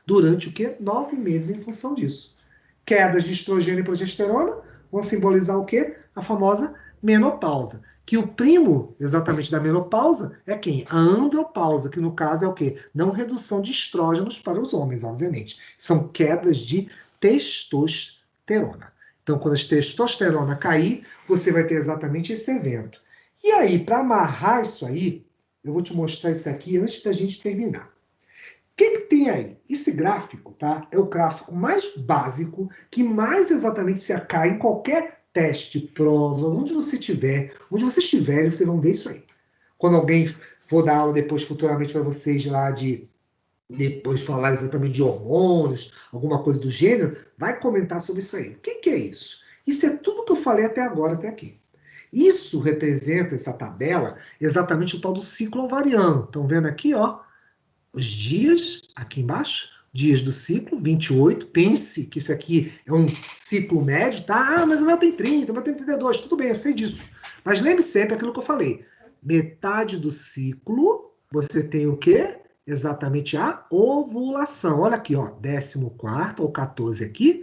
durante o quê? 9 meses em função disso. Quedas de estrogênio e progesterona vão simbolizar o quê? A famosa menopausa. Que o primo, exatamente, da menopausa é quem? A andropausa, que no caso é o quê? Não redução de estrógenos para os homens, obviamente. São quedas de testosterona. Então, quando a testosterona cair, você vai ter exatamente esse evento. E aí, para amarrar isso aí, eu vou te mostrar isso aqui antes da gente terminar. O que tem aí? Esse gráfico, tá? É o gráfico mais básico, que mais exatamente se cai em qualquer teste, prova, onde você estiver, onde vocês estiverem, vocês vão ver isso aí. Quando alguém for dar aula depois, futuramente, para vocês lá depois falar exatamente de hormônios, alguma coisa do gênero, vai comentar sobre isso aí. O que é isso? Isso é tudo que eu falei até agora, até aqui. Isso representa, essa tabela, exatamente o tal do ciclo ovariano. Estão vendo aqui, ó, os dias, aqui embaixo, dias do ciclo, 28. Pense que isso aqui é um ciclo médio, tá? Ah, mas o meu tem 30, o meu tem 32. Tudo bem, eu sei disso. Mas lembre sempre aquilo que eu falei. Metade do ciclo, você tem o quê? Exatamente a ovulação. Olha aqui, ó, 14º ou 14 aqui,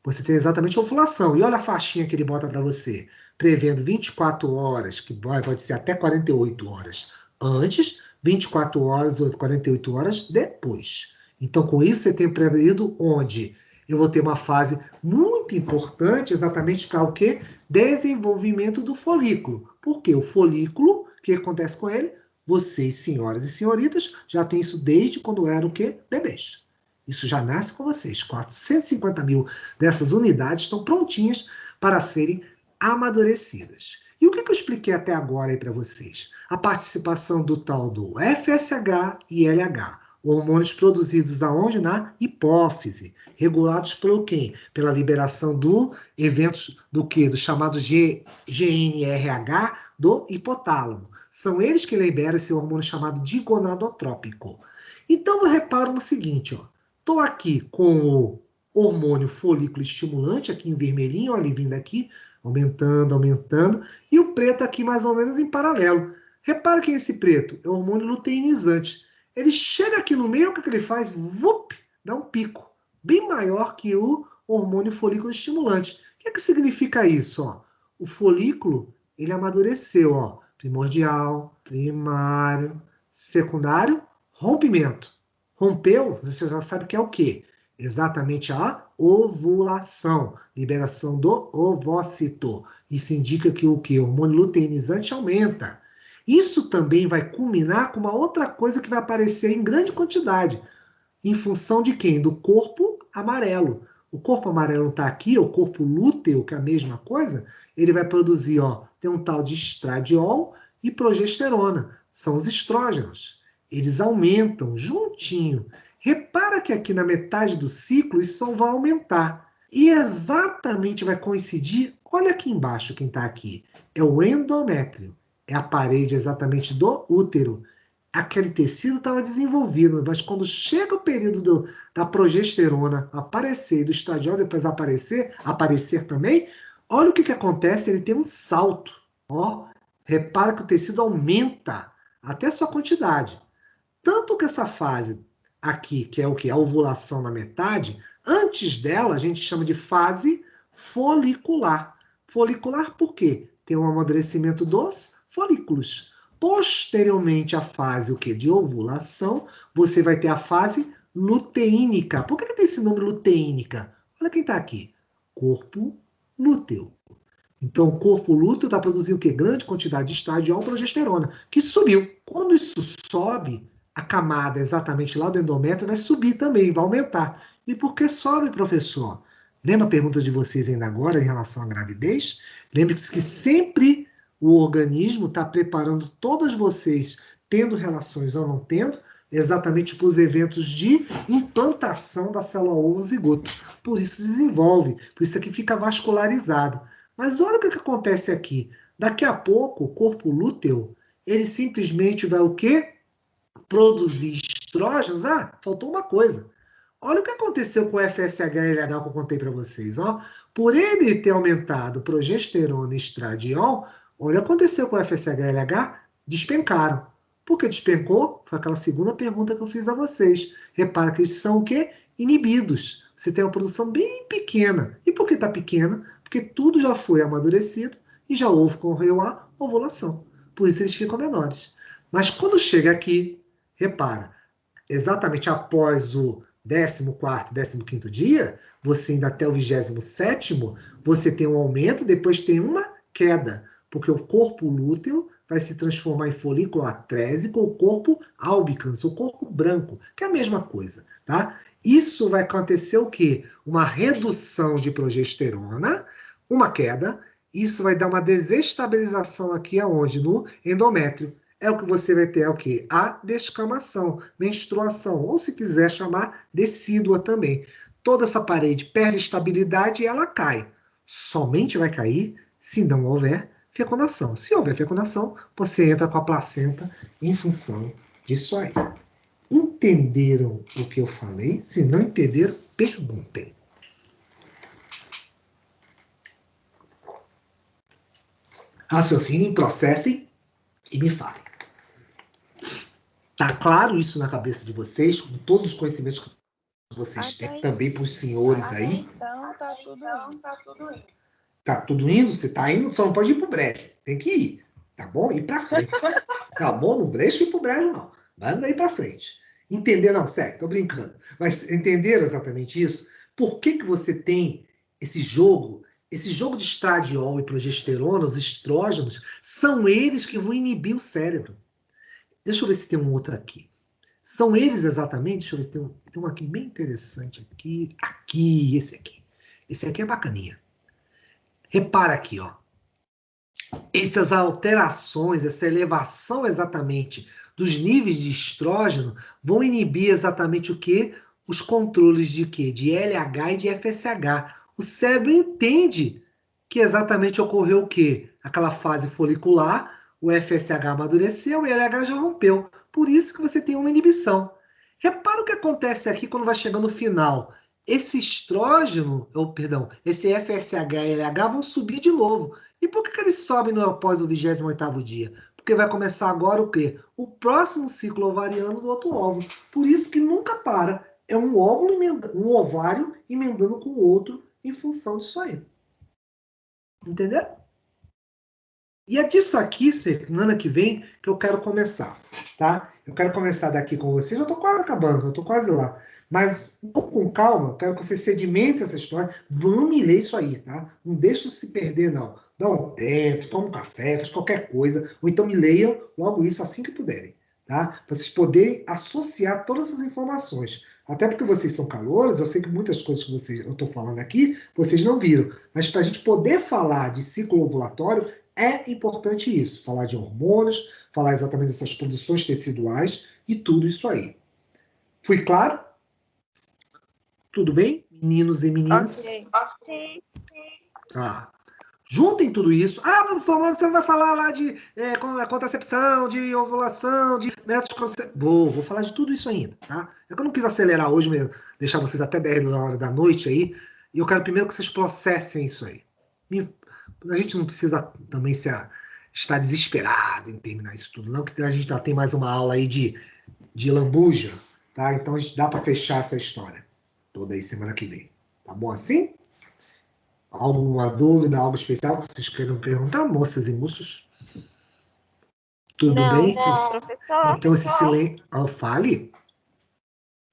você tem exatamente a ovulação. E olha a faixinha que ele bota para você, prevendo 24 horas, que pode ser até 48 horas antes, 24 horas ou 48 horas depois. Então, com isso, você tem um período onde eu vou ter uma fase muito importante exatamente para o quê? Desenvolvimento do folículo. Por quê? O folículo, o que acontece com ele? Vocês, senhoras e senhoritas, já têm isso desde quando eram o quê? Bebês. Isso já nasce com vocês. 450 mil dessas unidades estão prontinhas para serem amadurecidas. E o que eu expliquei até agora aí para vocês? A participação do tal do FSH e LH, hormônios produzidos aonde? Na hipófise, regulados pelo quê? Pela liberação do eventos do quê? Do chamado GnRH do hipotálamo. São eles que liberam esse hormônio chamado digonadotrópico. Então, repara no seguinte, ó. Estou aqui com o hormônio folículo estimulante, aqui em vermelhinho, olha ele vindo aqui, aumentando, aumentando, e o preto aqui mais ou menos em paralelo. Repara que esse preto é o hormônio luteinizante. Ele chega aqui no meio, o que ele faz? Vup, dá um pico, bem maior que o hormônio folículo estimulante. O que significa isso? Ó? O folículo, ele amadureceu, ó. primordial, primário, secundário, rompimento. Rompeu, você já sabe que é o quê? Exatamente a ovulação, liberação do ovócito. Isso indica que o quê? O hormônio luteinizante aumenta. Isso também vai culminar com uma outra coisa que vai aparecer em grande quantidade, em função de quem? Do corpo amarelo. O corpo amarelo está aqui, o corpo lúteo, que é a mesma coisa, ele vai produzir, ó, tem um tal de estradiol e progesterona, são os estrógenos. Eles aumentam juntinho. Repara que aqui na metade do ciclo isso só vai aumentar. E exatamente vai coincidir, olha aqui embaixo quem está aqui, é o endométrio, é a parede exatamente do útero. Aquele tecido estava desenvolvido, mas quando chega o período da progesterona aparecer e do estradiol depois aparecer também, olha o que acontece, ele tem um salto. Ó, repara que o tecido aumenta até sua quantidade. Tanto que essa fase aqui, que é o que? A ovulação na metade, antes dela a gente chama de fase folicular. Folicular por quê? Tem um amadurecimento dos folículos. Posteriormente à fase o quê? De ovulação, você vai ter a fase luteínica. Por que tem esse nome luteínica? Olha quem está aqui. Corpo lúteo. Então, o corpo lúteo está produzindo o quê? Grande quantidade de estradiol e progesterona, que subiu. Quando isso sobe, a camada exatamente lá do endométrio vai subir também, vai aumentar. E por que sobe, professor? Lembra a pergunta de vocês ainda agora em relação à gravidez? Lembre-se que sempre o organismo está preparando todas vocês, tendo relações ou não tendo, exatamente para os eventos de implantação da célula ovo zigoto. Por isso desenvolve, por isso aqui fica vascularizado. Mas olha o que acontece aqui. Daqui a pouco, o corpo lúteo, ele simplesmente vai o quê? Produzir estrógenos. Ah, faltou uma coisa. Olha o que aconteceu com o FSH-LH que eu contei para vocês. Ó. Por ele ter aumentado progesterona e estradiol, olha o que aconteceu com o FSH-LH, despencaram. Por que despencou? Foi aquela segunda pergunta que eu fiz a vocês. Repara que eles são o quê? Inibidos. Você tem uma produção bem pequena. E por que está pequena? Porque tudo já foi amadurecido e já ocorreu a ovulação. Por isso eles ficam menores. Mas quando chega aqui, repara, exatamente após o 14º, 15º dia, você ainda até o 27º, você tem um aumento, depois tem uma queda, porque o corpo lúteo vai se transformar em folículo atrésico ou corpo albicans, o corpo branco, que é a mesma coisa, tá? Isso vai acontecer o quê? Uma redução de progesterona, uma queda, isso vai dar uma desestabilização aqui aonde? No endométrio. É o que você vai ter, é o quê? A descamação, menstruação, ou se quiser chamar, decídua também. Toda essa parede perde estabilidade e ela cai. Somente vai cair se não houver fecundação. Se houver fecundação, você entra com a placenta em função disso aí. Entenderam o que eu falei? Se não entenderam, perguntem. Raciocinem, processem e me falem. Tá claro isso na cabeça de vocês, com todos os conhecimentos que vocês têm, também para os senhores aí? Então, tá tudo indo. Tá tudo indo? Você tá indo, só não pode ir pro brejo. Tem que ir, tá bom? Ir pra frente. Tá bom? Não deixa ir pro brejo, não. Vai andar aí pra frente. Entenderam? Não, sério, tô brincando. Mas entenderam exatamente isso? Por que você tem esse jogo de estradiol e progesterona, os estrógenos, são eles que vão inibir o cérebro. Deixa eu ver se tem um outro aqui. São eles exatamente, deixa eu ver, tem um aqui bem interessante aqui. Aqui, esse aqui. Esse aqui é bacaninha. Repara aqui, ó. Essas alterações, essa elevação exatamente dos níveis de estrógeno vão inibir exatamente o quê? Os controles de quê? De LH e de FSH. O cérebro entende que exatamente ocorreu o quê? Aquela fase folicular, o FSH amadureceu e o LH já rompeu. Por isso que você tem uma inibição. Repara o que acontece aqui quando vai chegando no final. Esse estrógeno, esse FSH e LH vão subir de novo. E por que eles sobem após o 28º dia? Porque vai começar agora o quê? O próximo ciclo ovariano do outro óvulo. Por isso que nunca para. É um óvulo, um ovário emendando com o outro em função disso aí. Entenderam? E é disso aqui, semana que vem, que eu quero começar, tá? Eu quero começar daqui com vocês. Eu estou quase acabando, eu estou quase lá. Mas com calma, quero que vocês sedimentem essa história. Vamos ler isso aí, tá? Não deixa se perder, não. Dá um tempo, toma um café, faz qualquer coisa. Ou então me leiam logo isso assim que puderem, tá? Para vocês poderem associar todas essas informações. Até porque vocês são calouros, eu sei que muitas coisas que eu estou falando aqui, vocês não viram. Mas para a gente poder falar de ciclo ovulatório, é importante isso. Falar de hormônios, falar exatamente dessas produções teciduais e tudo isso aí. Fui claro? Tudo bem, meninos e meninas? Ok. Ah, juntem tudo isso. Ah, professor, mas você não vai falar lá de contracepção, de ovulação, de métodos vou falar de tudo isso ainda, tá? É que eu não quis acelerar hoje mesmo, deixar vocês até 10 horas da noite aí, e eu quero primeiro que vocês processem isso aí. A gente não precisa também estar desesperado em terminar isso tudo, não, porque a gente já tem mais uma aula aí de lambuja, tá? Então a gente dá para fechar essa história toda aí semana que vem. Tá bom assim? Alguma dúvida, algo especial que vocês queiram perguntar, moças e moços? Tudo Não, bem? professor, Então, esse silêncio. Fale.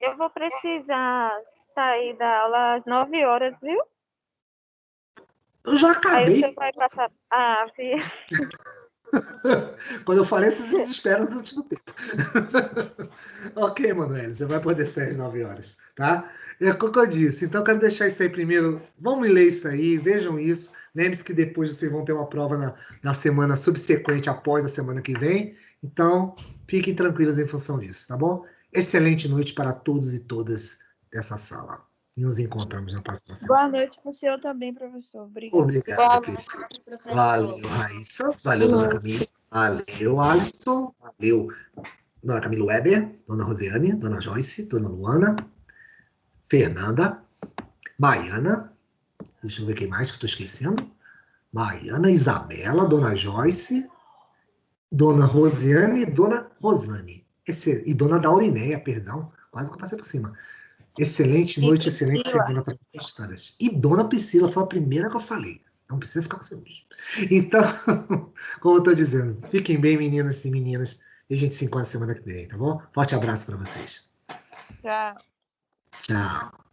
eu vou precisar sair da aula às 9 horas, viu? Eu já Aí o acabei. senhor vai passar. Ah, vi. Quando eu falei, vocês se desesperam antes do tempo. Ok, Manoel, você vai poder sair às 9 horas, tá? É o que eu disse. Então, eu quero deixar isso aí primeiro. Vamos ler isso aí, vejam isso. Lembre-se que depois vocês vão ter uma prova na semana subsequente, após a semana que vem. Então, fiquem tranquilos em função disso, tá bom? Excelente noite para todos e todas dessa sala. E nos encontramos na próxima semana. Boa noite para o senhor também, professor. Obrigada. Obrigado, Priscila. Valeu, Raíssa. Valeu, dona Camila. Valeu, Alisson. Valeu, dona Camila Weber, dona Rosiane, dona Joyce, dona Luana, Fernanda, Maiana. Deixa eu ver quem mais que eu estou esquecendo. Maiana, Isabela, dona Joyce, dona Rosiane, dona Rosane. E dona Daurinéia, perdão. Quase que eu passei por cima. Excelente noite, excelente semana para vocês todas. E dona Priscila foi a primeira que eu falei. Não precisa ficar com ciúmes. Então, como eu estou dizendo, fiquem bem, meninas e meninas. E a gente se encontra semana que vem, tá bom? Forte abraço para vocês. Tchau. Tchau.